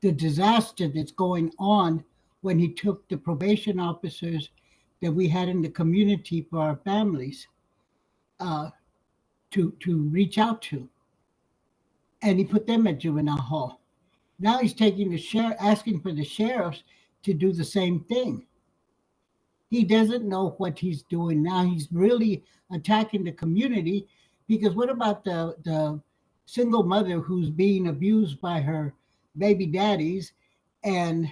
the disaster that's going on when he took the probation officers that we had in the community for our families to reach out to. And he put them at juvenile hall. Now he's taking asking for the sheriffs to do the same thing. He doesn't know what he's doing now. He's really attacking the community because what about the single mother who's being abused by her baby daddies, and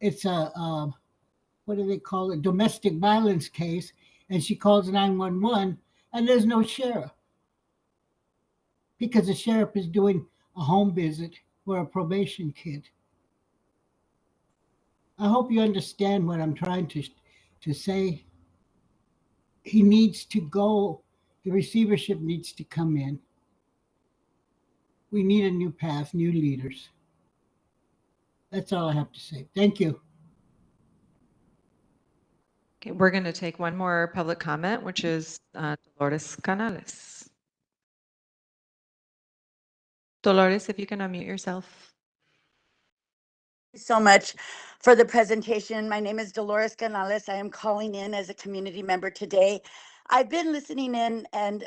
it's a what do they call it, domestic violence case, and she calls 911 and there's no sheriff because the sheriff is doing a home visit for a probation kid. I hope you understand what I'm trying to say. He needs to go. The receivership needs to come in. We need a new path, new leaders. That's all I have to say. Thank you. Okay, we're going to take one more public comment, which is Dolores Canales. Dolores, if you can unmute yourself. Thank you so much for the presentation. My name is Dolores Canales. I am calling in as a community member today. I've been listening in, and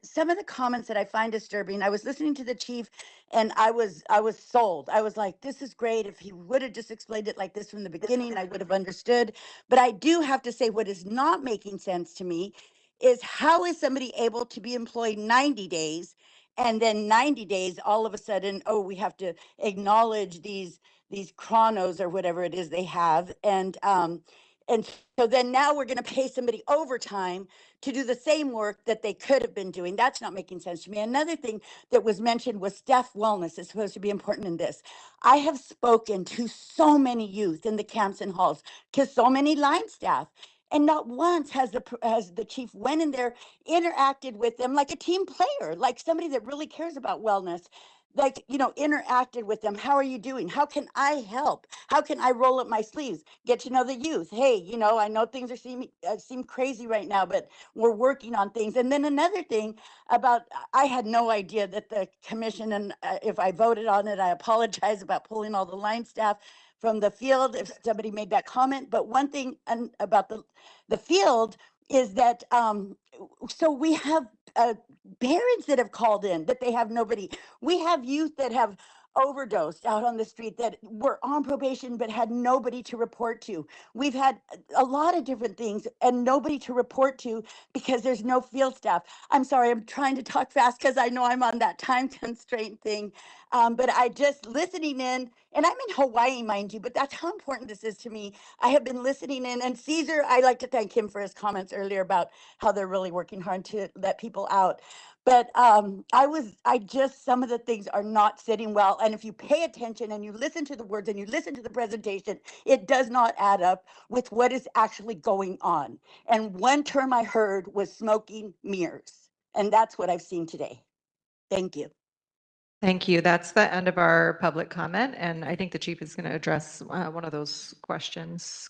some of the comments that I find disturbing. I was listening to the chief, and I was sold. I was like, this is great. If he would have just explained it like this from the beginning, I would have understood. But I do have to say, what is not making sense to me is how is somebody able to be employed 90 days, and then 90 days, all of a sudden, oh, we have to acknowledge these chronos or whatever it is they have, and so then now we're going to pay somebody overtime to do the same work that they could have been doing. That's not making sense to me. Another thing that was mentioned was staff wellness is supposed to be important in this. I have spoken to so many youth in the camps and halls, to so many line staff, and not once has the chief went in there, interacted with them like a team player, like somebody that really cares about wellness, like, interacted with them. How are you doing? How can I help? How can I roll up my sleeves, get to know the youth? Hey, I know things are seem crazy right now, but we're working on things. And then another thing about, I had no idea that the commission, and if I voted on it, I apologize about pulling all the line staff from the field if somebody made that comment. But one thing about the field is that, so we have parents that have called in that they have nobody. We have youth that have overdosed out on the street that were on probation but had nobody to report to. We've had a lot of different things and nobody to report to because there's no field staff. I'm sorry, I'm trying to talk fast because I know I'm on that time constraint thing. But I just listening in, and I'm in Hawaii, mind you, but that's how important this is to me. I have been listening in, and Caesar, I like to thank him for his comments earlier about how they're really working hard to let people out. But some of the things are not sitting well. And if you pay attention and you listen to the words and you listen to the presentation, it does not add up with what is actually going on. And one term I heard was smoking mirrors. And that's what I've seen today. Thank you. Thank you. That's the end of our public comment. And I think the chief is going to address one of those questions.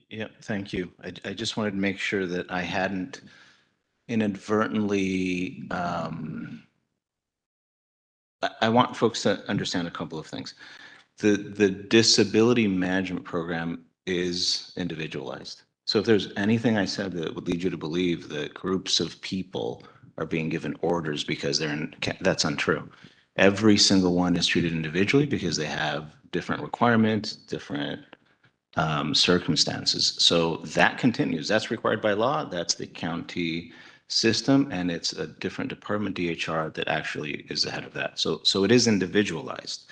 Yeah, thank you. I just wanted to make sure that I hadn't inadvertently, I want folks to understand a couple of things. The disability management program is individualized. So if there's anything I said that would lead you to believe that groups of people are being given orders because that's untrue. Every single one is treated individually because they have different requirements, different circumstances. So that continues. That's required by law. That's the county system, and it's a different department, DHR, that actually is ahead of that. So it is individualized.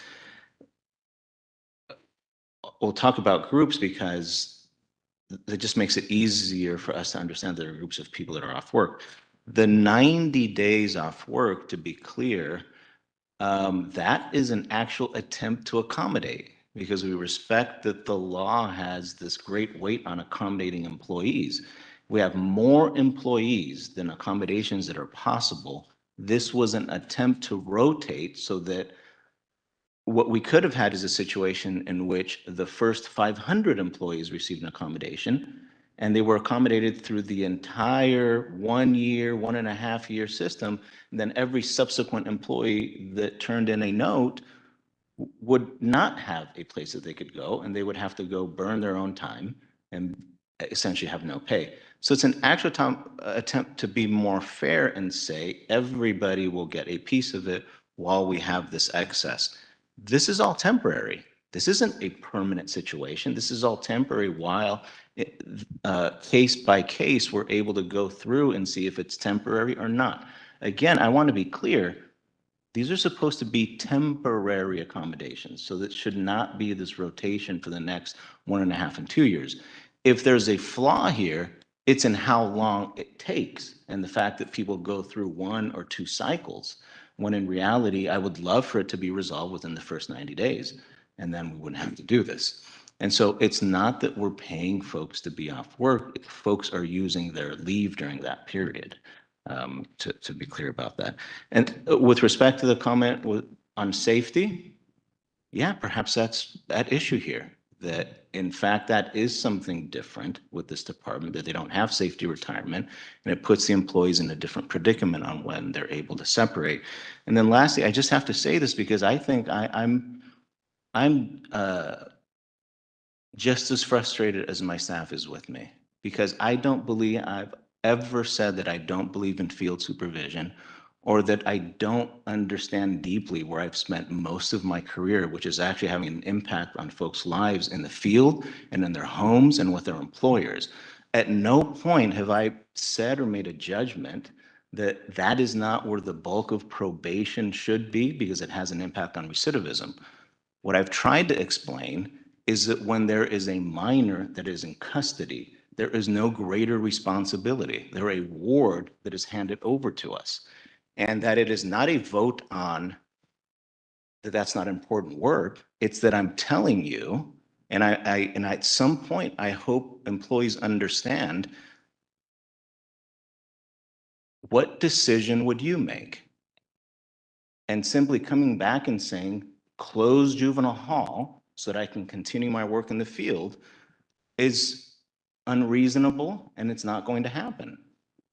We'll talk about groups because that just makes it easier for us to understand that there are groups of people that are off work. The 90 days off work, to be clear, that is an actual attempt to accommodate, because we respect that the law has this great weight on accommodating employees. We have more employees than accommodations that are possible. This was an attempt to rotate so that what we could have had is a situation in which the first 500 employees received an accommodation, and they were accommodated through the entire 1 year, 1.5 year system. And then every subsequent employee that turned in a note would not have a place that they could go, and they would have to go burn their own time and essentially have no pay. So it's an actual attempt to be more fair and say everybody will get a piece of it while we have this excess. This is all temporary. This isn't a permanent situation. This is all temporary while case by case, we're able to go through and see if it's temporary or not. Again, I want to be clear. These are supposed to be temporary accommodations, so that should not be this rotation for the next 1.5 and 2 years. If there's a flaw here, it's in how long it takes and the fact that people go through 1 or 2 cycles, when in reality, I would love for it to be resolved within the first 90 days, and then we wouldn't have to do this. And so it's not that we're paying folks to be off work. Folks are using their leave during that period. To be clear about that. And with respect to the comment on safety, yeah, perhaps that's that issue here, that in fact, that is something different with this department, that they don't have safety retirement, and it puts the employees in a different predicament on when they're able to separate. And then lastly, I just have to say this because I think I'm just as frustrated as my staff is with me, because I don't believe I've ever said that I don't believe in field supervision, or that I don't understand deeply where I've spent most of my career, which is actually having an impact on folks' lives in the field and in their homes and with their employers. At no point have I said or made a judgment that that is not where the bulk of probation should be, because it has an impact on recidivism. What I've tried to explain is that when there is a minor that is in custody, there is no greater responsibility. They're a ward that is handed over to us, and that it is not a vote on that that's not important work. It's that I'm telling you, and and at some point, I hope employees understand, what decision would you make? And simply coming back and saying, close juvenile hall so that I can continue my work in the field is unreasonable, and it's not going to happen.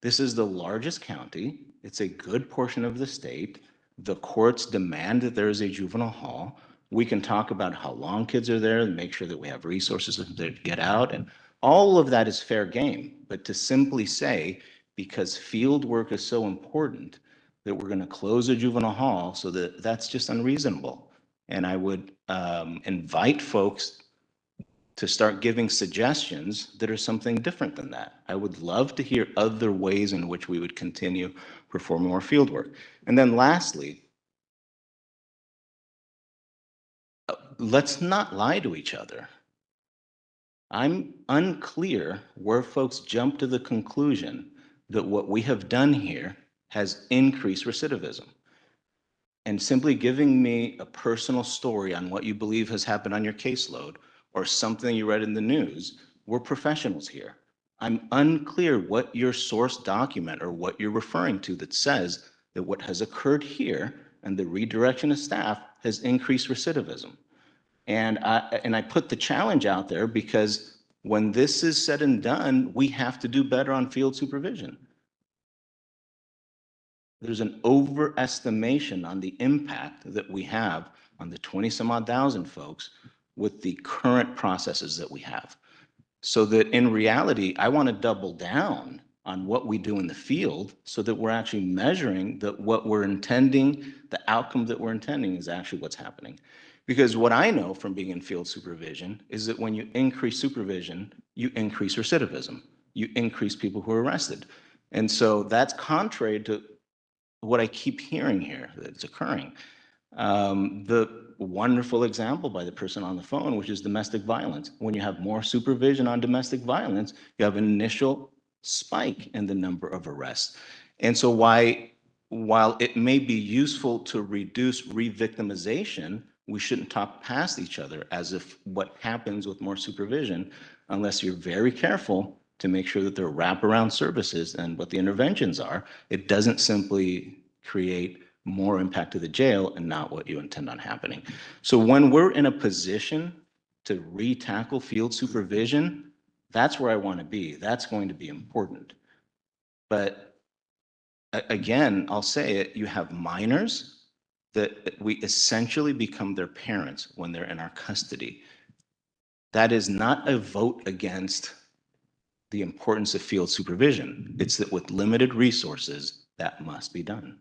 This is the largest county. It's a good portion of the state. The courts demand that there is a juvenile hall. We can talk about how long kids are there and make sure that we have resources to get out, and all of that is fair game. But to simply say, because field work is so important, that we're going to close a juvenile hall, so that's just unreasonable. And I would invite folks to start giving suggestions that are something different than that. I would love to hear other ways in which we would continue performing more field work. And then lastly, let's not lie to each other. I'm unclear where folks jump to the conclusion that what we have done here has increased recidivism. And simply giving me a personal story on what you believe has happened on your caseload, or something you read in the news, we're professionals here. I'm unclear what your source document or what you're referring to that says that what has occurred here and the redirection of staff has increased recidivism. And I put the challenge out there because when this is said and done, we have to do better on field supervision. There's an overestimation on the impact that we have on the 20-some odd thousand folks with the current processes that we have. So that in reality, I want to double down on what we do in the field so that we're actually measuring that what we're intending, the outcome that we're intending is actually what's happening. Because what I know from being in field supervision is that when you increase supervision, you increase recidivism. You increase people who are arrested. And so that's contrary to what I keep hearing here that's occurring. The wonderful example by the person on the phone, which is domestic violence. When you have more supervision on domestic violence, you have an initial spike in the number of arrests. And so while it may be useful to reduce re-victimization, we shouldn't talk past each other as if what happens with more supervision, unless you're very careful to make sure that there are wraparound services and what the interventions are. It doesn't simply create more impact to the jail and not what you intend on happening. So when we're in a position to re-tackle field supervision, that's where I want to be. That's going to be important. But again, I'll say it, you have minors that we essentially become their parents when they're in our custody. That is not a vote against the importance of field supervision. It's that with limited resources, that must be done.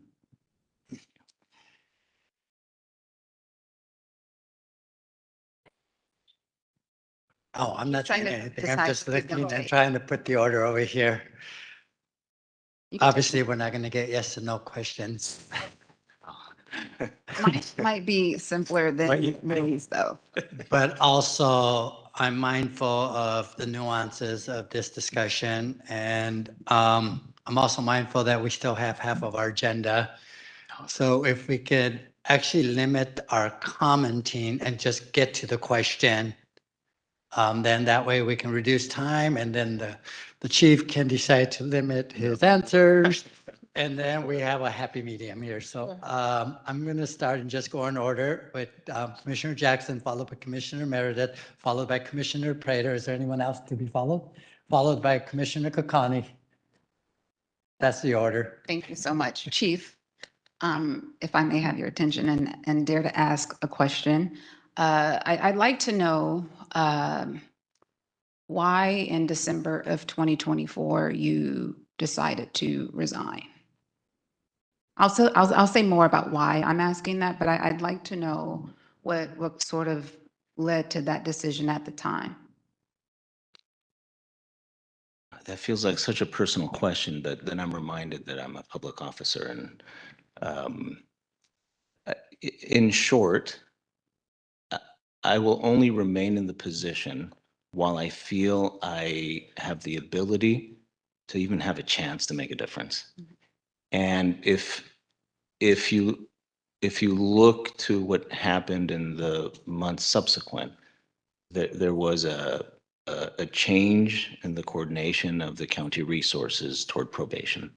Oh, I'm not Trying saying to anything. I'm decide just to keep them looking and away. trying to put the order over here. You can take Obviously, we're not going to get yes or no questions. might be simpler than Millie's though. But also, I'm mindful of the nuances of this discussion. And I'm also mindful that we still have half of our agenda. So if we could actually limit our commenting and just get to the question, then that way we can reduce time, and then the chief can decide to limit his answers. And then we have a happy medium here. So I'm going to start and just go in order with Commissioner Jackson, followed by Commissioner Meredith, followed by Commissioner Prater. Is there anyone else to be followed? Followed by Commissioner Kokani. That's the order. Thank you so much. Chief, if I may have your attention and dare to ask a question. I'd like to know why in December of 2024 you decided to resign. I'll say more about why I'm asking that, but I'd like to know what sort of led to that decision at the time. That feels like such a personal question, but then I'm reminded that I'm a public officer. And in short, I will only remain in the position while I feel I have the ability to even have a chance to make a difference. And if you look to what happened in the months subsequent, there was a change in the coordination of the county resources toward probation.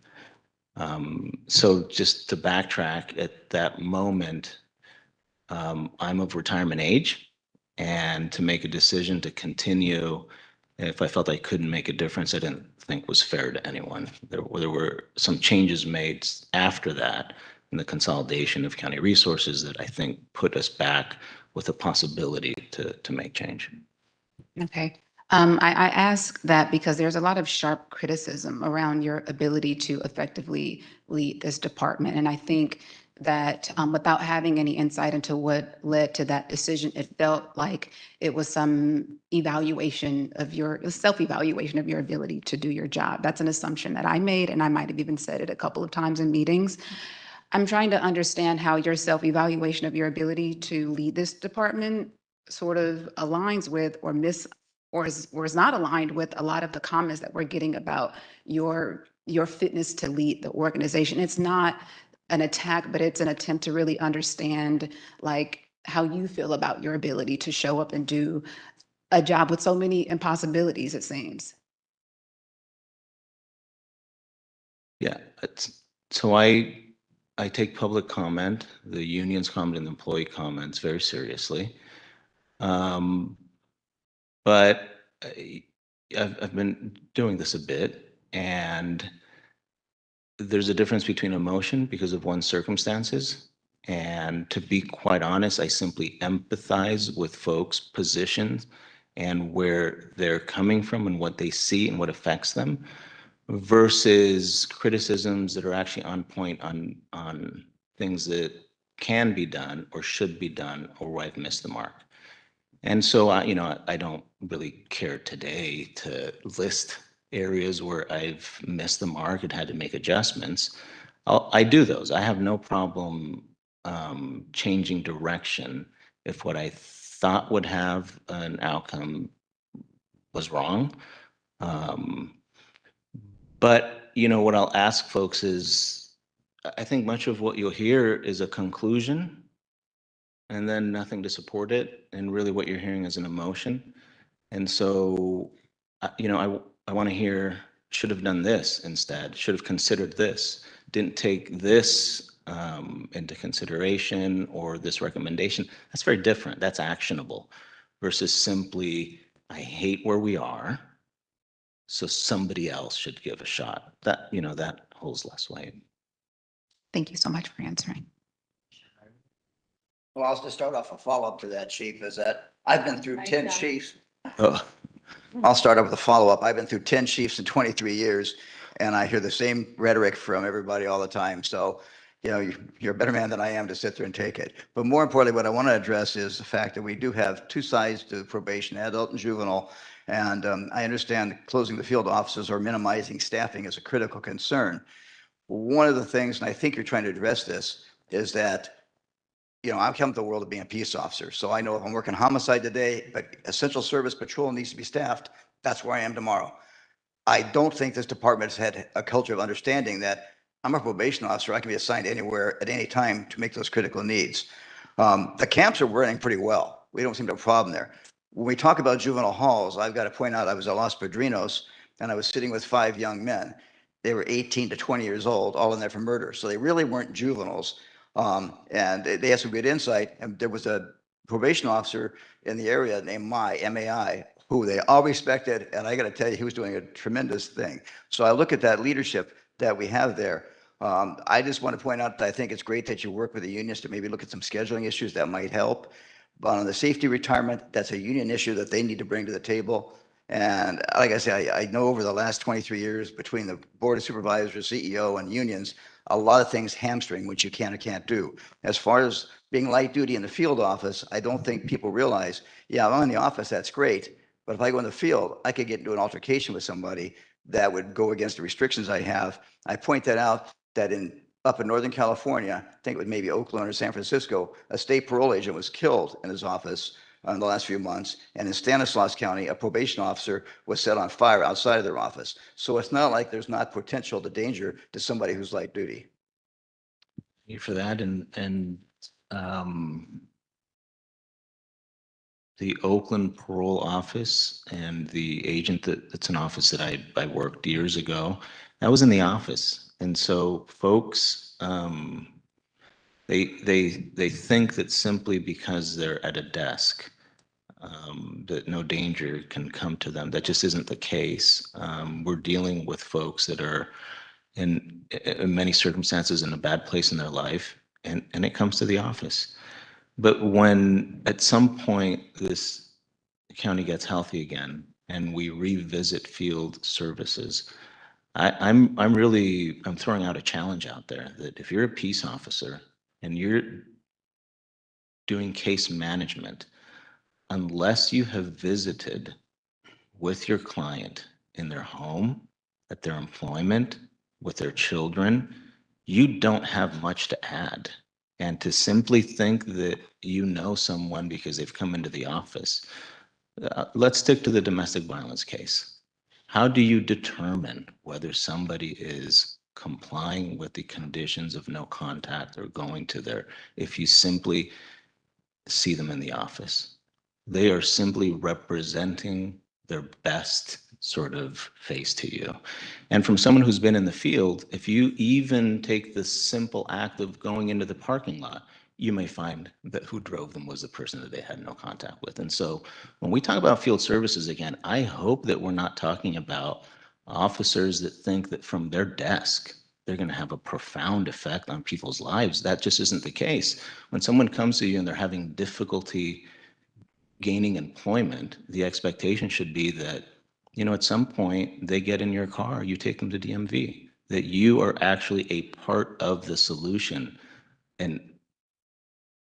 So just to backtrack, at that moment, I'm of retirement age, and to make a decision to continue, if I felt I couldn't make a difference, I didn't think was fair to anyone. There were some changes made after that in the consolidation of county resources that I think put us back with a possibility to make change. Okay. I ask that because there's a lot of sharp criticism around your ability to effectively lead this department. And I think that without having any insight into what led to that decision, it felt like it was some evaluation of self-evaluation of your ability to do your job. That's an assumption that I made, and I might have even said it a couple of times in meetings. I'm trying to understand how your self-evaluation of your ability to lead this department sort of aligns with or is not aligned with a lot of the comments that we're getting about your fitness to lead the organization. It's not an attack, but it's an attempt to really understand like how you feel about your ability to show up and do a job with so many impossibilities, it seems. Yeah, so I take public comment, the union's comment and the employee comments very seriously. But I've been doing this a bit, and there's a difference between emotion because of one's circumstances. And to be quite honest, I simply empathize with folks' positions and where they're coming from and what they see and what affects them versus criticisms that are actually on point on things that can be done or should be done or where I've missed the mark. And so I don't really care today to list areas where I've missed the mark and had to make adjustments. I do those. I have no problem changing direction if what I thought would have an outcome was wrong. But what I'll ask folks is, I think much of what you'll hear is a conclusion and then nothing to support it. And really what you're hearing is an emotion. And so, I want to hear, should have done this instead, should have considered this, didn't take this into consideration or this recommendation, that's very different. That's actionable versus simply, I hate where we are, so somebody else should give a shot. That, that holds less weight. Thank you so much for answering. Well, I'll just start off a follow-up to that, Chief, is that I've been through 10 chiefs. Oh, I'll start up with a follow-up. I've been through 10 chiefs in 23 years, and I hear the same rhetoric from everybody all the time. So, you're a better man than I am to sit there and take it. But more importantly, what I want to address is the fact that we do have two sides to probation, adult and juvenile. And I understand closing the field offices or minimizing staffing is a critical concern. One of the things, and I think you're trying to address this, is that I've come to the world of being a peace officer. So I know if I'm working homicide today, but essential service patrol needs to be staffed, that's where I am tomorrow. I don't think this department has had a culture of understanding that I'm a probation officer. I can be assigned anywhere at any time to make those critical needs. The camps are running pretty well. We don't seem to have a problem there. When we talk about juvenile halls, I've got to point out I was at Los Padrinos and I was sitting with 5 young men. They were 18 to 20 years old, all in there for murder. So they really weren't juveniles. And they had some good insight. And there was a probation officer in the area named MAI, who they all respected. And I got to tell you, he was doing a tremendous thing. So I look at that leadership that we have there. I just want to point out that I think it's great that you work with the unions to maybe look at some scheduling issues that might help. But on the safety retirement, that's a union issue that they need to bring to the table. And like I say, I know over the last 23 years between the Board of Supervisors, CEO, and unions, a lot of things hamstring what you can or can't do. As far as being light duty in the field office, I don't think people realize, yeah, I'm in the office, that's great. But if I go in the field, I could get into an altercation with somebody that would go against the restrictions I have. I point that out that up in Northern California, I think it was maybe Oakland or San Francisco, a state parole agent was killed in his office in the last few months. And in Stanislaus County, a probation officer was set on fire outside of their office. So it's not like there's not potential to danger to somebody who's light duty. thank you for that. And the Oakland parole office and the agent that's an office that I worked years ago, that was in the office. And so folks, they think that simply because they're at a desk, that no danger can come to them. That just isn't the case. We're dealing with folks that are in many circumstances in a bad place in their life, and it comes to the office. But when at some point this county gets healthy again and we revisit field services, I'm throwing out a challenge out there that if you're a peace officer and you're doing case management, unless you have visited with your client in their home, at their employment, with their children, you don't have much to add. And to simply think that you know someone because they've come into the office, let's stick to the domestic violence case. How do you determine whether somebody is complying with the conditions of no contact or going to their, if you simply see them in the office? They are simply representing their best sort of face to you. And from someone who's been in the field, if you even take the simple act of going into the parking lot, you may find that who drove them was the person that they had no contact with. And so when we talk about field services again, I hope that we're not talking about officers that think that from their desk, they're going to have a profound effect on people's lives. That just isn't the case. When someone comes to you and they're having difficulty gaining employment, the expectation should be that, at some point they get in your car, you take them to DMV, that you are actually a part of the solution. And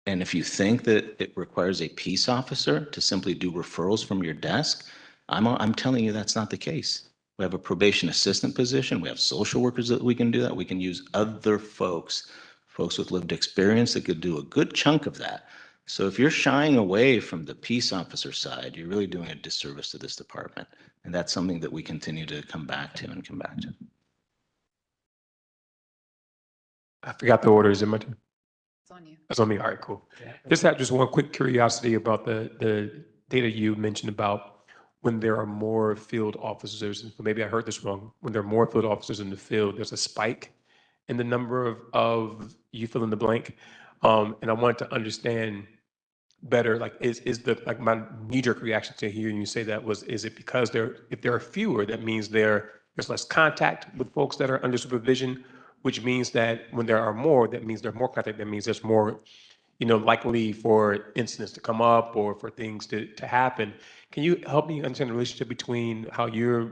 if you think that it requires a peace officer to simply do referrals from your desk, I'm telling you that's not the case. We have a probation assistant position. We have social workers that we can do that. We can use other folks with lived experience that could do a good chunk of that. So if you're shying away from the peace officer side, you're really doing a disservice to this department. And that's something that we continue to come back to. I forgot the order. Is it my turn? It's on you. That's on me. All right, cool. Just had one quick curiosity about the data you mentioned about when there are more field officers. Maybe I heard this wrong. When there are more field officers in the field, there's a spike in the number of you fill in the blank. And I wanted to understand better, like, is the, like, my knee-jerk reaction to hearing you say that was, is it because if there are fewer, that means there's less contact with folks that are under supervision, which means that when there are more, that means there's more contact, that means there's more, likely for incidents to come up or for things to happen. Can you help me understand the relationship between how you're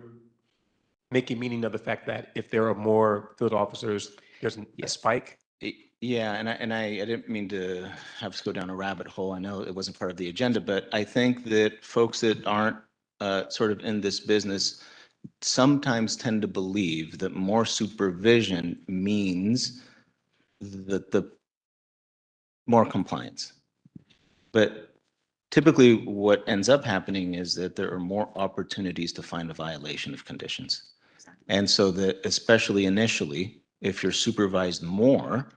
making meaning of the fact that if there are more field officers, there's a spike? Yeah, and I didn't mean to have us go down a rabbit hole. I know it wasn't part of the agenda, but I think that folks that aren't sort of in this business sometimes tend to believe that more supervision means that the more compliance. But typically what ends up happening is that there are more opportunities to find a violation of conditions. And so that, especially initially, if you're supervised more,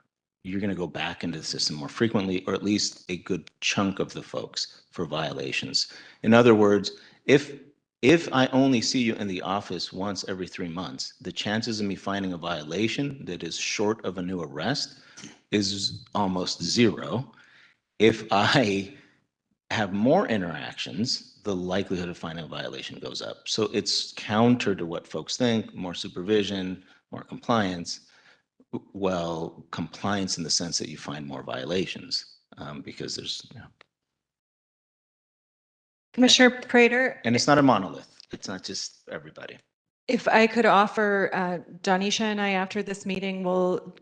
you're going to go back into the system more frequently, or at least a good chunk of the folks for violations. In other words, if I only see you in the office once every 3 months, the chances of me finding a violation that is short of a new arrest is almost zero. If I have more interactions, the likelihood of finding a violation goes up. So it's counter to what folks think, more supervision, more compliance. Well, compliance in the sense that you find more violations, because there's, Commissioner Prater, and it's not a monolith. It's not just everybody. if I could offer, Donisha and I, after this meeting, will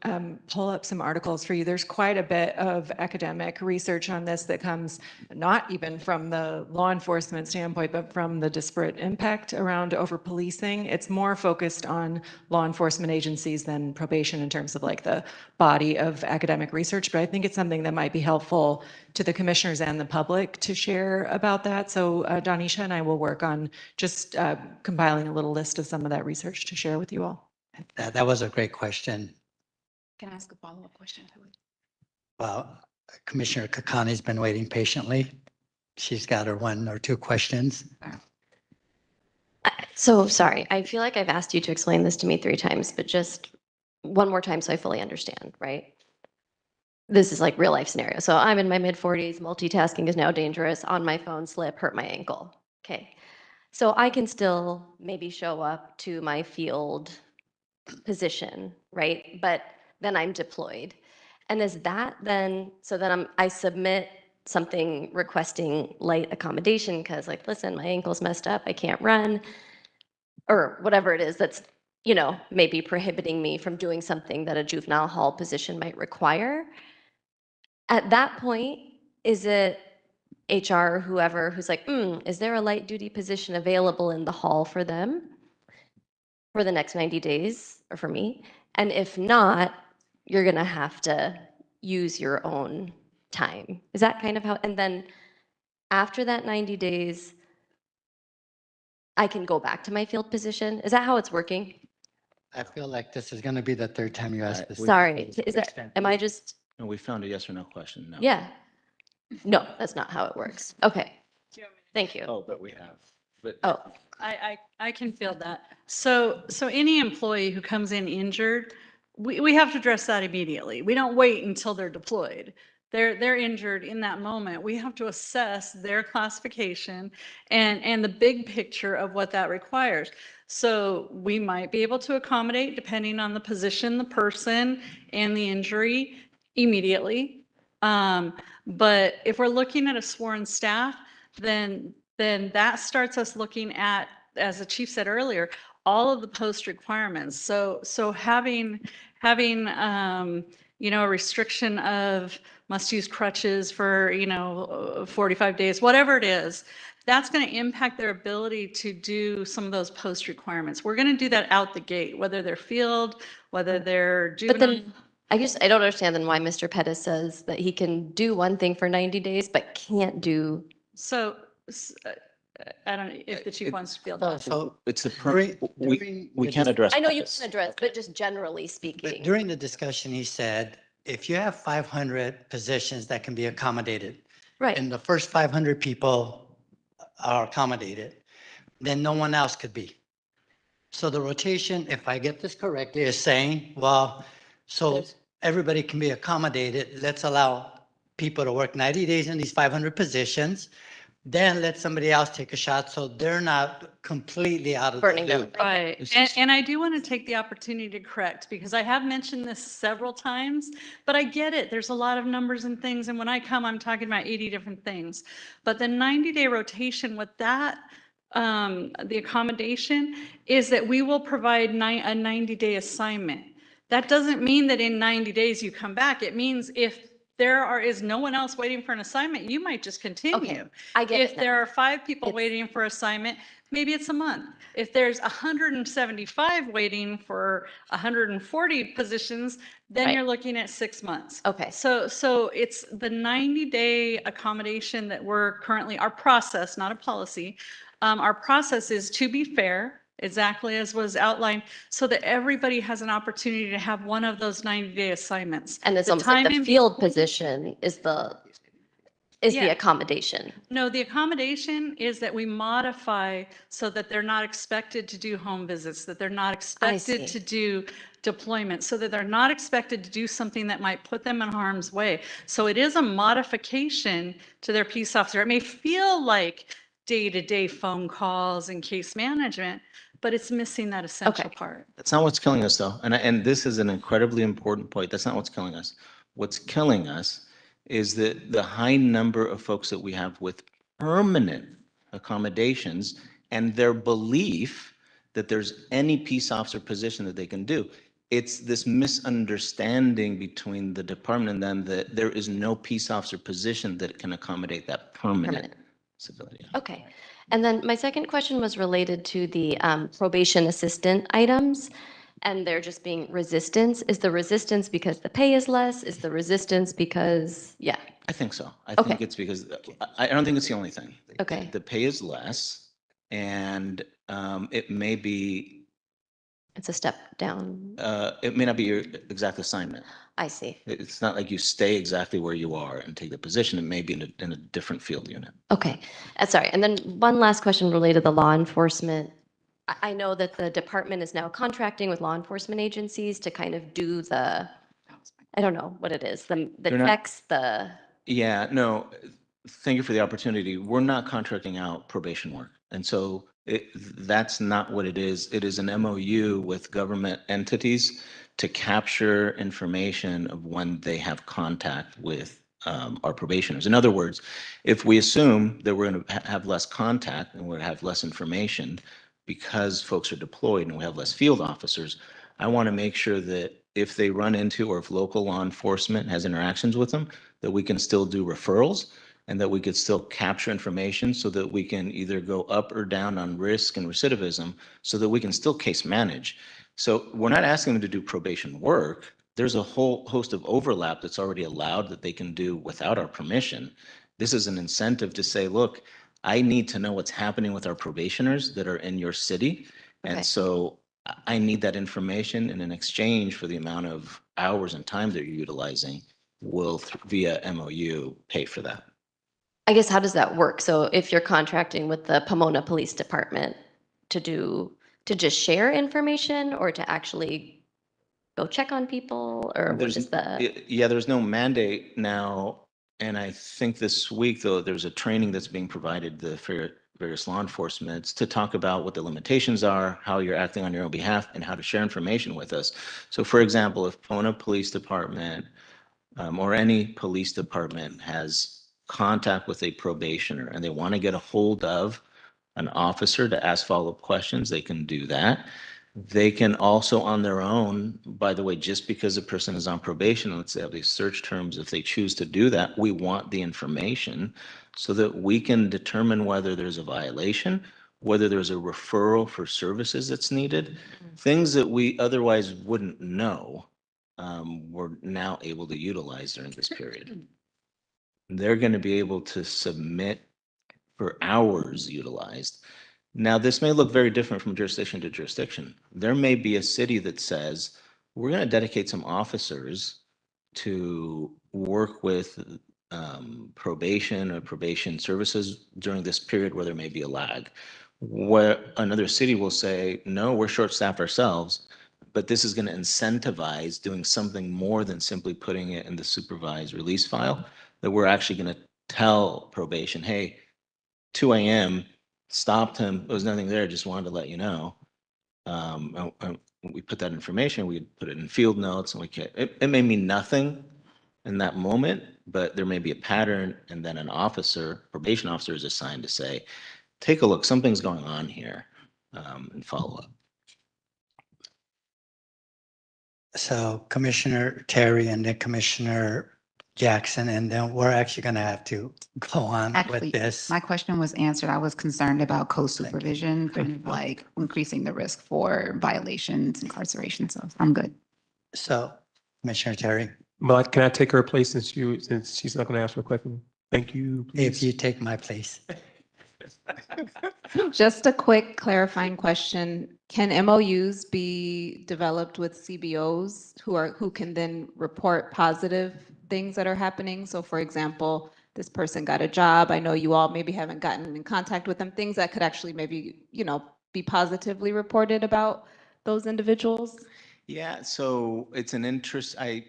pull up some articles for you. There's quite a bit of academic research on this that comes not even from the law enforcement standpoint, but from the disparate impact around over-policing. It's more focused on law enforcement agencies than probation in terms of like the body of academic research. But I think it's something that might be helpful to the commissioners and the public to share about that. So Donisha and I will work on just compiling a little list of some of that research to share with you all. That was a great question. Can I ask a follow-up question to it? Well, Commissioner Kakani's been waiting patiently. She's got her 1 or 2 questions. So sorry, I feel like I've asked you to explain this to me 3 times, but just one more time so I fully understand, right? This is like real life scenario. So I'm in my mid 40s, multitasking is now dangerous, on my phone, slip, hurt my ankle. Okay. So I can still maybe show up to my field position, right? But then I'm deployed. And is that then, so then I submit something requesting light accommodation because like, listen, my ankle's messed up, I can't run, or whatever it is that's, maybe prohibiting me from doing something that a juvenile hall position might require. At that point, is it HR or whoever who's like, is there a light duty position available in the hall for them for the next 90 days or for me? And if not, you're going to have to use your own time. Is that kind of how? And then after that 90 days, I can go back to my field position. Is that how it's working? I feel like this is going to be the 3rd time you asked this. Sorry, am I just? No, we found a yes or no question. No. Yeah. No, that's not how it works. Okay. Thank you. Oh, but we have. But Oh, I can feel that. So any employee who comes in injured, we have to address that immediately. We don't wait until they're deployed. They're injured in that moment. We have to assess their classification and the big picture of what that requires. So we might be able to accommodate depending on the position, the person, and the injury immediately. But if we're looking at a sworn staff, then that starts us looking at, as the chief said earlier, all of the post requirements. So having a restriction of must use crutches for 45 days, whatever it is, that's going to impact their ability to do some of those post requirements. We're going to do that out the gate, whether they're field, whether they're juvenile. but then I don't understand then why Mr. Pettis says that he can do one thing for 90 days, but can't do. So I don't know if the chief wants to field that. So it's the we can't address. I know you this. can address, but just generally But speaking. during the discussion, he said, if you have 500 positions that can be accommodated, Right. and the first 500 people are accommodated, then no one else could be. So the rotation, if I get this correctly, is saying, well, So There's- everybody can be accommodated. Let's allow people to work 90 days in these 500 positions. Then let somebody else take a shot so they're not completely out of the Burning down. loop. Right. It's And, just- and I do want to take the opportunity to correct, because I have mentioned this several times, but I get it. There's a lot of numbers and things. And when I come, I'm talking about 80 different things. But the 90-day rotation with that, the accommodation is that we will provide a 90-day assignment. That doesn't mean that in 90 days you come back. It means if is no one else waiting for an assignment, you might just continue. I get If it now. there are 5 people It's- waiting for assignment, maybe it's a month. If there's 175 waiting for 140 positions, then Right. you're looking at 6 months. Okay. So it's the 90-day accommodation that we're currently, our process, not a policy. Our process is to be fair, exactly as was outlined, so that everybody has an opportunity to have one of those 90-day assignments. And it's The almost like time the in field position is the Yeah. accommodation. No, the accommodation is that we modify so that they're not expected to do home visits, that they're not expected see. to do deployment, so that they're not expected to do something that might put them in harm's way. So it is a modification to their peace officer. It may feel like day-to-day phone calls and case management, but it's missing that essential part. That's not what's killing us, though. And this is an incredibly important point. That's not what's killing us. What's killing us is the high number of folks that we have with permanent accommodations and their belief that there's any peace officer position that they can do. It's this misunderstanding between the department and them that there is no peace officer position that can accommodate that permanent civility. Okay. And then my second question was related to the probation assistant items, and there just being resistance. Is the resistance because the pay is less? Is the resistance because, yeah, I think so. I Okay. think it's because, I don't think it's the only thing. okay, The pay is less, and it may be, it's a step down. it may not be your exact assignment. I see. It's not like you stay exactly where you are and take the position. It may be in a different field unit. Okay, sorry. And then one last question related to law enforcement. I know that the department is now contracting with law enforcement agencies to kind of do the, I don't know what it is, the They're not- checks, the, Yeah, no, thank you for the opportunity. We're not contracting out probation work. And so that's not what it is. It is an MOU with government entities to capture information of when they have contact with our probationers. In other words, if we assume that we're going to have less contact and we're have less information because folks are deployed and we have less field officers, I want to make sure that if they run into or if local law enforcement has interactions with them, that we can still do referrals and that we could still capture information so that we can either go up or down on risk and recidivism so that we can still case manage. So we're not asking them to do probation work. There's a whole host of overlap that's already allowed that they can do without our permission. This is an incentive to say, look, I need to know what's happening with our probationers that are in your city. Okay. And so I need that information, and in exchange for the amount of hours and time that you're utilizing, we'll via MOU pay for that. I guess, how does that work? So if you're contracting with the Pomona Police Department to just share information or to actually go check on people, or what is the? Yeah, there's no mandate now. And I think this week, though, there's a training that's being provided to various law enforcement to talk about what the limitations are, how you're acting on your own behalf, and how to share information with us. So for example, if Pomona Police Department or any police department has contact with a probationer and they want to get a hold of an officer to ask follow-up questions, they can do that. They can also on their own, by the way, just because a person is on probation, let's say have these search terms, if they choose to do that, we want the information so that we can determine whether there's a violation, whether there's a referral for services that's needed, things that we otherwise wouldn't know, we're now able to utilize during this period. They're going to be able to submit for hours utilized. Now, this may look very different from jurisdiction to jurisdiction. There may be a city that says, we're going to dedicate some officers to work with probation or probation services during this period where there may be a lag. Where another city will say, no, we're short-staffed ourselves, but this is going to incentivize doing something more than simply putting it in the supervised release file, that we're actually going to tell probation, hey, 2 a.m., stopped him, there was nothing there, just wanted to let you know. And we put that information, we put it in field notes, and it may mean nothing in that moment, but there may be a pattern, and then an officer, probation officer is assigned to say, take a look, something's going on here, and follow up. So Commissioner Terry and then Commissioner Jackson, and then we're actually going to have to go on Actually, with this. my question was answered. I was concerned about co-supervision, kind of like increasing the risk for violations, incarceration. So I'm good. So Commissioner Terry, Well, can I take her place since she's not going to ask for a question? Thank you. if Please. you take my place. Just a quick clarifying question. Can MOUs be developed with CBOs who can then report positive things that are happening? So for example, this person got a job. I know you all maybe haven't gotten in contact with them, things that could actually maybe, be positively reported about those individuals? Yeah, so it's an interest, I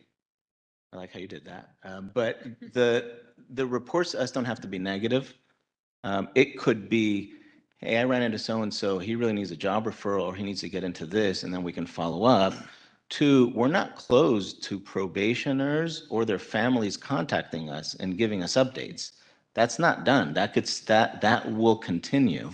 like how you did that. But the reports to us don't have to be negative. It could be, hey, I ran into so-and-so, he really needs a job referral, or he needs to get into this, and then we can follow up. Two, we're not closed to probationers or their families contacting us and giving us updates. That's not done. That will continue.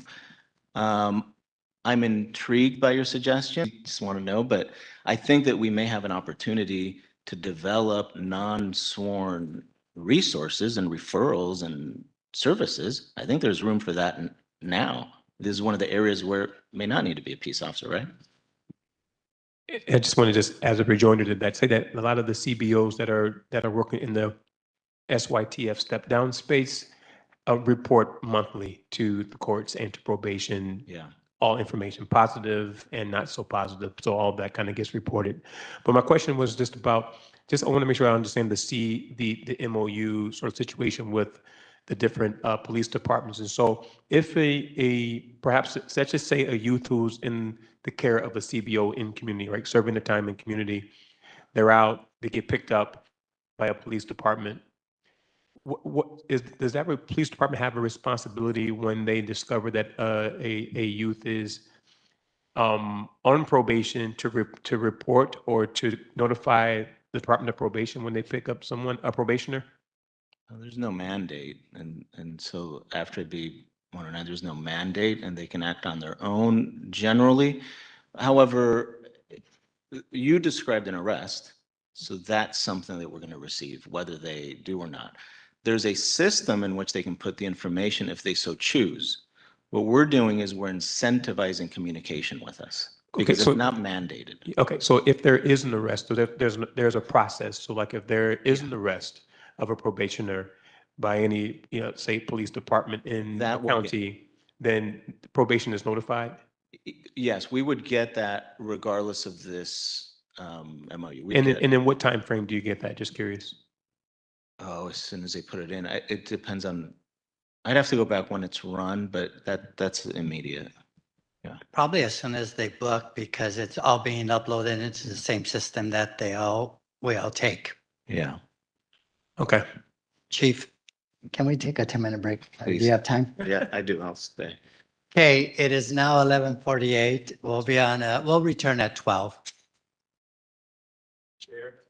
I'm intrigued by your suggestion. Just want to know, but I think that we may have an opportunity to develop non-sworn resources and referrals and services. I think there's room for that now. This is one of the areas where it may not need to be a peace officer, right? I just want to just, as a rejoinder to that, say that a lot of the CBOs that are working in the SYTF step down space report monthly to the courts and to probation. Yeah. All information, positive and not so positive. So all that kind of gets reported. But my question was just about, I want to make sure I understand the MOU sort of situation with the different police departments. And so if perhaps let's just say a youth who's in the care of a CBO in community, right, serving the time in community, they're out, they get picked up by a police department. Does that police department have a responsibility when they discover that a youth is on probation to report or to notify the Department of Probation when they pick up a probationer? There's no mandate, and so after it'd be 1 or 9, there's no mandate, and they can act on their own generally. However, you described an arrest, so that's something that we're going to receive, whether they do or not. There's a system in which they can put the information if they so choose. What we're doing is we're incentivizing communication with us because so- it's not mandated. Okay, so if there is an arrest, so there's a process. So like if there is an arrest of a probationer by any, say, police department in the That will county, then probation is notified? Yes, we would get that regardless of this MOU. We'd And get- in what time frame do you get that? Just curious. Oh, as soon as they put it in, it depends on, I'd have to go back when it's run, but that's immediate. Yeah. Probably as soon as they book, because it's all being uploaded into the same system that we all take. Yeah. Okay. Chief, can we take a 10-minute break? Do Please. you have time? Yeah, I do. I'll stay. Okay, it is now 11:48. We'll return at 12. Chair.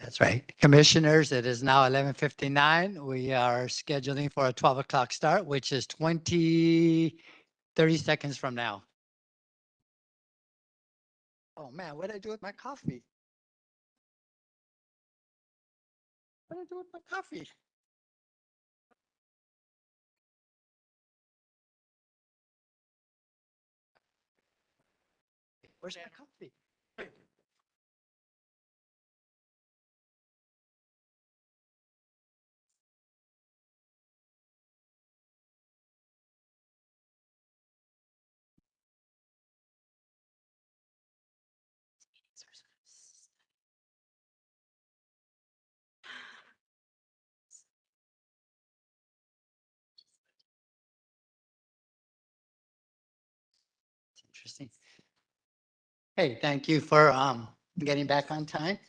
That's right. Commissioners, it is now 11:59. We are scheduling for a 12 o'clock start, which is 30 seconds from now. Oh, man, what did I do with my coffee? What did I do with my coffee? Where's my coffee? Interesting. Hey, thank you for getting back on time.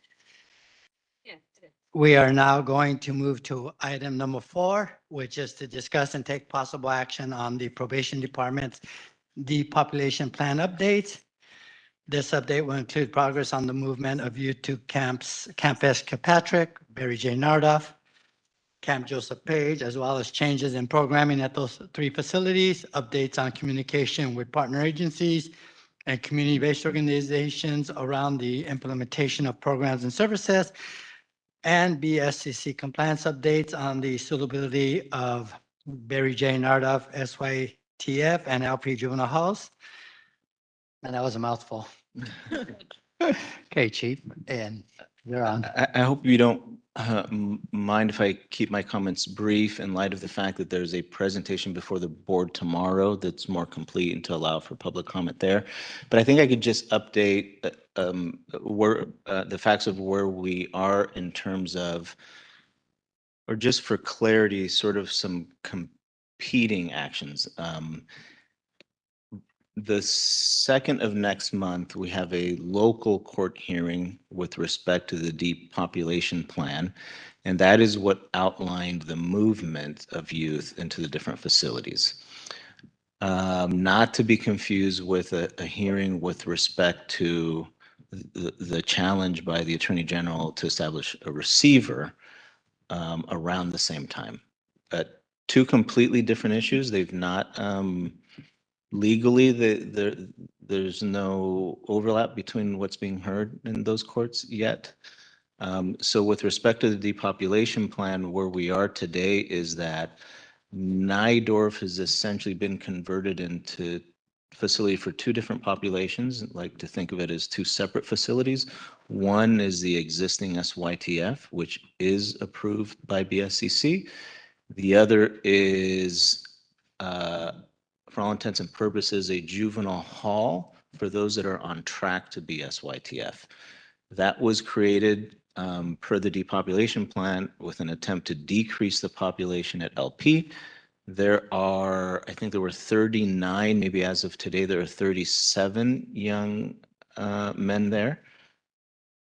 We are now going to move to item number 4, which is to discuss and take possible action on the probation department's depopulation plan updates. This update will include progress on the movement of youth to Camp S. Kilpatrick, Barry J. Nardoff, Camp Joseph Page, as well as changes in programming at those 3 facilities, updates on communication with partner agencies and community-based organizations around the implementation of programs and services, and BSCC compliance updates on the suitability of Barry J. Nardoff, SYTF, and LP juvenile halls. And that was a mouthful. Okay, Chief, and you're on. I hope you don't mind if I keep my comments brief in light of the fact that there's a presentation before the board tomorrow that's more complete and to allow for public comment there. But I think I could just update where the facts of where we are in terms of, or just for clarity, sort of some competing actions. The 2nd of next month, we have a local court hearing with respect to the depopulation plan, and that is what outlined the movement of youth into the different facilities. Not to be confused with a hearing with respect to the challenge by the Attorney General to establish a receiver around the same time. 2 completely different issues. They've not legally, there's no overlap between what's being heard in those courts yet. So with respect to the depopulation plan, where we are today is that Nydorf has essentially been converted into facility for 2 different populations. I'd like to think of it as 2 separate facilities. One is the existing SYTF, which is approved by BSCC. The other is for all intents and purposes, a juvenile hall for those that are on track to be SYTF. That was created per the depopulation plan with an attempt to decrease the population at LP. There are, I think there were 39, maybe as of today, there are 37 young men there.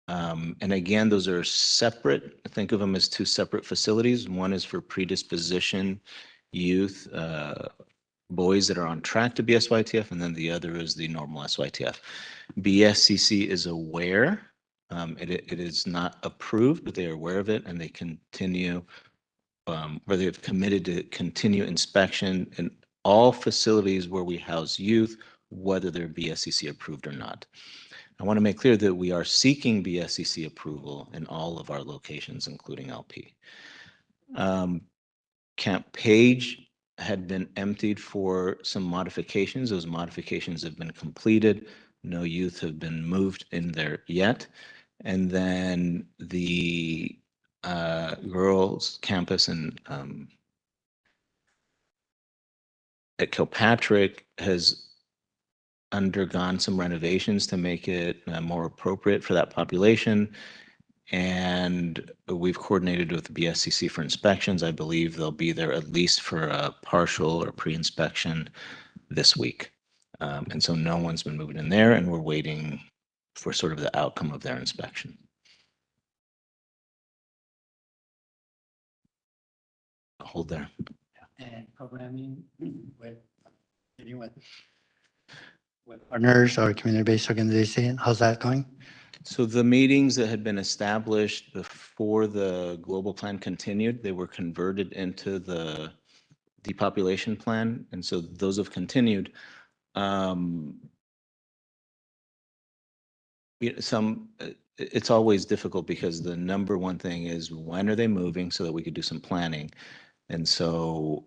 And again, those are separate. Think of them as 2 separate facilities. One is for predisposition youth, boys that are on track to be SYTF, and then the other is the normal SYTF. BSCC is aware. It is not approved, but they are aware of it, and they continue, or they have committed to continue inspection in all facilities where we house youth, whether they're BSCC approved or not. I want to make clear that we are seeking BSCC approval in all of our locations, including LP. Camp Page had been emptied for some modifications. Those modifications have been completed. No youth have been moved in there yet. And then the girls' campus at Kilpatrick has undergone some renovations to make it more appropriate for that population. And we've coordinated with BSCC for inspections. I believe they'll be there at least for a partial or pre-inspection this week. And so no one's been moved in there, and we're waiting for sort of the outcome of their inspection. Hold there. And programming with partners or community-based organization, how's that going? So the meetings that had been established before the global plan continued, they were converted into the depopulation plan, and so those have continued. It's always difficult because the number one thing is when are they moving so that we could do some planning. And so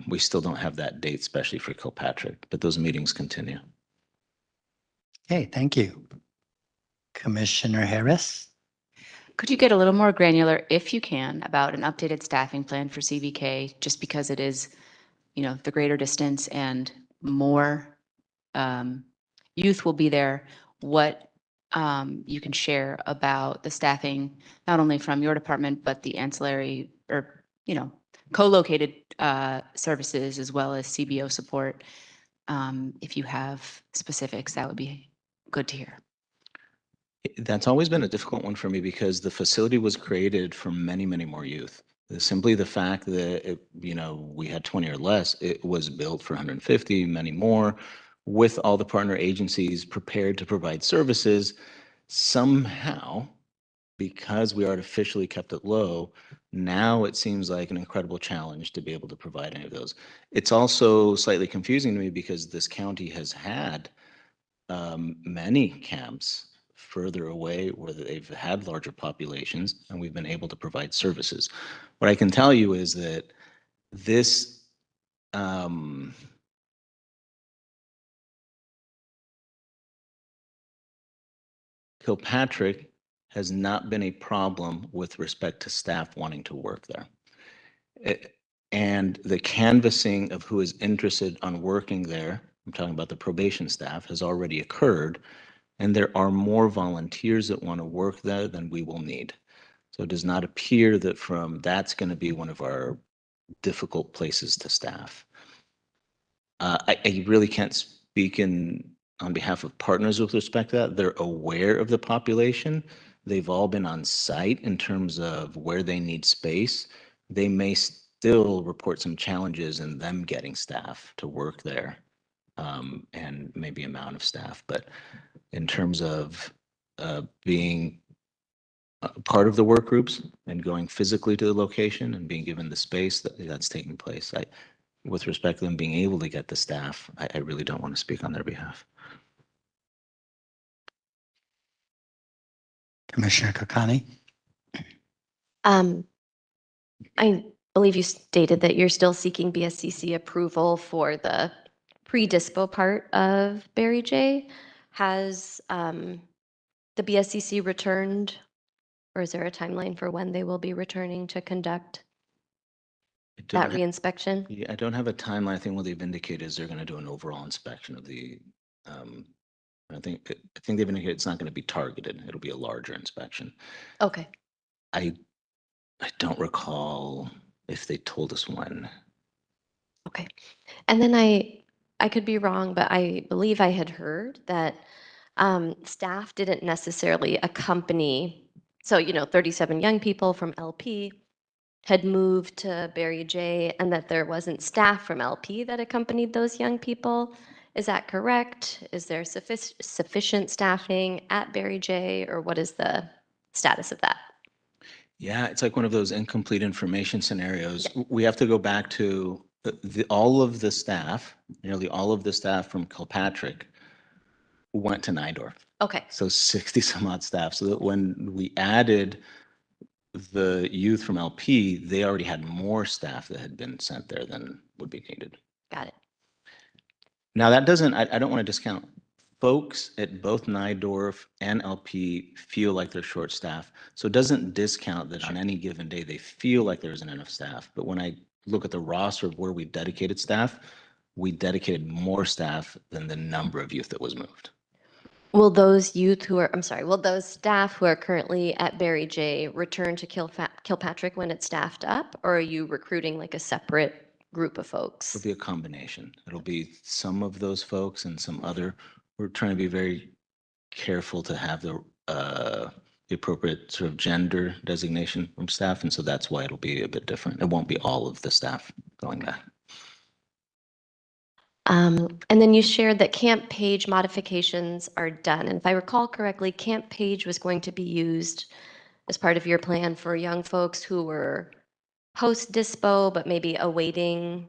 we still don't have that date, especially for Kilpatrick, but those meetings continue. Okay, thank you. Commissioner Harris? Could you get a little more granular, if you can, about an updated staffing plan for CVK, just because it is, the greater distance and more youth will be there? What you can share about the staffing, not only from your department, but the ancillary or, co-located services as well as CBO support. If you have specifics, that would be good to hear. That's always been a difficult one for me because the facility was created for many, many more youth. Simply the fact that, we had 20 or less, it was built for 150, many more, with all the partner agencies prepared to provide services. Somehow, because we artificially kept it low, now it seems like an incredible challenge to be able to provide any of those. It's also slightly confusing to me because this county has had many camps further away where they've had larger populations and we've been able to provide services. What I can tell you is that this Kilpatrick has not been a problem with respect to staff wanting to work there. And the canvassing of who is interested on working there, I'm talking about the probation staff, has already occurred. And there are more volunteers that want to work there than we will need. So it does not appear that that's going to be one of our difficult places to staff. I really can't speak on behalf of partners with respect to that. They're aware of the population. They've all been on site in terms of where they need space. They may still report some challenges in them getting staff to work there, and maybe amount of staff. But in terms of being part of the work groups and going physically to the location and being given the space that's taking place, with respect to them being able to get the staff, I really don't want to speak on their behalf. Commissioner Kokani? I believe you stated that you're still seeking BSCC approval for the pre-dispo part of Barry J. Has the BSCC returned, or is there a timeline for when they will be returning to conduct that reinspection? Yeah, I don't have a timeline. I think what they've indicated is they're going to do an overall inspection of the. I think they've indicated it's not going to be targeted. It'll be a larger inspection. Okay. I don't recall if they told us when. Okay. And then I could be wrong, but I believe I had heard that staff didn't necessarily accompany. So, 37 young people from LP had moved to Barry J, and that there wasn't staff from LP that accompanied those young people. Is that correct? Is there sufficient staffing at Barry J, or what is the status of that? Yeah, it's like one of those incomplete information scenarios. We have to go back to all of the staff, nearly all of the staff from Kilpatrick went to Nydorf. Okay. So 60 some odd staff. So that when we added the youth from LP, they already had more staff that had been sent there than would be needed. Got it. Now that doesn't, I don't want to discount. Folks at both Nydorf and LP feel like they're short staffed. So it doesn't discount that on any given day, they feel like there isn't enough staff. But when I look at the roster of where we've dedicated staff, we dedicated more staff than the number of youth that was moved. Will those youth will those staff who are currently at Barry J return to Kilpatrick when it's staffed up, or are you recruiting like a separate group of folks? It'll be a combination. It'll be some of those folks and some other. We're trying to be very careful to have the appropriate sort of gender designation from staff, and so that's why it'll be a bit different. It won't be all of the staff going back. And then you shared that camp page modifications are done. And if I recall correctly, camp page was going to be used as part of your plan for young folks who were post-dispo, but maybe awaiting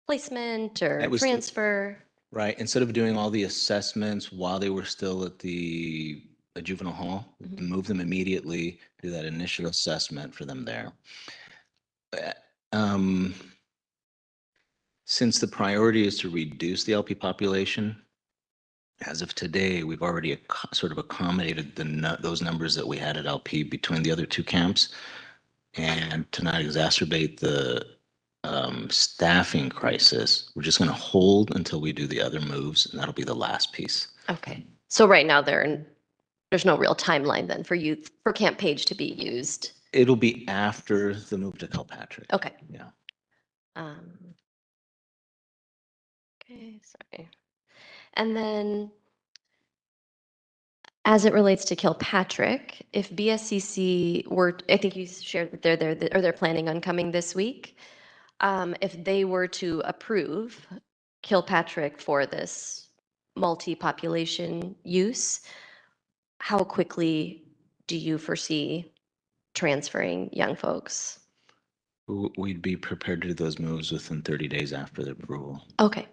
placement or That was the- transfer. Right. Instead of doing all the assessments while they were still at the juvenile hall, move them immediately, do that initial assessment for them there. Um, Since the priority is to reduce the LP population, as of today, we've already sort of accommodated those numbers that we had at LP between the other two camps. And to not exacerbate the staffing crisis, we're just going to hold until we do the other moves, and that'll be the last piece. Okay. So right now there's no real timeline then for camp page to be used. It'll be after the move to Kilpatrick. Okay. Yeah. Okay, sorry. And then as it relates to Kilpatrick, if BSCC were, I think you shared that they're there, or they're planning on coming this week. If they were to approve Kilpatrick for this multi-population use, how quickly do you foresee transferring young folks? We'd be prepared to do those moves within 30 days after the approval. Okay.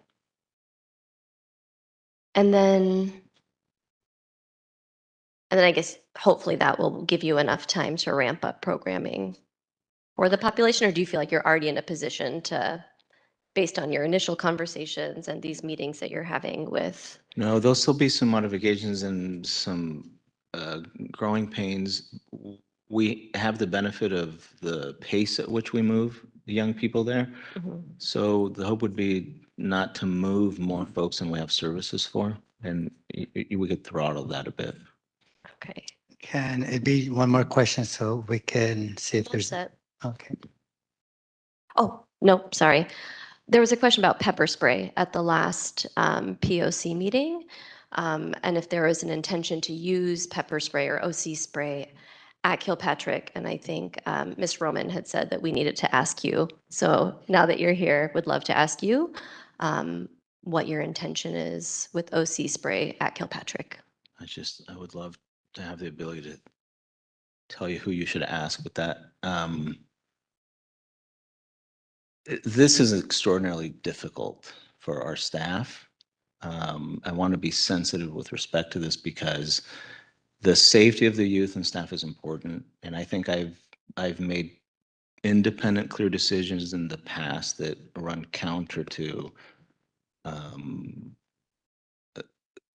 And then I guess hopefully that will give you enough time to ramp up programming for the population, or do you feel like you're already in a position to, based on your initial conversations and these meetings that you're having with? No, there'll still be some modifications and some growing pains. We have the benefit of the pace at which we move the young people there. So the hope would be not to move more folks than we have services for, and we could throttle that a bit. Okay. Can it be one more question so we can see if there's, Set. okay. Oh, no, sorry. There was a question about pepper spray at the last POC meeting. And if there was an intention to use pepper spray or OC spray at Kilpatrick. And I think Ms. Roman had said that we needed to ask you. So now that you're here, would love to ask you what your intention is with OC spray at Kilpatrick. I would love to have the ability to tell you who you should ask, but that this is extraordinarily difficult for our staff. I want to be sensitive with respect to this because the safety of the youth and staff is important. And I think I've made independent, clear decisions in the past that run counter to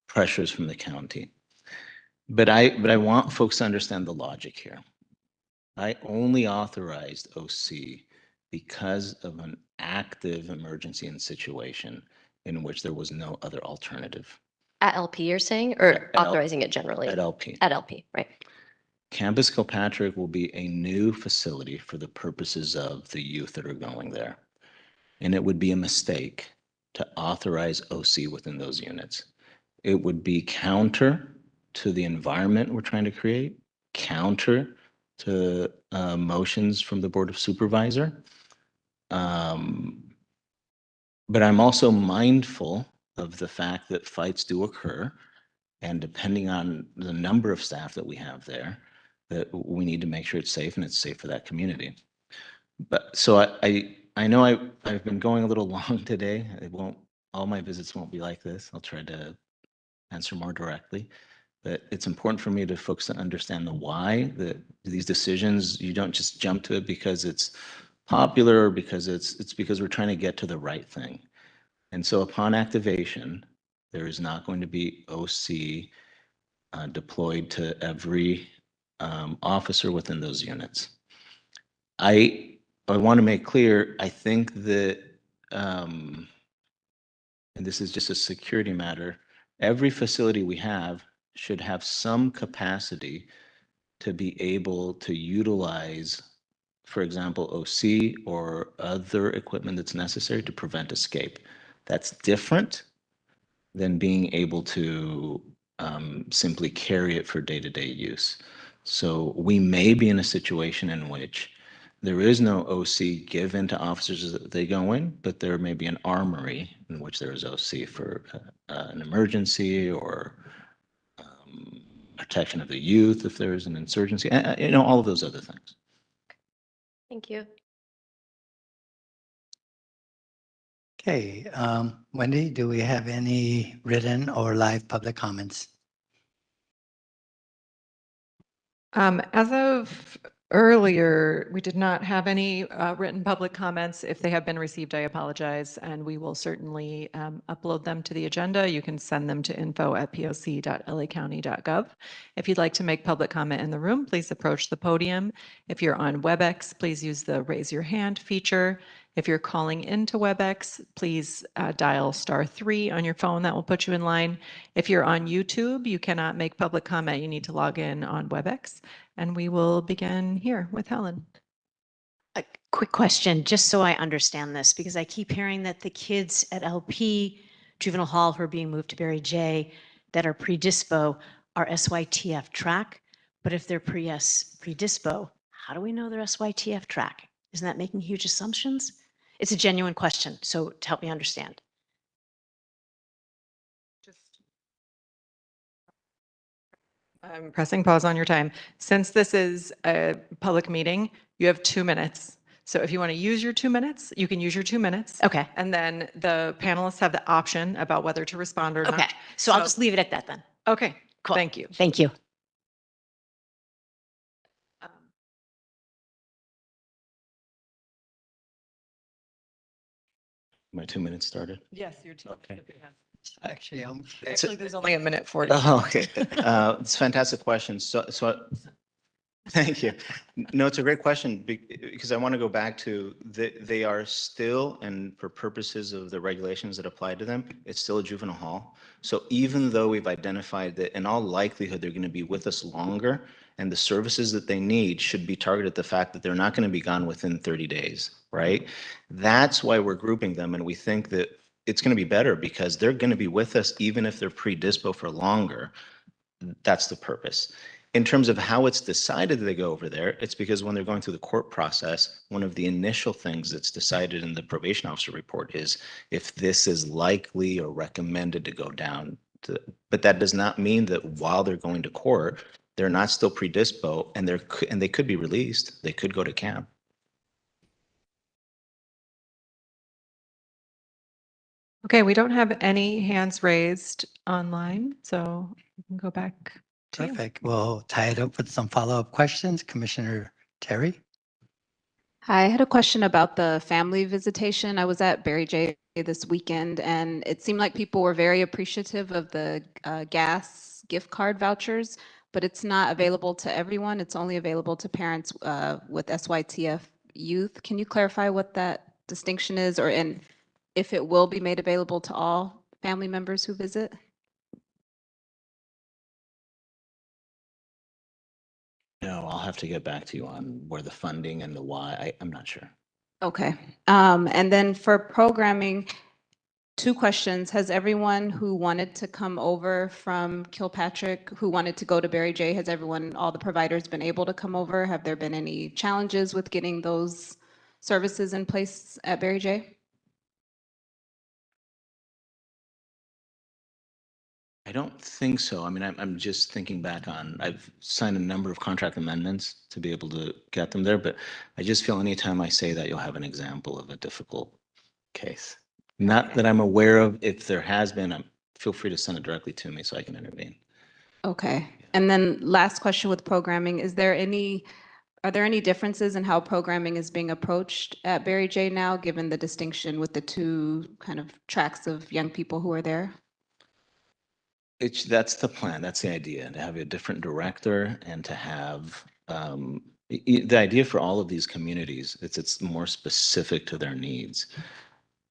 pressures from the county. But I want folks to understand the logic here. I only authorized OC because of an active emergency and situation in which there was no other alternative. At LP, you're saying, or authorizing it generally? At LP. At LP, right. Campus Kilpatrick will be a new facility for the purposes of the youth that are going there. And it would be a mistake to authorize OC within those units. It would be counter to the environment we're trying to create, counter to motions from the Board of Supervisor. But I'm also mindful of the fact that fights do occur, and depending on the number of staff that we have there, that we need to make sure it's safe and it's safe for that community. But so I know I've been going a little long today. All my visits won't be like this. I'll try to answer more directly. But it's important for me to folks to understand the why, that these decisions, you don't just jump to it because it's popular or because it's because we're trying to get to the right thing. And so upon activation, there is not going to be OC deployed to every officer within those units. I want to make clear, I think that, and this is just a security matter, every facility we have should have some capacity to be able to utilize, for example, OC or other equipment that's necessary to prevent escape. That's different than being able to simply carry it for day-to-day use. So we may be in a situation in which There is no OC given to officers as they go in, but there may be an armory in which there is OC for an emergency or protection of the youth if there is an insurgency, all of those other things. Thank you. Okay, Wendy, do we have any written or live public comments? As of earlier, we did not have any written public comments. If they have been received, I apologize, and we will certainly upload them to the agenda. You can send them to info@poc.lacounty.gov. If you'd like to make public comment in the room, please approach the podium. If you're on WebEx, please use the raise your hand feature. If you're calling into WebEx, please dial *3 on your phone. That will put you in line. If you're on YouTube, you cannot make public comment. You need to log in on WebEx. And we will begin here with Helen. A quick question, just so I understand this, because I keep hearing that the kids at LP Juvenile Hall who are being moved to Barry J that are pre-dispo are SYTF track. But if they're pre-dispo, how do we know they're SYTF track? Isn't that making huge assumptions? It's a genuine question, so to help me understand. I'm pressing pause on your time. Since this is a public meeting, you have 2 minutes. So if you want to use your 2 minutes, you can use your 2 minutes. Okay. And then the panelists have the option about whether to respond or not. Okay, so I'll just leave it at that then. Okay, Cool. thank you. Thank you. My 2 minutes started. Yes, your 2 Okay. minutes. Actually, Actually, there's only a minute 40. Oh, okay. It's a fantastic question. Thank you. No, it's a great question because I want to go back to they are still, and for purposes of the regulations that apply to them, it's still a juvenile hall. So even though we've identified that in all likelihood, they're going to be with us longer and the services that they need should be targeted at the fact that they're not going to be gone within 30 days, right? That's why we're grouping them. And we think that it's going to be better because they're going to be with us even if they're pre-dispo for longer. That's the purpose. In terms of how it's decided that they go over there, it's because when they're going through the court process, one of the initial things that's decided in the probation officer report is if this is likely or recommended to go down. But that does not mean that while they're going to court, they're not still pre-dispo and they could be released. They could go to camp. Okay, we don't have any hands raised online, so we can go back to you. Perfect. We'll tie it up with some follow-up questions. Commissioner Terry? Hi, I had a question about the family visitation. I was at Barry J this weekend, and it seemed like people were very appreciative of the gas gift card vouchers, but it's not available to everyone. It's only available to parents with SYTF youth. Can you clarify what that distinction is, and if it will be made available to all family members who visit? No, I'll have to get back to you on where the funding and the why. I'm not sure. Okay. And then for programming, 2 questions. Has everyone who wanted to come over from Kilpatrick, who wanted to go to Barry J, has all the providers been able to come over? Have there been any challenges with getting those services in place at Barry J? I don't think so. I mean, I'm just thinking back on, I've signed a number of contract amendments to be able to get them there, but I just feel anytime I say that, you'll have an example of a difficult case. Not that I'm aware of. If there has been, feel free to send it directly to me so I can intervene. Okay. And then last question with programming, are there any differences in how programming is being approached at Barry J now, given the distinction with the 2 kind of tracks of young people who are there? That's the plan. That's the idea, to have a different director and to have the idea for all of these communities. It's more specific to their needs.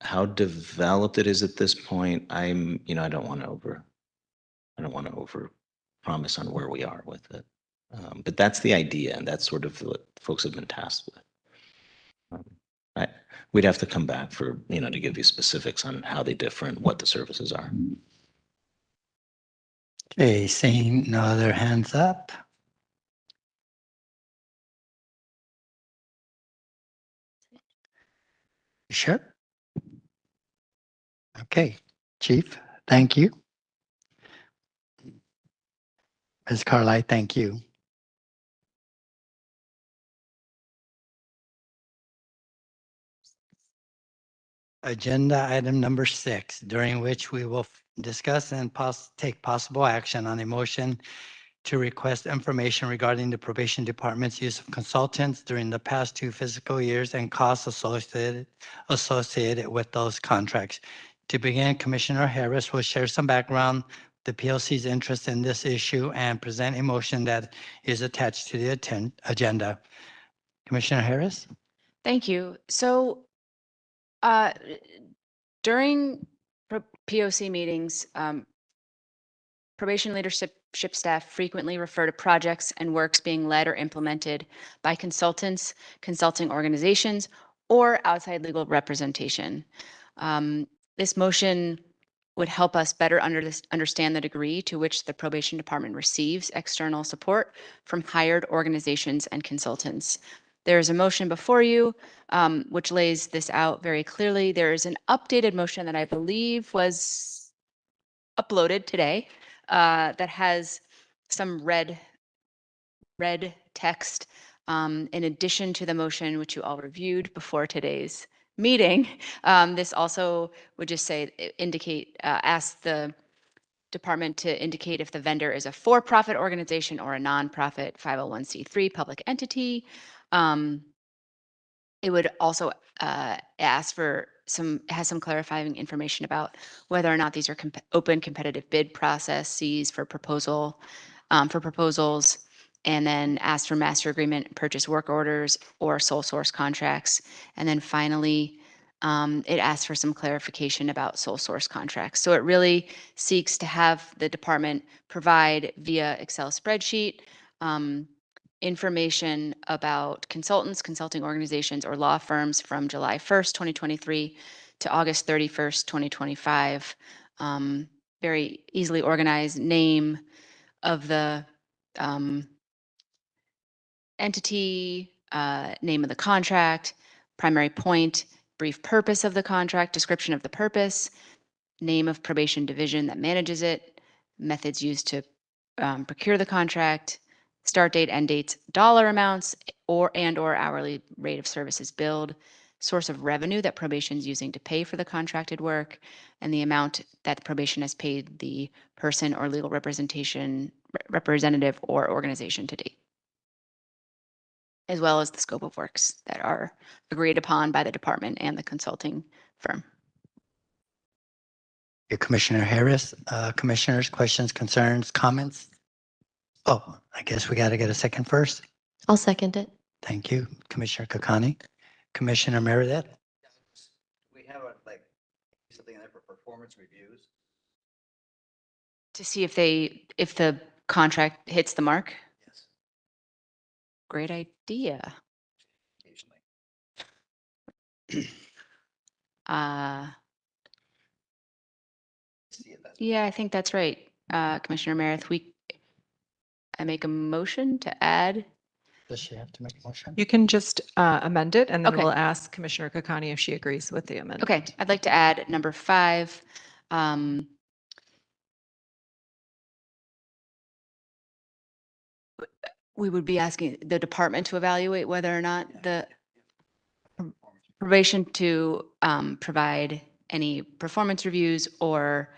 How developed it is at this point, I don't want to over promise on where we are with it. But that's the idea, and that's sort of what folks have been tasked with. We'd have to come back to give you specifics on how they differ and what the services are. Okay, seeing no other hands up. Sure. Okay, Chief, thank you. Ms. Carly, thank you. Agenda item number 6, during which we will discuss and take possible action on a motion to request information regarding the probation department's use of consultants during the past 2 fiscal years and costs associated with those contracts. To begin, Commissioner Harris will share some background, the PLC's interest in this issue, and present a motion that is attached to the agenda. Commissioner Harris? Thank you. So during POC meetings, probation leadership staff frequently refer to projects and works being led or implemented by consultants, consulting organizations, or outside legal representation. This motion would help us better understand the degree to which the probation department receives external support from hired organizations and consultants. There is a motion before you, which lays this out very clearly. There is an updated motion that I believe was uploaded today that has some red text in addition to the motion which you all reviewed before today's meeting. This also would just say, ask the department to indicate if the vendor is a for-profit organization or a nonprofit 501c3 public entity. It would also ask for has some clarifying information about whether or not these are open competitive bid processes for proposals, and then ask for master agreement, purchase work orders, or sole source contracts. And then finally, it asks for some clarification about sole source contracts. So it really seeks to have the department provide via Excel spreadsheet information about consultants, consulting organizations, or law firms from July 1st, 2023 to August 31st, 2025. Very easily organized name of the entity, name of the contract, primary point, brief purpose of the contract, description of the purpose, name of probation division that manages it, methods used to procure the contract, start date, end dates, dollar amounts, or hourly rate of services billed, source of revenue that probation is using to pay for the contracted work, and the amount that probation has paid the person or legal representative or organization to date, as well as the scope of works that are agreed upon by the department and the consulting firm. Commissioner Harris, commissioners, questions, concerns, comments? Oh, I guess we got to get a second first. I'll second it. Thank you, Commissioner Kakani. Commissioner Meredith? We have something in there for performance reviews. To see if the contract hits the mark? Yes. Great idea. Yeah, I think that's right. Commissioner Meredith, I make a motion to add. Does she have to make a motion? You can just amend it, and then Okay. we'll ask Commissioner Kakani if she agrees with the amendment. Okay, I'd like to add number 5. We would be asking the department to evaluate whether or not the probation to provide any performance reviews or,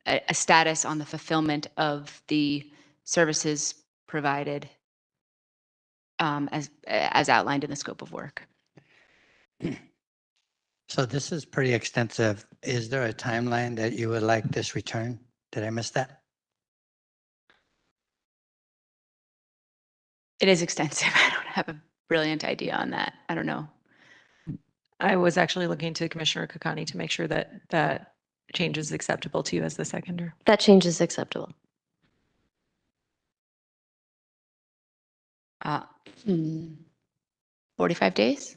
a status on the fulfillment of the services provided as outlined in the scope of work. So this is pretty extensive. Is there a timeline that you would like this return? Did I miss that? It is extensive. I don't have a brilliant idea on that. I don't know. I was actually looking to Commissioner Kakani to make sure that that change is acceptable to you as the seconder. That change is acceptable. 45 days?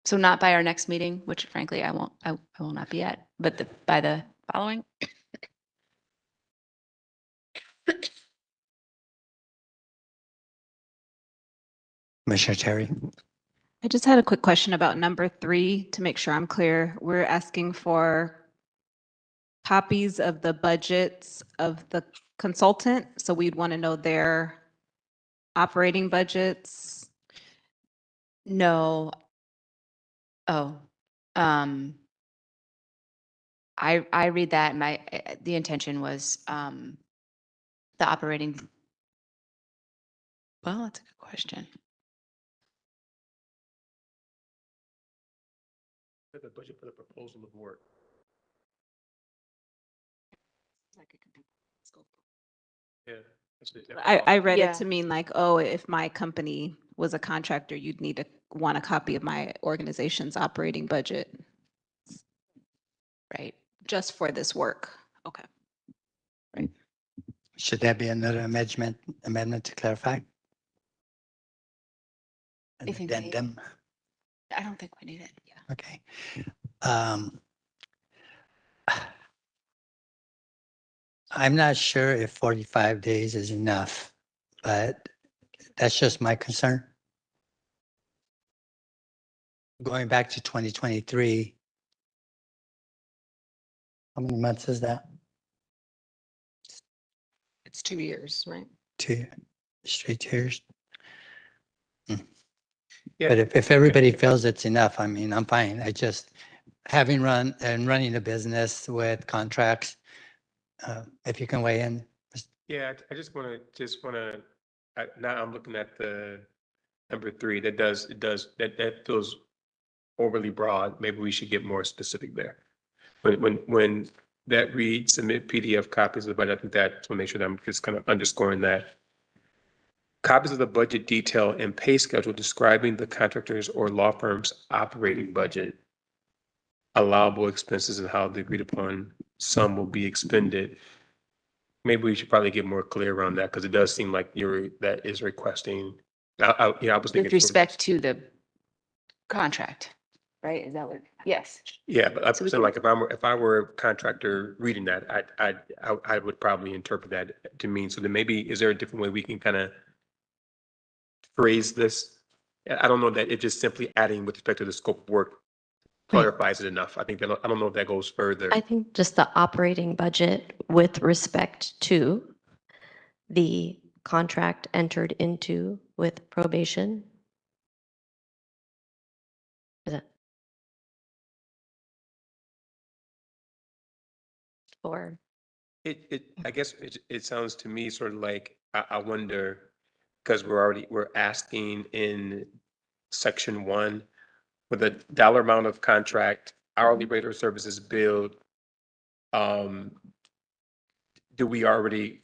So not by our next meeting, which frankly I will not be at, but by the following. Commissioner Terry. I just had a quick question about number 3 to make sure I'm clear. We're asking for copies of the budgets of the consultant. So we'd want to know their operating budgets. No. Oh, I read that and the intention was, the operating. Well, that's a good question. The budget for the proposal of work. Yeah. That's it. I read Yeah. it to mean like, oh, if my company was a contractor, you'd need to want a copy of my organization's operating budget. Right. Just for this work. Okay. Should there be another amendment to clarify? An I think we need- addendum? I don't think we need it. Yeah. Okay. Um, I'm not sure if 45 days is enough, but that's just my concern. Going back to 2023, how many months is that? It's 2 years, right? 2 straight years. Yeah. But if everybody feels it's enough, I mean, I'm fine. I just, running a business with contracts, if you can weigh in. Yeah, I just want to, now I'm looking at the number 3, that feels overly broad. Maybe we should get more specific there. When that reads, submit PDF copies of the budget, I think that, to make sure that I'm just kind of underscoring that. Copies of the budget detail and pay schedule describing the contractor's or law firm's operating budget, allowable expenses and how the agreed upon sum will be expended. Maybe we should probably get more clear around that, because it does seem like that is requesting, I was thinking. With respect to the contract, right? Is that what? Yes. Yeah, but So I'm we saying, can- like, if I were a contractor reading that, I would probably interpret that to mean, so then maybe, is there a different way we can kind of phrase this? I don't know that it just simply adding with respect to the scope of work clarifies it enough. I think that, I don't know if that goes further. I think just the operating budget with respect to the contract entered into with probation. Is that? Or I guess it sounds to me sort of like, I wonder, because we're asking in section 1 for the dollar amount of contract, hourly rate or services billed. Do we already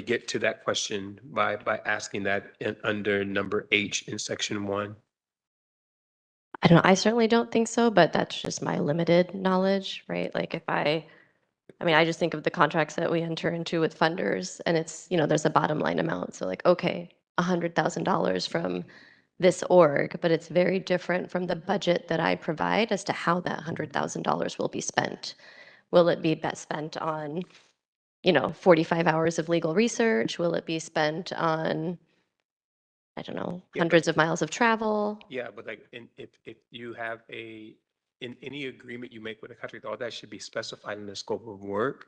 get to that question by asking that under number H in section 1? I don't know, I certainly don't think so, but that's just my limited knowledge, right? Like if I mean, I just think of the contracts that we enter into with funders and it's, there's a bottom line amount. So like, okay, $100,000 from this org, but it's very different from the budget that I provide as to how that $100,000 will be spent. Will it be best spent on, 45 hours of legal research? Will it be spent on, I don't know, Yeah, hundreds of miles of travel? Yeah, but like, if you have in any agreement you make with a contract, all that should be specified in the scope of work.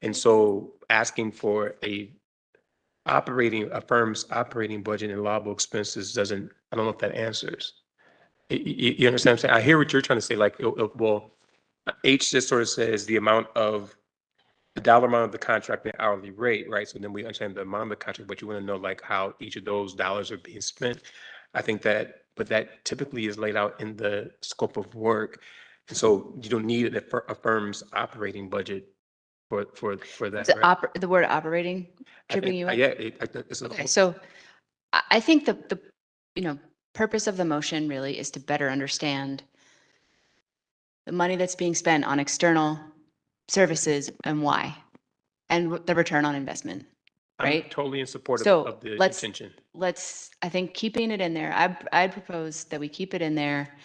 And so asking for a firm's operating budget and allowable expenses I don't know if that answers. You understand what I'm saying? I hear what you're trying to say, like, well, H just sort of says the dollar amount of the contract and hourly rate, right? So then we understand the amount of the contract, but you want to know like how each of those dollars are being spent. I think but that typically is laid out in the scope of work. And so you don't need a firm's operating budget for that, right? The word operating tripping you up? Yeah, it's Okay, so I think the purpose of the motion really is to better understand the money that's being spent on external services and why, and the return on investment, I'm right? totally in support So of the let's- intention. I think keeping it in there, I propose that we keep it in there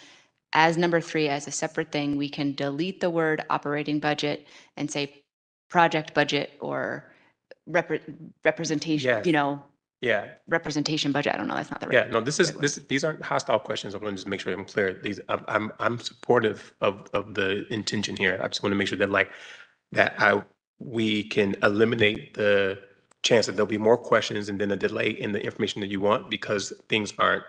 as number 3, as a separate thing. We can delete the word operating budget and say project budget or representation, Yes. Yeah. representation budget. I don't know. That's not the right. Yeah, no, these aren't hostile questions. I want to just make sure I'm clear. I'm supportive of the intention here. I just want to make sure that we can eliminate the chance that there'll be more questions and then a delay in the information that you want because things aren't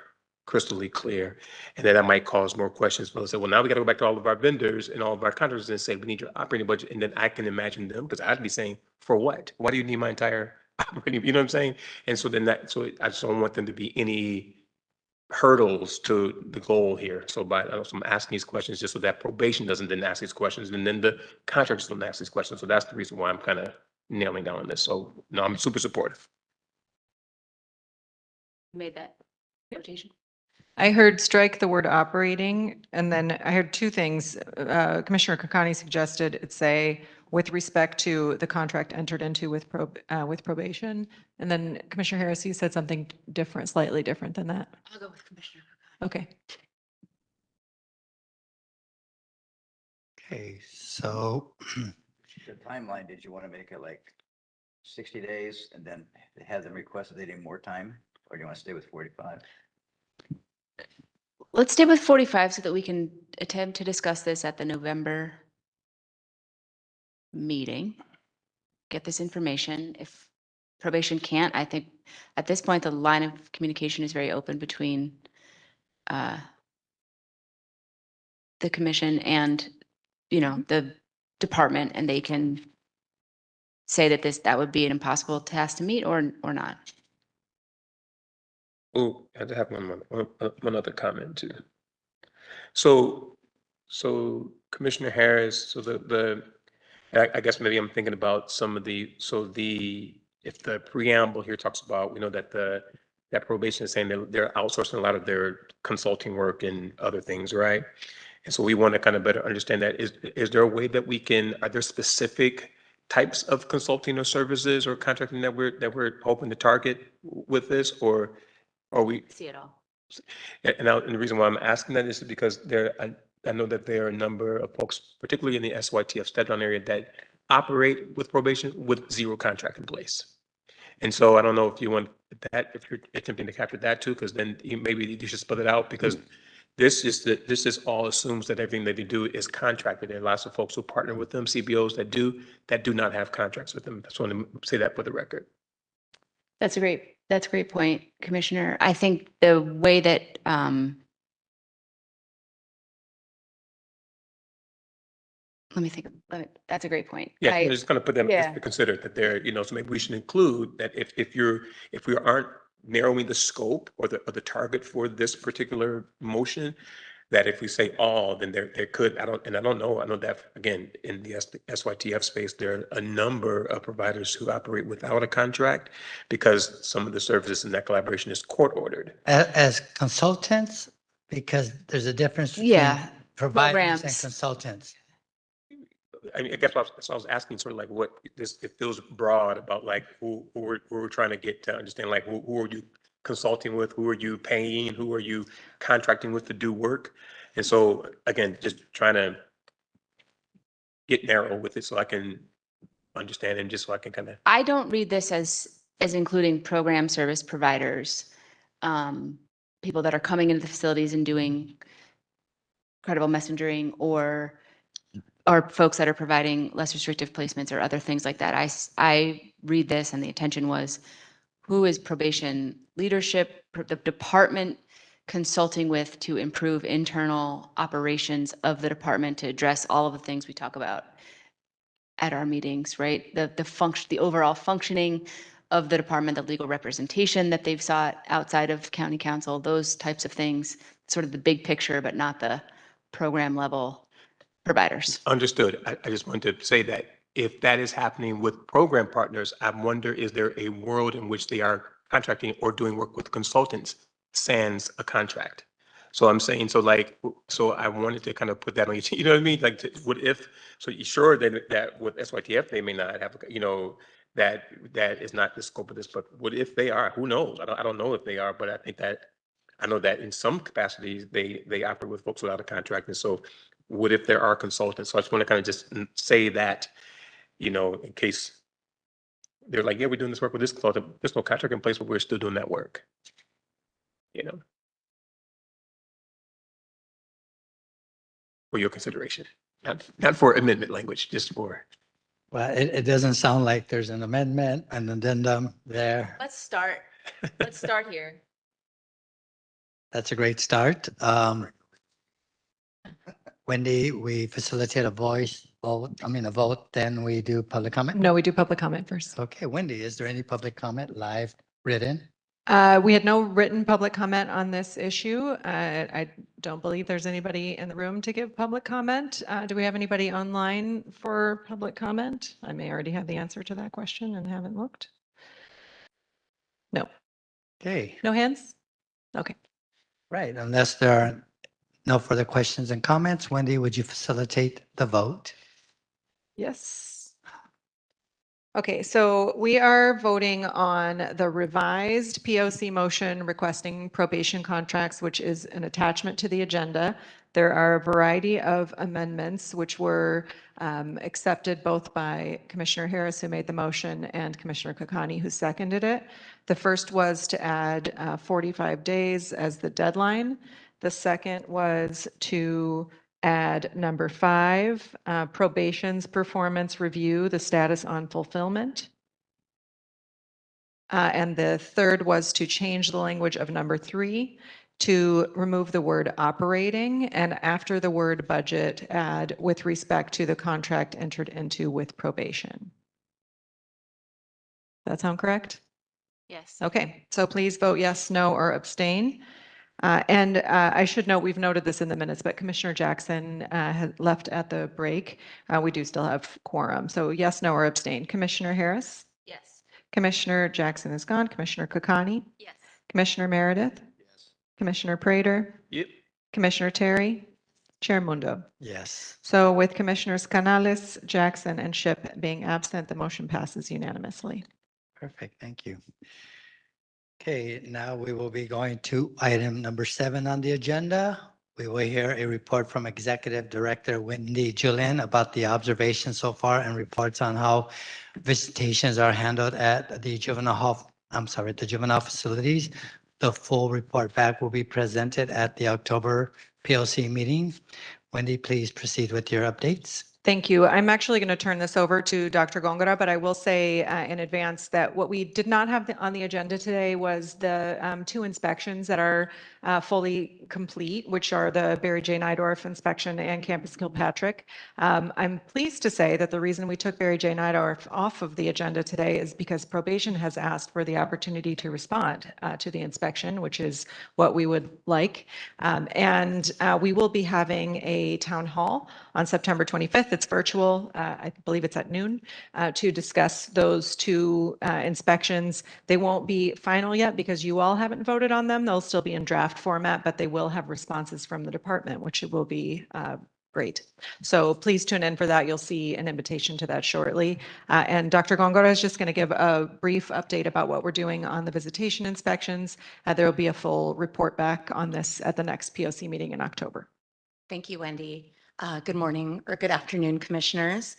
crystally clear. And then that might cause more questions. They'll say, well, now we got to go back to all of our vendors and all of our contractors and say, we need your operating budget. And then I can imagine them, because I'd be saying, for what? Why do you need my entire operating, you know what I'm saying? And so I just don't want them to be any hurdles to the goal here. So I'm asking these questions just so that probation doesn't then ask these questions, and then the contractors don't ask these questions. So that's the reason why I'm kind of nailing down on this. So no, I'm super supportive. Made that notation. I heard strike the word operating, and then I heard two things. Commissioner Kokani suggested it say with respect to the contract entered into with probation, and then Commissioner Harris, you said something different, slightly different than that. I'll go with Commissioner. Okay. Okay, so The timeline, did you want to make it like 60 days and then have them request that they need more time? Or do you want to stay with 45? Let's stay with 45 so that we can attempt to discuss this at the November meeting. Get this information. If probation can't, I think at this point, the line of communication is very open between the commission and, the department, and they can say that would be an impossible task to meet or not. Oh, I have one other comment too. So Commissioner Harris, I guess maybe I'm thinking about some of if the preamble here talks about, we know that that probation is saying that they're outsourcing a lot of their consulting work and other things, right? And so we want to kind of better understand that. Is there a way that are there specific types of consulting or services or contracting that we're hoping to target with this, or are we? See it all. And the reason why I'm asking that is because I know that there are a number of folks, particularly in the SYTF step-down area, that operate with probation with zero contract in place. And so I don't know if you want that, if you're attempting to capture that too, because then maybe you should split it out, because this is all assumes that everything that they do is contracted. There are lots of folks who partner with them, CBOs that do not have contracts with them. I just want to say that for the record. That's a great point, Commissioner. I think the way that let me think. That's a great point. Yeah, I'm just going to put them Yeah. to consider that they're, so maybe we should include that if we aren't narrowing the scope or the target for this particular motion, that if we say all, then there could, I don't know. I know that, again, in the SYTF space, there are a number of providers who operate without a contract because some of the services in that collaboration is court ordered. as consultants, because there's a difference between providers and programs. consultants. I mean, I guess what I was asking, sort of like what it feels broad about, like who we're trying to get to understand, like who are you consulting with, who are you paying, who are you contracting with to do work. And so again, just trying to get narrow with it so I can understand, and just so I can kind of. I don't read this as including program service providers, people that are coming into the facilities and doing credible messengering, or folks that are providing less restrictive placements or other things like that. I read this, and the intention was, who is probation leadership, the department consulting with to improve internal operations of the department to address all of the things we talk about at our meetings, right? The overall functioning of the department, the legal representation that they've sought outside of county council, those types of things, sort of the big picture, but not the program level providers. Understood. I just wanted to say that if that is happening with program partners, I wonder, is there a world in which they are contracting or doing work with consultants sans a contract? So I'm saying, so I wanted to kind of put that on you know what I mean? Like, what if, so you sure that with SYTF, they may not have, that is not the scope of this, but what if they are? Who knows? I don't know if they are, but I know that in some capacities, they operate with folks without a contract. And so what if there are consultants? So I just want to kind of just say that, in case they're like, yeah, we're doing this work with this consultant. There's no contract in place, but we're still doing that work. You know, for your consideration, not for amendment language, just for. Well, it doesn't sound like there's an amendment, an addendum there. Let's start. Let's start here. That's a great start. Wendy, we facilitate a vote, then we do public comment? No, we do public comment first. Okay, Wendy, is there any public comment, live, written? We had no written public comment on this issue. I don't believe there's anybody in the room to give public comment. Do we have anybody online for public comment? I may already have the answer to that question and haven't looked. No. Okay, No hands? Okay. right, unless there are no further questions and comments, Wendy, would you facilitate the vote? Yes. Okay, so we are voting on the revised POC motion requesting probation contracts, which is an attachment to the agenda. There are a variety of amendments which were accepted both by Commissioner Harris, who made the motion, and Commissioner Kokani, who seconded it. The first was to add 45 days as the deadline. The second was to add number 5, probation's performance review, the status on fulfillment. And the third was to change the language of number 3 to remove the word operating, and after the word budget, add with respect to the contract entered into with probation. That sound correct? Yes. Okay, so please vote yes, no, or abstain. And I should note, we've noted this in the minutes, but Commissioner Jackson had left at the break. We do still have quorum. So yes, no, or abstain. Commissioner Harris? Yes. Commissioner Jackson is gone. Commissioner Kokani? Yes. Commissioner Meredith? Yes. Commissioner Prater? Yep. Commissioner Terry? Chair Mundo. Yes. So with Commissioners Canales, Jackson, and Shipp being absent, the motion passes unanimously. Perfect, thank you. Okay, now we will be going to item number 7 on the agenda. We will hear a report from Executive Director Wendy Julian about the observations so far and reports on how visitations are handled at the the juvenile facilities. The full report back will be presented at the October PLC meeting. Wendy, please proceed with your updates. Thank you. I'm actually going to turn this over to Dr. Gongora, but I will say in advance that what we did not have on the agenda today was the 2 inspections that are fully complete, which are the Barry J. Nydorf inspection and Campus Kilpatrick. I'm pleased to say that the reason we took Barry J. Nydorf off of the agenda today is because probation has asked for the opportunity to respond to the inspection, which is what we would like. And we will be having a town hall on September 25th. It's virtual. I believe it's at noon to discuss those 2 inspections. They won't be final yet because you all haven't voted on them. They'll still be in draft format, but they will have responses from the department, which will be great. So please tune in for that. You'll see an invitation to that shortly. And Dr. Gongora is just going to give a brief update about what we're doing on the visitation inspections. There will be a full report back on this at the next POC meeting in October. Thank you, Wendy. Good morning or good afternoon, commissioners.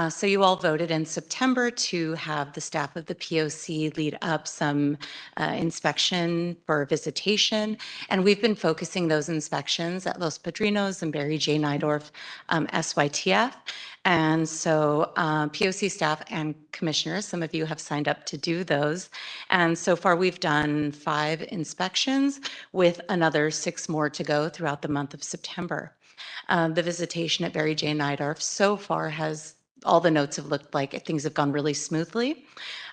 So you all voted in September to have the staff of the POC lead up some inspection for visitation. And we've been focusing those inspections at Los Padrinos and Barry J. Nydorf SYTF. And so POC staff and commissioners, some of you have signed up to do those. And so far we've done 5 inspections with another 6 more to go throughout the month of September. The visitation at Barry J. Nydorf so far all the notes have looked like things have gone really smoothly.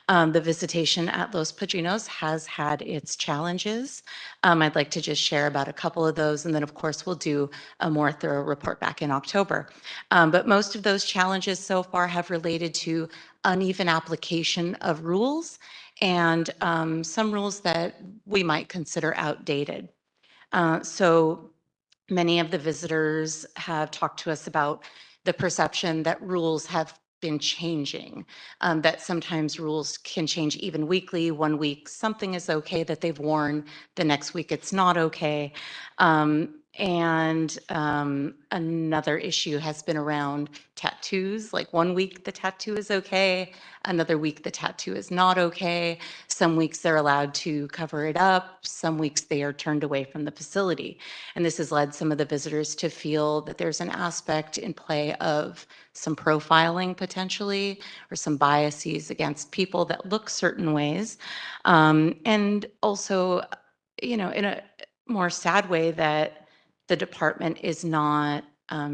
The visitation at Los Padrinos has had its challenges. I'd like to just share about a couple of those, and then of course we'll do a more thorough report back in October. But most of those challenges so far have related to uneven application of rules and some rules that we might consider outdated. So many of the visitors have talked to us about the perception that rules have been changing, that sometimes rules can change even weekly. One week something is okay that they've worn, the next week it's not okay. And another issue has been around tattoos. Like one week the tattoo is okay, another week the tattoo is not okay. Some weeks they're allowed to cover it up, some weeks they are turned away from the facility. And this has led some of the visitors to feel that there's an aspect in play of some profiling potentially, or some biases against people that look certain ways. And also, in a more sad way, that the department is not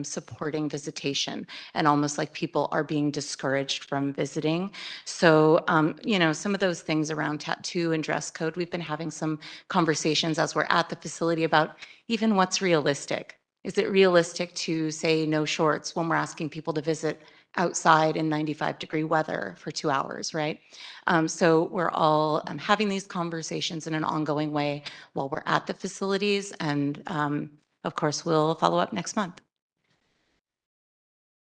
supporting visitation, and almost like people are being discouraged from visiting. So, some of those things around tattoo and dress code, we've been having some conversations as we're at the facility about even what's realistic. Is it realistic to say no shorts when we're asking people to visit outside in 95-degree weather for 2 hours, right? So we're all having these conversations in an ongoing way while we're at the facilities, and of course, we'll follow up next month.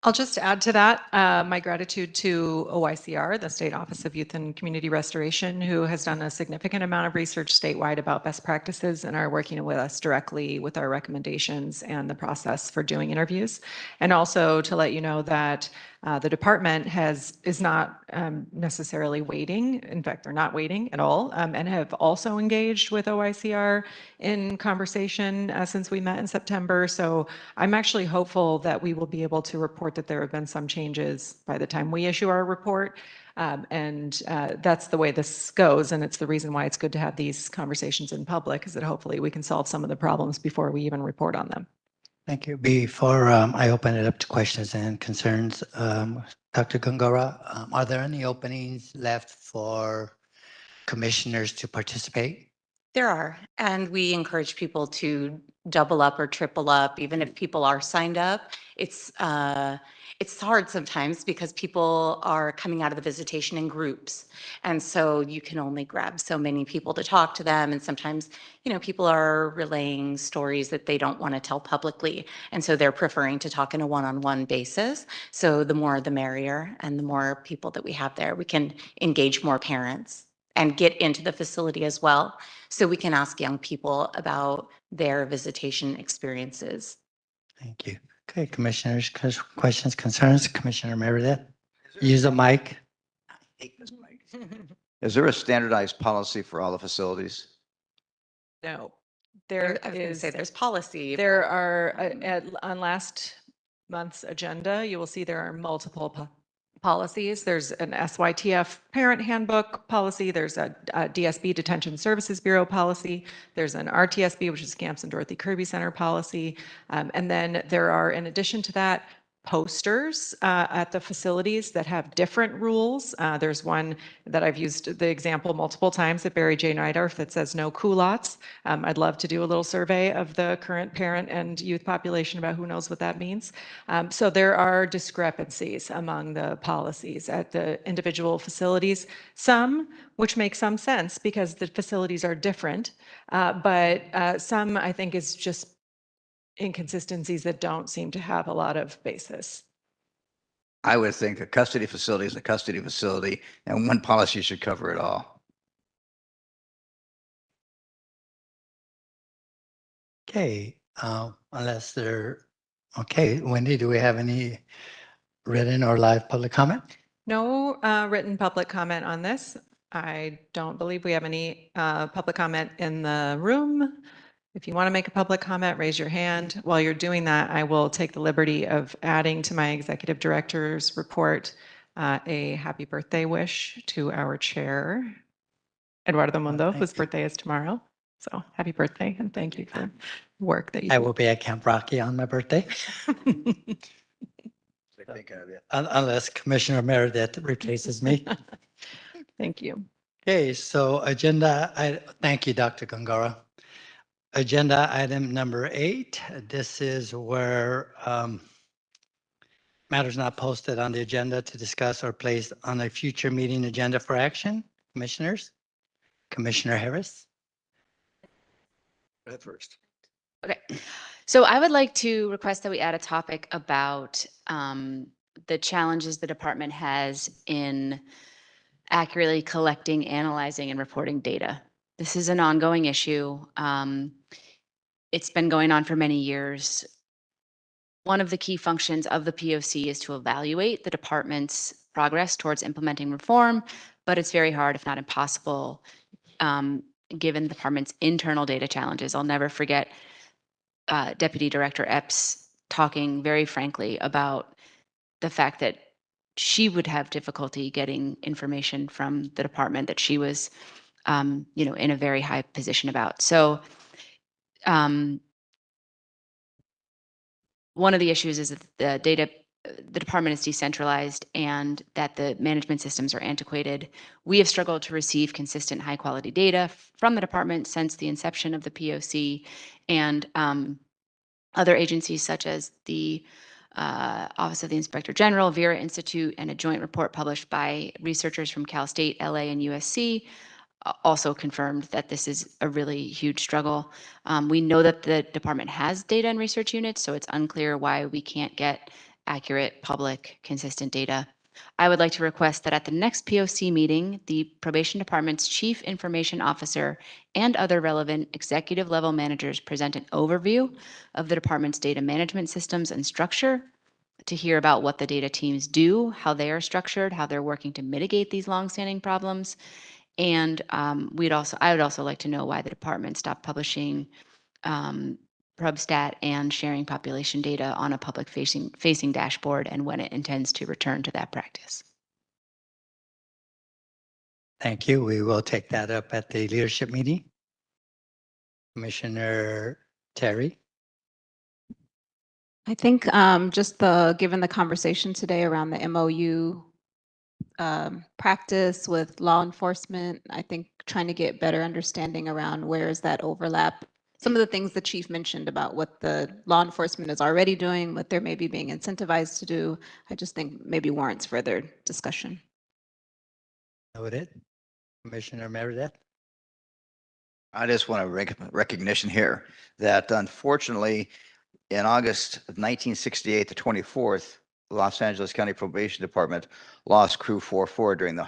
I'll just add to that my gratitude to OICR, the State Office of Youth and Community Restoration, who has done a significant amount of research statewide about best practices and are working with us directly with our recommendations and the process for doing interviews. And also to let you know that the department is not necessarily waiting. In fact, they're not waiting at all, and have also engaged with OICR in conversation since we met in September. So I'm actually hopeful that we will be able to report that there have been some changes by the time we issue our report. And that's the way this goes. And it's the reason why it's good to have these conversations in public, is that hopefully we can solve some of the problems before we even report on them. Thank you. Before I open it up to questions and concerns, Dr. Gongora, are there any openings left for commissioners to participate? There are, and we encourage people to double up or triple up, even if people are signed up. It's hard sometimes because people are coming out of the visitation in groups. And so you can only grab so many people to talk to them. And sometimes, people are relaying stories that they don't want to tell publicly. And so they're preferring to talk in a one-on-one basis. So the more the merrier, and the more people that we have there, we can engage more parents and get into the facility as well. So we can ask young people about their visitation experiences. Thank you. Okay, commissioners, questions, concerns? Commissioner Meredith, use a mic. Is there a standardized policy for all the facilities? No, I was going to say there's policy. There are, on last month's agenda, you will see there are multiple policies. There's an SYTF parent handbook policy. There's a DSB Detention Services Bureau policy. There's an RTSB, which is Camps and Dorothy Kirby Center policy. And then there are, in addition to that, posters at the facilities that have different rules. There's one that I've used the example multiple times at Barry J. Neidorf that says no culottes. I'd love to do a little survey of the current parent and youth population about who knows what that means. So there are discrepancies among the policies at the individual facilities, some which make some sense because the facilities are different, but some I think is just inconsistencies that don't seem to have a lot of basis. I would think a custody facility is a custody facility, and one policy should cover it all. Okay, okay, Wendy, do we have any written or live public comment? No written public comment on this. I don't believe we have any public comment in the room. If you want to make a public comment, raise your hand. While you're doing that, I will take the liberty of adding to my executive director's report a happy birthday wish to our chair, Eduardo Mundo, whose birthday is tomorrow. So happy birthday and thank you for the work that you do. I will be at Camp Rocky on my birthday. Unless Commissioner Meredith replaces me. Thank you. Okay, so thank you, Dr. Gongora. Agenda item number 8, this is where matters not posted on the agenda to discuss or placed on a future meeting agenda for action. Commissioners, Commissioner Harris. Go ahead first. Okay, so I would like to request that we add a topic about the challenges the department has in accurately collecting, analyzing, and reporting data. This is an ongoing issue. it's been going on for many years. One of the key functions of the POC is to evaluate the department's progress towards implementing reform, but it's very hard, if not impossible, given the department's internal data challenges. I'll never forget Deputy Director Epps talking very frankly about the fact that she would have difficulty getting information from the department that she was, in a very high position about. So one of the issues is that the department is decentralized and that the management systems are antiquated. We have struggled to receive consistent high quality data from the department since the inception of the POC, and other agencies such as the Office of the Inspector General, Vera Institute, and a joint report published by researchers from Cal State, LA, and USC also confirmed that this is a really huge struggle. We know that the department has data and research units, so it's unclear why we can't get accurate, public, consistent data. I would like to request that at the next POC meeting, the Probation Department's Chief Information Officer and other relevant executive level managers present an overview of the department's data management systems and structure, to hear about what the data teams do, how they are structured, how they're working to mitigate these longstanding problems. And I would also like to know why the department stopped publishing ProbStat and sharing population data on a public facing dashboard, and when it intends to return to that practice. Thank you. We will take that up at the leadership meeting. Commissioner Terry. I think just given the conversation today around the MOU practice with law enforcement, I think trying to get better understanding around where is that overlap. Some of the things the chief mentioned about what the law enforcement is already doing, what they're maybe being incentivized to do, I just think maybe warrants further discussion. Noted. Commissioner Meredith. I just want to recognition here that unfortunately, in August of 1968, the 24th, Los Angeles County Probation Department lost Crew 44 during the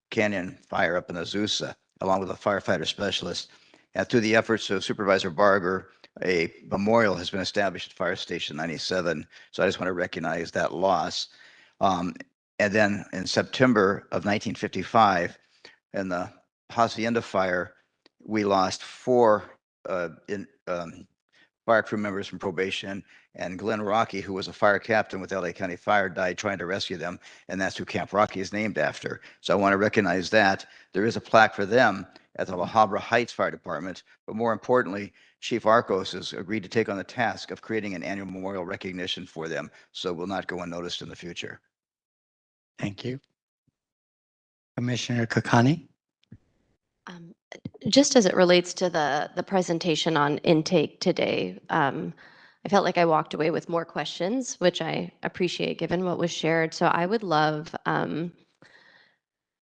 Canyon fire up in Azusa, along with a firefighter specialist. And through the efforts of Supervisor Barger, a memorial has been established at Fire Station 97. So I just want to recognize that loss. And then in September of 1955, in the Hacienda fire, we lost 4 fire crew members from probation, and Glenn Rocky, who was a fire captain with LA County Fire, died trying to rescue them, and that's who Camp Rocky is named after. So I want to recognize that. There is a plaque for them at the La Habra Heights Fire Department, but more importantly, Chief Arcos has agreed to take on the task of creating an annual memorial recognition for them, so it will not go unnoticed in the future. Thank you. Commissioner Kakani. Just as it relates to the presentation on intake today, I felt like I walked away with more questions, which I appreciate given what was shared. So I would love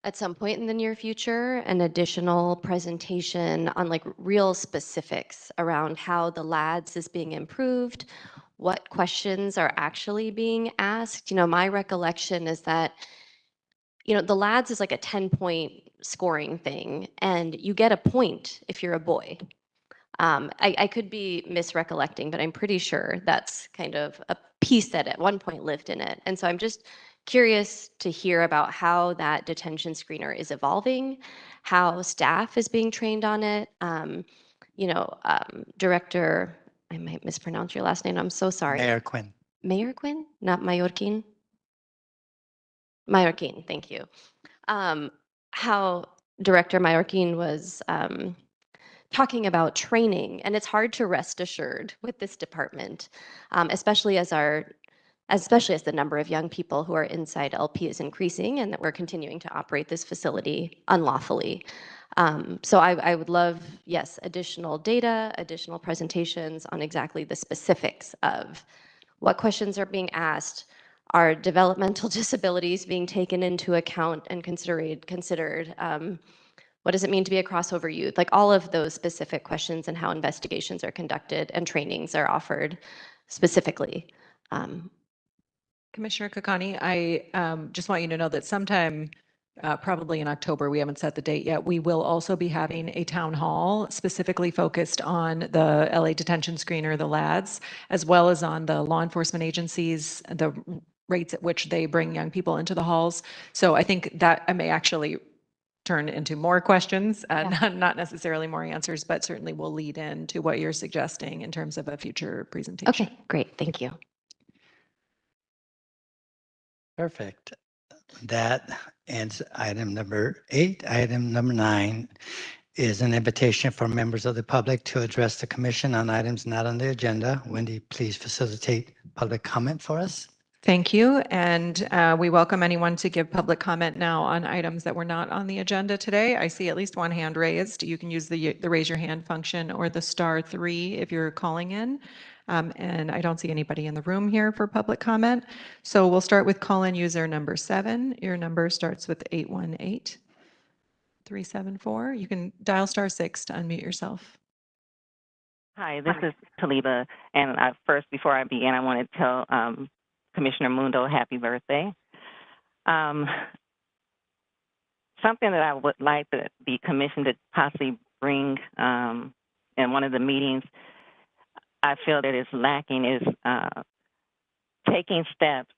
at some point in the near future an additional presentation on like real specifics around how the LADS is being improved, what questions are actually being asked. My recollection is that the LADS is like a 10-point scoring thing, and you get a point if you're a boy. I could be misrecollecting, but I'm pretty sure that's kind of a piece that at one point lived in it. And so I'm just curious to hear about how that detention screener is evolving, how staff is being trained on it. Director, I might mispronounce your last name, I'm so sorry. Mayor Quinn. Mayor Quinn, not Mayorkin? Mayorkin, thank you. How Director Mayorkin was talking about training, and it's hard to rest assured with this department, especially as the number of young people who are inside LP is increasing, and that we're continuing to operate this facility unlawfully. So I would love, yes, additional data, additional presentations on exactly the specifics of what questions are being asked. Are developmental disabilities being taken into account and considered? What does it mean to be a crossover youth? Like all of those specific questions, and how investigations are conducted and trainings are offered specifically. Commissioner Kakani, I just want you to know that sometime probably in October. We haven't set the date yet. We will also be having a town hall specifically focused on the LA detention screener, the LADS, as well as on the law enforcement agencies, the rates at which they bring young people into the halls. So I think that I may actually turn into more questions, not necessarily more answers, but certainly will lead into what you're suggesting in terms of a future presentation. Okay, great. Thank you. Perfect. That ends item number 8. Item number 9 is an invitation for members of the public to address the commission on items not on the agenda. Wendy, please facilitate public comment for us. Thank you. And we welcome anyone to give public comment now on items that were not on the agenda today. I see at least one hand raised. You can use the raise your hand function or the *3 if you're calling in. And I don't see anybody in the room here for public comment. So we'll start with call-in user number 7. Your number starts with 818-374. You can dial *6 to unmute yourself. Hi, this is Taliba. And first, before I begin, I want to tell Commissioner Mundo happy birthday. Something that I would like the commission to possibly bring in one of the meetings I feel that is lacking is taking steps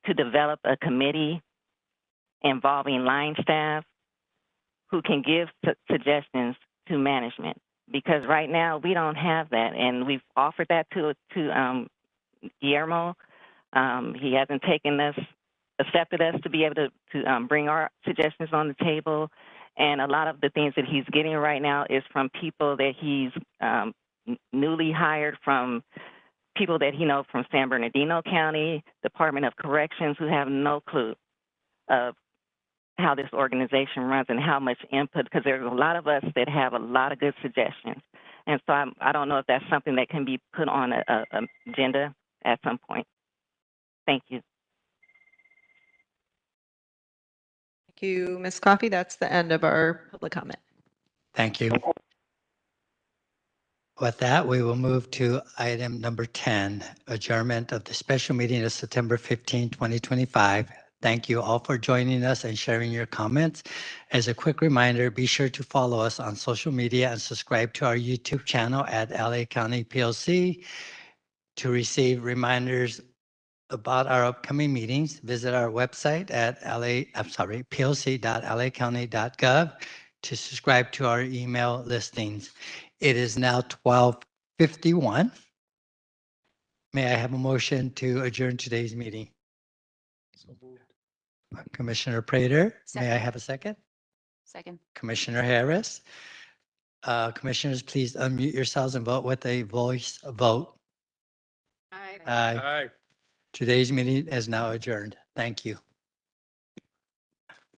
to develop a committee involving line staff who can give suggestions to management. Because right now we don't have that, and we've offered that to Guillermo. He hasn't accepted us to be able to bring our suggestions on the table. And a lot of the things that he's getting right now is from people that he's newly hired, from people that he knows from San Bernardino County, Department of Corrections, who have no clue of how this organization runs and how much input, because there's a lot of us that have a lot of good suggestions. And so I don't know if that's something that can be put on an agenda at some point. Thank you. Thank you, Ms. Coffey. That's the end of our public comment. Thank you. With that, we will move to item number 10, adjournment of the special meeting of September 15, 2025. Thank you all for joining us and sharing your comments. As a quick reminder, be sure to follow us on social media and subscribe to our YouTube channel at LA County PLC. To receive reminders about our upcoming meetings, visit our website at plc.lacounty.gov to subscribe to our email listings. It is now 12:51. May I have a motion to adjourn today's meeting? Commissioner Prater, may I have a second? Second. Commissioner Harris. Commissioners, please unmute yourselves and vote with a voice vote. Aye. Aye. Today's meeting is now adjourned. Thank you.